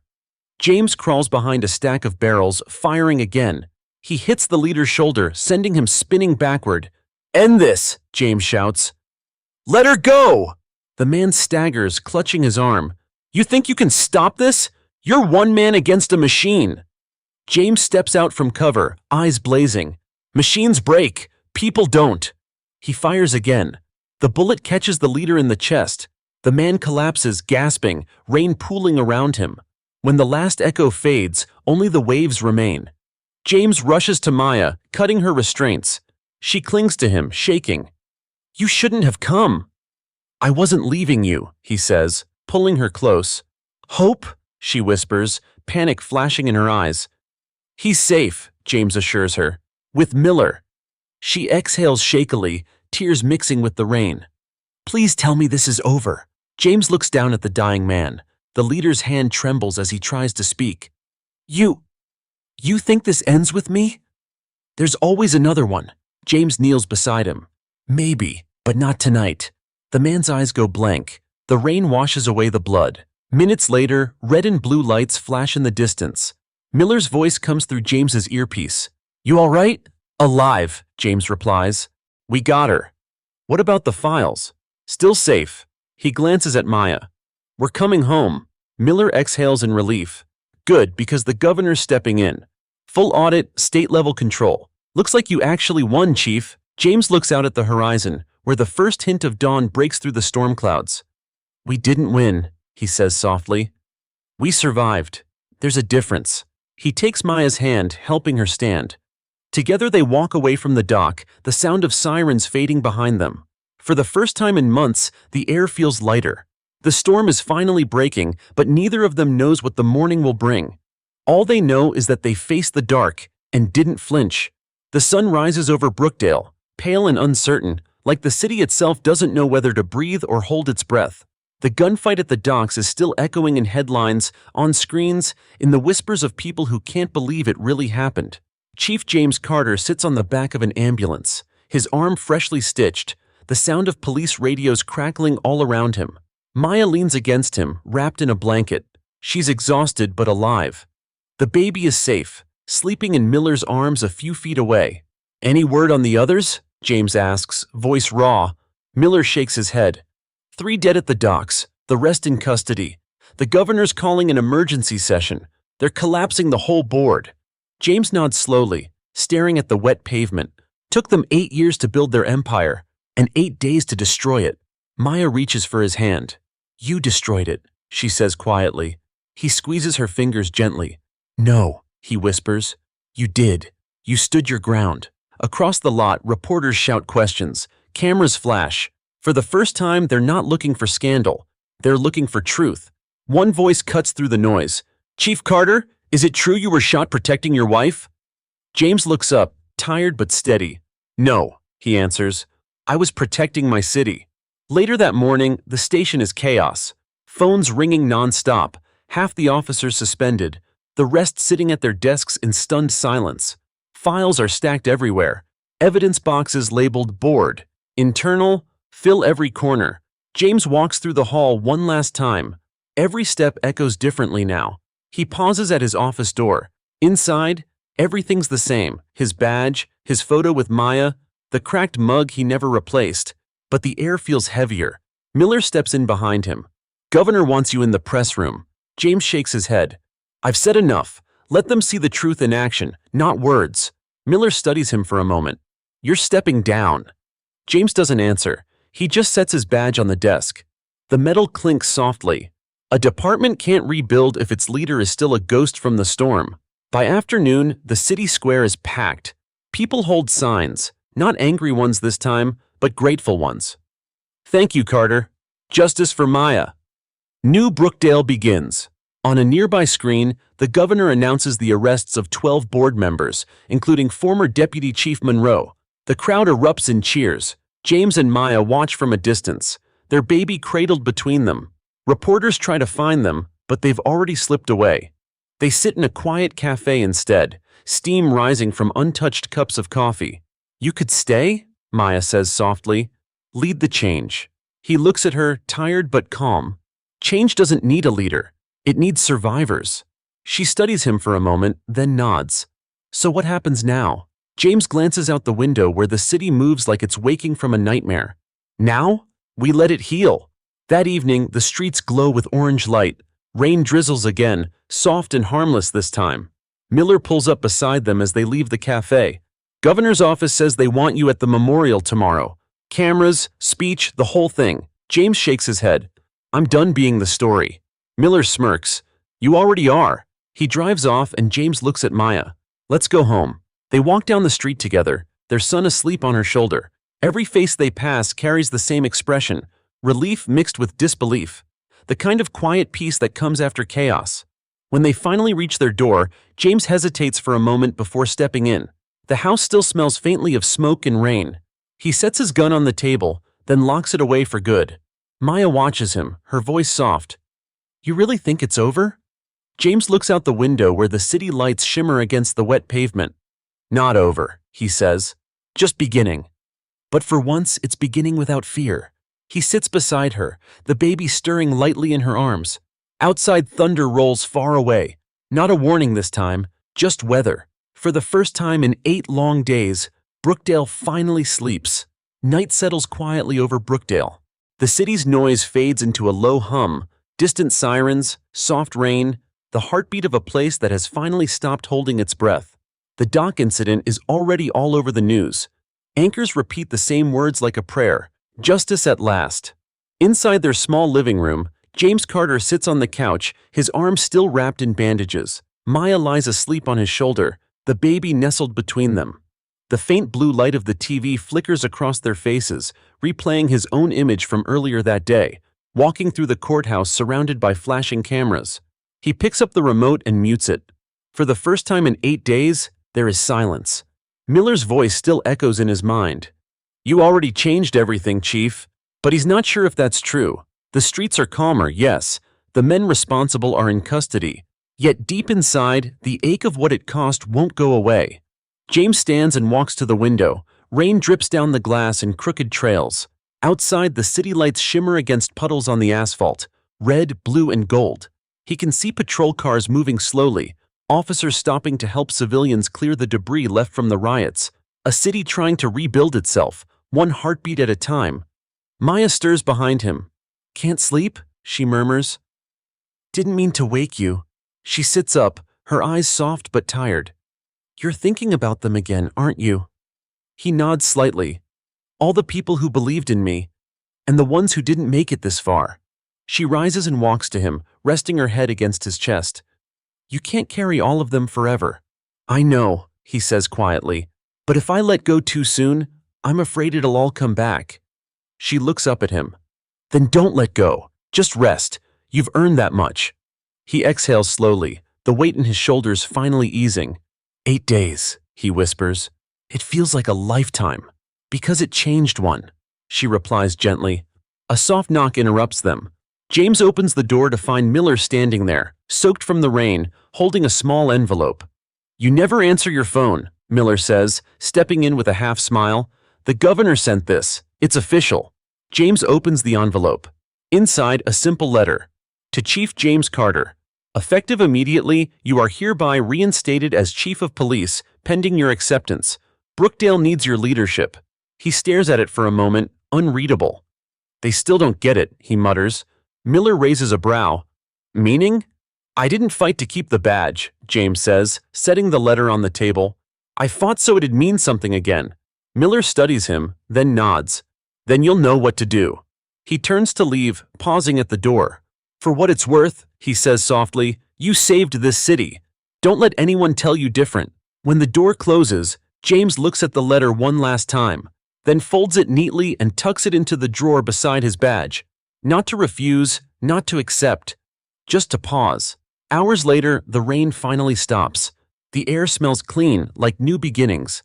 James crawls behind a stack of barrels, firing again. He hits the leader's shoulder, sending him spinning backward. "End this!" James shouts. "Let her go!" The man staggers, clutching his arm. "You think you can stop this? You're one man against a machine." James steps out from cover, eyes blazing. "Machines break. People don't." He fires again. The bullet catches the leader in the chest. The man collapses, gasping, rain pooling around him. When the last echo fades, only the waves remain. James rushes to Maya, cutting her restraints. She clings to him, shaking. "You shouldn't have come." "I wasn't leaving you," he says, pulling her close. "Hope?" she whispers, panic flashing in her eyes. "He's safe," James assures her. "With Miller." She exhales shakily, tears mixing with the rain. "Please tell me this is over." James looks down at the dying man. The leader's hand trembles as he tries to speak. You think this ends with me?" "There's always another one." James kneels beside him. "Maybe, but not tonight." The man's eyes go blank. The rain washes away the blood. Minutes later, red and blue lights flash in the distance. Miller's voice comes through James's earpiece. "You all right?" "Alive," James replies. "We got her." "What about the files?" "Still safe." He glances at Maya. "We're coming home." Miller exhales in relief. "Good, because the governor's stepping in. Full audit, state-level control. Looks like you actually won, Chief." James looks out at the horizon, where the first hint of dawn breaks through the storm clouds. "We didn't win," he says softly. "We survived. There's a difference." He takes Maya's hand, helping her stand. Together they walk away from the dock, the sound of sirens fading behind them. For the first time in months, the air feels lighter. The storm is finally breaking, but neither of them knows what the morning will bring. All they know is that they faced the dark and didn't flinch. The sun rises over Brookdale, pale and uncertain, like the city itself doesn't know whether to breathe or hold its breath. The gunfight at the docks is still echoing in headlines, on screens, in the whispers of people who can't believe it really happened. Chief James Carter sits on the back of an ambulance, his arm freshly stitched, the sound of police radios crackling all around him. Maya leans against him, wrapped in a blanket. She's exhausted but alive. The baby is safe, sleeping in Miller's arms a few feet away. "Any word on the others?" James asks, voice raw. Miller shakes his head. 3 dead at the docks, the rest in custody. The governor's calling an emergency session. They're collapsing the whole board. James nods slowly, staring at the wet pavement. Took them 8 years to build their empire, and 8 days to destroy it. Maya reaches for his hand. "You destroyed it," she says quietly. He squeezes her fingers gently. "No," he whispers. "You did. You stood your ground." Across the lot, reporters shout questions. Cameras flash. For the first time, they're not looking for scandal. They're looking for truth. One voice cuts through the noise. "Chief Carter, is it true you were shot protecting your wife?" James looks up, tired but steady. "No," he answers. "I was protecting my city." Later that morning, the station is chaos. Phones ringing non-stop, half the officers suspended, the rest sitting at their desks in stunned silence. Files are stacked everywhere. Evidence boxes labeled board, internal, fill every corner. James walks through the hall one last time. Every step echoes differently now. He pauses at his office door. Inside, everything's the same. His badge, his photo with Maya, the cracked mug he never replaced. But the air feels heavier. Miller steps in behind him. "Governor wants you in the press room." James shakes his head. "I've said enough. Let them see the truth in action, not words." Miller studies him for a moment. "You're stepping down." James doesn't answer. He just sets his badge on the desk. The metal clinks softly. A department can't rebuild if its leader is still a ghost from the storm. By afternoon, the city square is packed. People hold signs, not angry ones this time, but grateful ones. "Thank you, Carter. Justice for Maya." New Brookdale begins. On a nearby screen, the governor announces the arrests of 12 board members, including former Deputy Chief Monroe. The crowd erupts in cheers. James and Maya watch from a distance, their baby cradled between them. Reporters try to find them, but they've already slipped away. They sit in a quiet cafe instead, steam rising from untouched cups of coffee. "You could stay?" Maya says softly. "Lead the change." He looks at her, tired but calm. Change doesn't need a leader. It needs survivors. She studies him for a moment, then nods. "So what happens now?" James glances out the window where the city moves like it's waking from a nightmare. "Now? We let it heal." That evening, the streets glow with orange light. Rain drizzles again, soft and harmless this time. Miller pulls up beside them as they leave the cafe. "Governor's office says they want you at the memorial tomorrow. Cameras, speech, the whole thing." James shakes his head. "I'm done being the story." Miller smirks. "You already are." He drives off and James looks at Maya. "Let's go home." They walk down the street together, their son asleep on her shoulder. Every face they pass carries the same expression, relief mixed with disbelief, the kind of quiet peace that comes after chaos. When they finally reach their door, James hesitates for a moment before stepping in. The house still smells faintly of smoke and rain. He sets his gun on the table, then locks it away for good. Maya watches him, her voice soft. "You really think it's over?" James looks out the window where the city lights shimmer against the wet pavement. "Not over," he says. "Just beginning." But for once, it's beginning without fear. He sits beside her, the baby stirring lightly in her arms. Outside, thunder rolls far away. Not a warning this time, just weather. For the first time in 8 long days, Brookdale finally sleeps. Night settles quietly over Brookdale. The city's noise fades into a low hum, distant sirens, soft rain, the heartbeat of a place that has finally stopped holding its breath. The dock incident is already all over the news. Anchors repeat the same words like a prayer, "Justice at last." Inside their small living room, James Carter sits on the couch, his arm still wrapped in bandages. Maya lies asleep on his shoulder, the baby nestled between them. The faint blue light of the TV flickers across their faces, replaying his own image from earlier that day, walking through the courthouse surrounded by flashing cameras. He picks up the remote and mutes it. For the first time in 8 days, there is silence. Miller's voice still echoes in his mind. "You already changed everything, Chief." But he's not sure if that's true. The streets are calmer, yes. The men responsible are in custody. Yet deep inside, the ache of what it cost won't go away. James stands and walks to the window. Rain drips down the glass in crooked trails. Outside, the city lights shimmer against puddles on the asphalt, red, blue, and gold. He can see patrol cars moving slowly, officers stopping to help civilians clear the debris left from the riots. A city trying to rebuild itself, one heartbeat at a time. Maya stirs behind him. "Can't sleep?" she murmurs. "Didn't mean to wake you." She sits up, her eyes soft but tired. "You're thinking about them again, aren't you?" He nods slightly. "All the people who believed in me, and the ones who didn't make it this far." She rises and walks to him, resting her head against his chest. "You can't carry all of them forever." "I know," he says quietly, "but if I let go too soon, I'm afraid it'll all come back." She looks up at him. "Then don't let go. Just rest. You've earned that much." He exhales slowly, the weight in his shoulders finally easing. 8 days, he whispers. "It feels like a lifetime." "Because it changed one," she replies gently. A soft knock interrupts them. James opens the door to find Miller standing there, soaked from the rain, holding a small envelope. "You never answer your phone," Miller says, stepping in with a half smile. "The governor sent this. It's official." James opens the envelope. Inside, a simple letter. "To Chief James Carter. Effective immediately, you are hereby reinstated as Chief of Police, pending your acceptance. Brookdale needs your leadership. He stares at it for a moment, unreadable. They still don't get it, he mutters. Miller raises a brow. Meaning? I didn't fight to keep the badge, James says, setting the letter on the table. I fought so it'd mean something again. Miller studies him, then nods. Then you'll know what to do. He turns to leave, pausing at the door. For what it's worth, he says softly, you saved this city. Don't let anyone tell you different. When the door closes, James looks at the letter one last time, then folds it neatly and tucks it into the drawer beside his badge. Not to refuse, not to accept, just to pause. Hours later, the rain finally stops. The air smells clean, like new beginnings.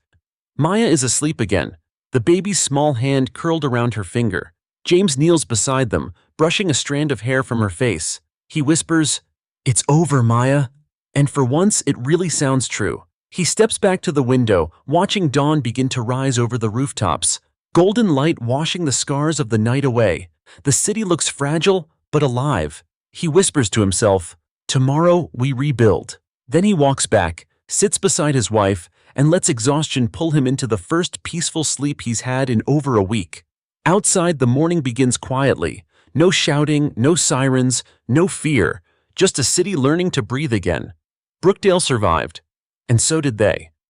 Maya is asleep again, the baby's small hand curled around her finger. James kneels beside them, brushing a strand of hair from her face. He whispers, "It's over, Maya." And for once, it really sounds true. He steps back to the window, watching dawn begin to rise over the rooftops. Golden light washing the scars of the night away. The city looks fragile, but alive. He whispers to himself, "Tomorrow we rebuild." Then he walks back, sits beside his wife, and lets exhaustion pull him into the first peaceful sleep he's had in over a week. Outside, the morning begins quietly. No shouting, no sirens, no fear, just a city learning to breathe again. Brookdale survived, and so did they.